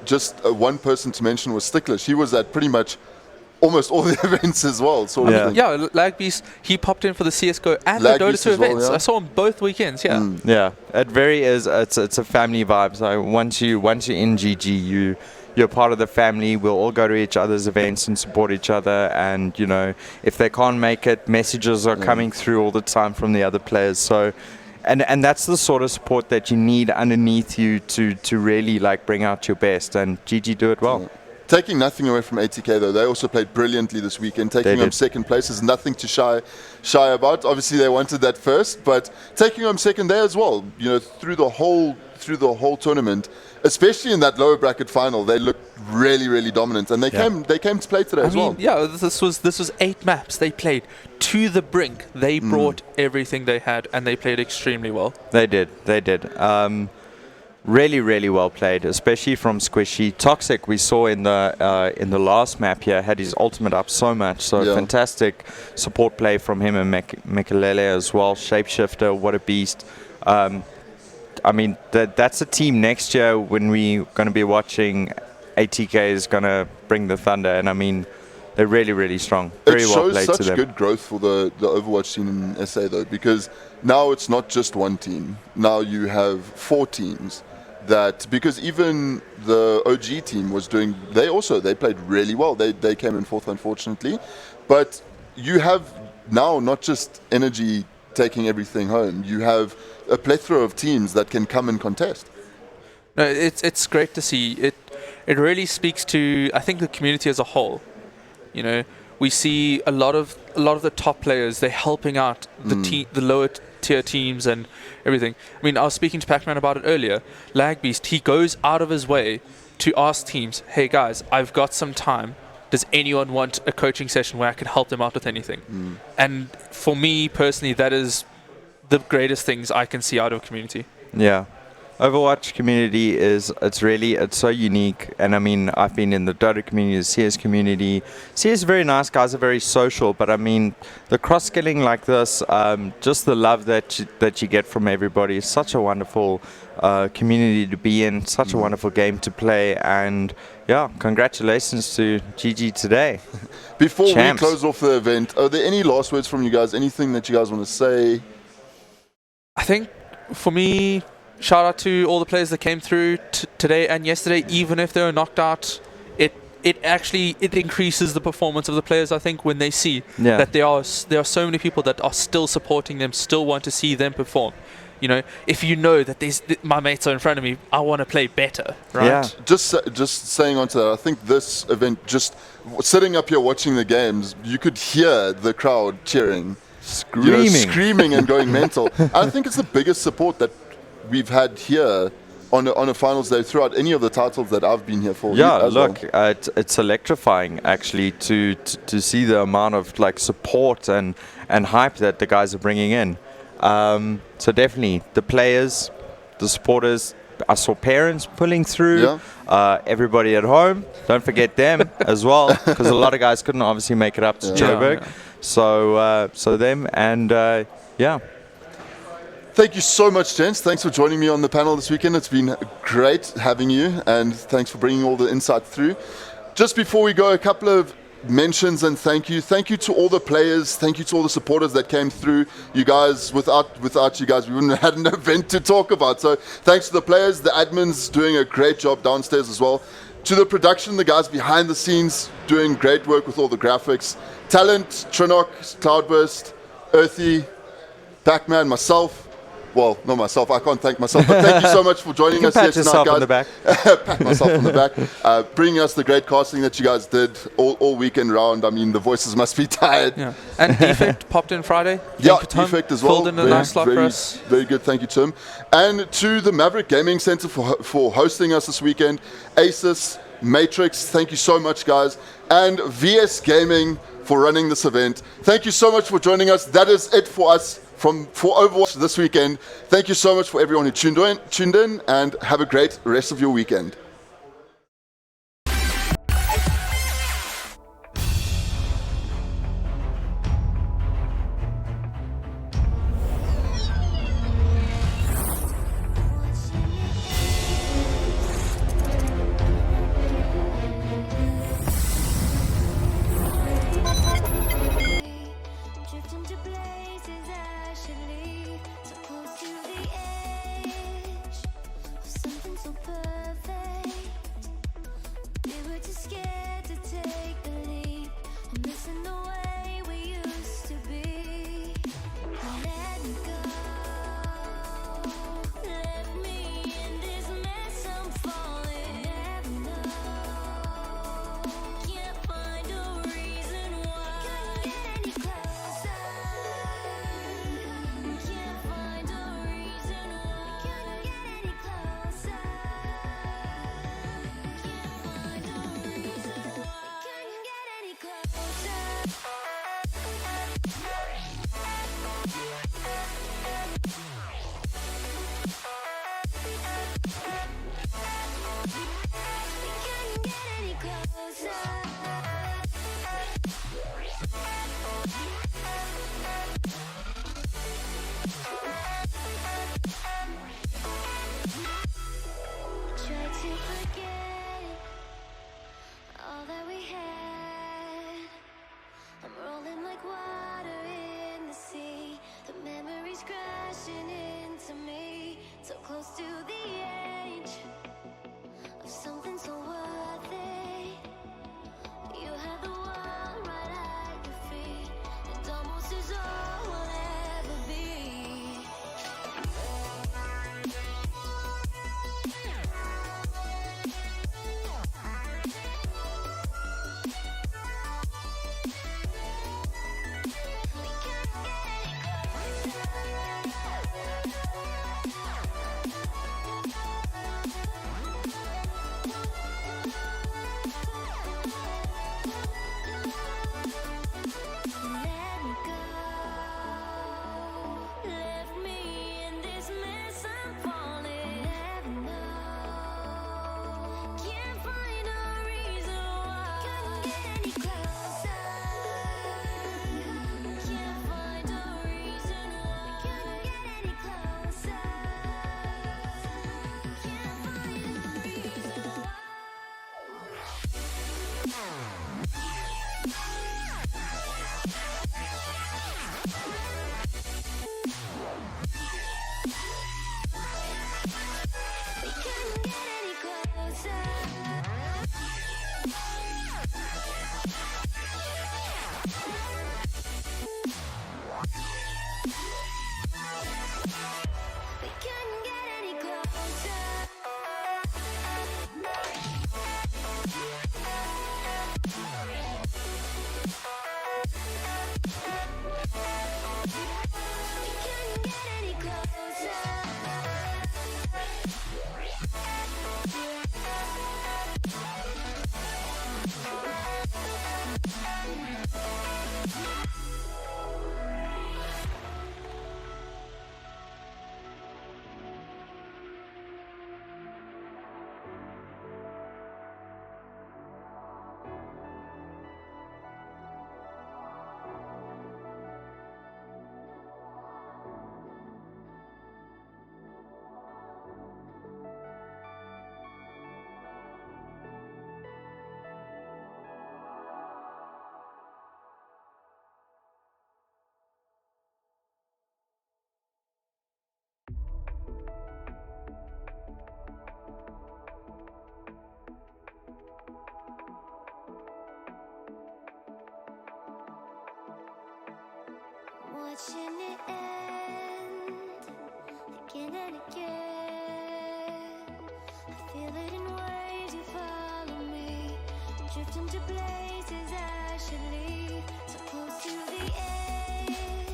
just one person to mention was Sticklish. He was at pretty much almost all the events as well. Sort of thing. Yeah, Lagbeast, he popped in for the CSGO and Lagbeast the Dota 2 as well, events. yeah. I saw him both weekends, Yeah, it very is. It's a family vibe. So once you're in GG, you're part of the family. We'll all go to each other's events and support each other. And, if they can't make it, messages are coming through all the time from the other players. So, and that's the sort of support that you need underneath you to really bring out your best. And GG do it well. Yeah. Taking nothing away from ATK though, they also played brilliantly this weekend. Taking home second place is nothing to shy about. Obviously they wanted that first, but taking home second there as well. Through the whole tournament, especially in that lower bracket final, they looked really, really dominant, and they came to play today as well. Yeah, this was 8 maps they played to the brink. They brought everything they had, and they played extremely well. They did. Really, really well played, especially from Squishy. Toxic, we saw in the last map here, had his ultimate up so much. So fantastic support play from him and Mekalele as well. Shapeshifter, what a beast. I mean, that's a team next year when we're going to be watching. ATK is going to bring the thunder, and I mean, they're really, really strong. Very well played to them. It shows such good growth for the Overwatch scene in SA though, because now it's not just one team. Now you have 4 teams that because even the OG team was doing, they played really well. They came in fourth, unfortunately, but you have now not just Energy taking everything home. You have a plethora of teams that can come and contest. No, it's great to see. It really speaks to, I think, the community as a whole. You know, we see a lot of the top players. They're helping out the lower tier teams and everything. I mean, I was speaking to Pac-Man about it earlier. Lagbeast, he goes out of his way to ask teams, "Hey guys, I've got some time. Does anyone want a coaching session where I can help them out with anything?" And for me personally, that is the greatest things I can see out of a community. Yeah. Overwatch community it's so unique, and I mean, I've been in the Dota community, the CS community. CS is very nice, guys are very social, but I mean, the cross-skilling like this, just the love that you get from everybody is such a wonderful community to be in, such a wonderful game to play, and yeah, congratulations to GG today. Before Champs. we close off the event, are there any last words from you guys? Anything that you guys want to say? I think for me, shout out to all the players that came through today and yesterday. Even if they were knocked out, it actually increases the performance of the players. I think when they see that there are so many people that are still supporting them, still want to see them perform. You know, if you know that my mates are in front of me, I want to play better, right? Yeah. Just saying on to that, I think this event, just sitting up here watching the games, you could hear the crowd cheering, screaming and going mental. I think it's the biggest support that we've had here on a finals day throughout any of the titles that I've been here for. Yeah, look, it's electrifying actually to see the amount of like support and hype that the guys are bringing in. So definitely the players, the supporters. I saw parents pulling through. Everybody at home, don't forget them as well, because a lot of guys couldn't obviously make it up to Joburg. So them and yeah. Thank you so much, gents. Thanks for joining me on the panel this weekend. It's been great having you, and thanks for bringing all the insight through. Just before we go, a couple of mentions and thank you. Thank you to all the players. Thank you to all the supporters that came through. You guys, without you guys, we wouldn't have had an event to talk about. So thanks to the players, the admins doing a great job downstairs as well. To the production, the guys behind the scenes doing great work with all the graphics. Talent, Trinok, Cloudburst, Earthy, Pac-Man, myself. Well, not myself, I can't thank myself, but thank you so much for joining us here tonight, guys. On the back. Pat myself on the back. Bringing us the great casting that you guys did all weekend round. I mean, the voices must be tired. Yeah. And Defect popped in Friday. Yeah, Defect as well. Filled in a nice slot for us. Very good, thank you, Tim. And to the Maverick Gaming Center for hosting us this weekend. Oasis, Matrix, thank you so much, guys. And VS Gaming for running this event. Thank you so much for joining us. That is it for us. For Overwatch this weekend. Thank you so much for everyone who tuned in, and have a great rest of your weekend. Crashing into me, so close to the edge. drift into places I should leave, so close to the edge.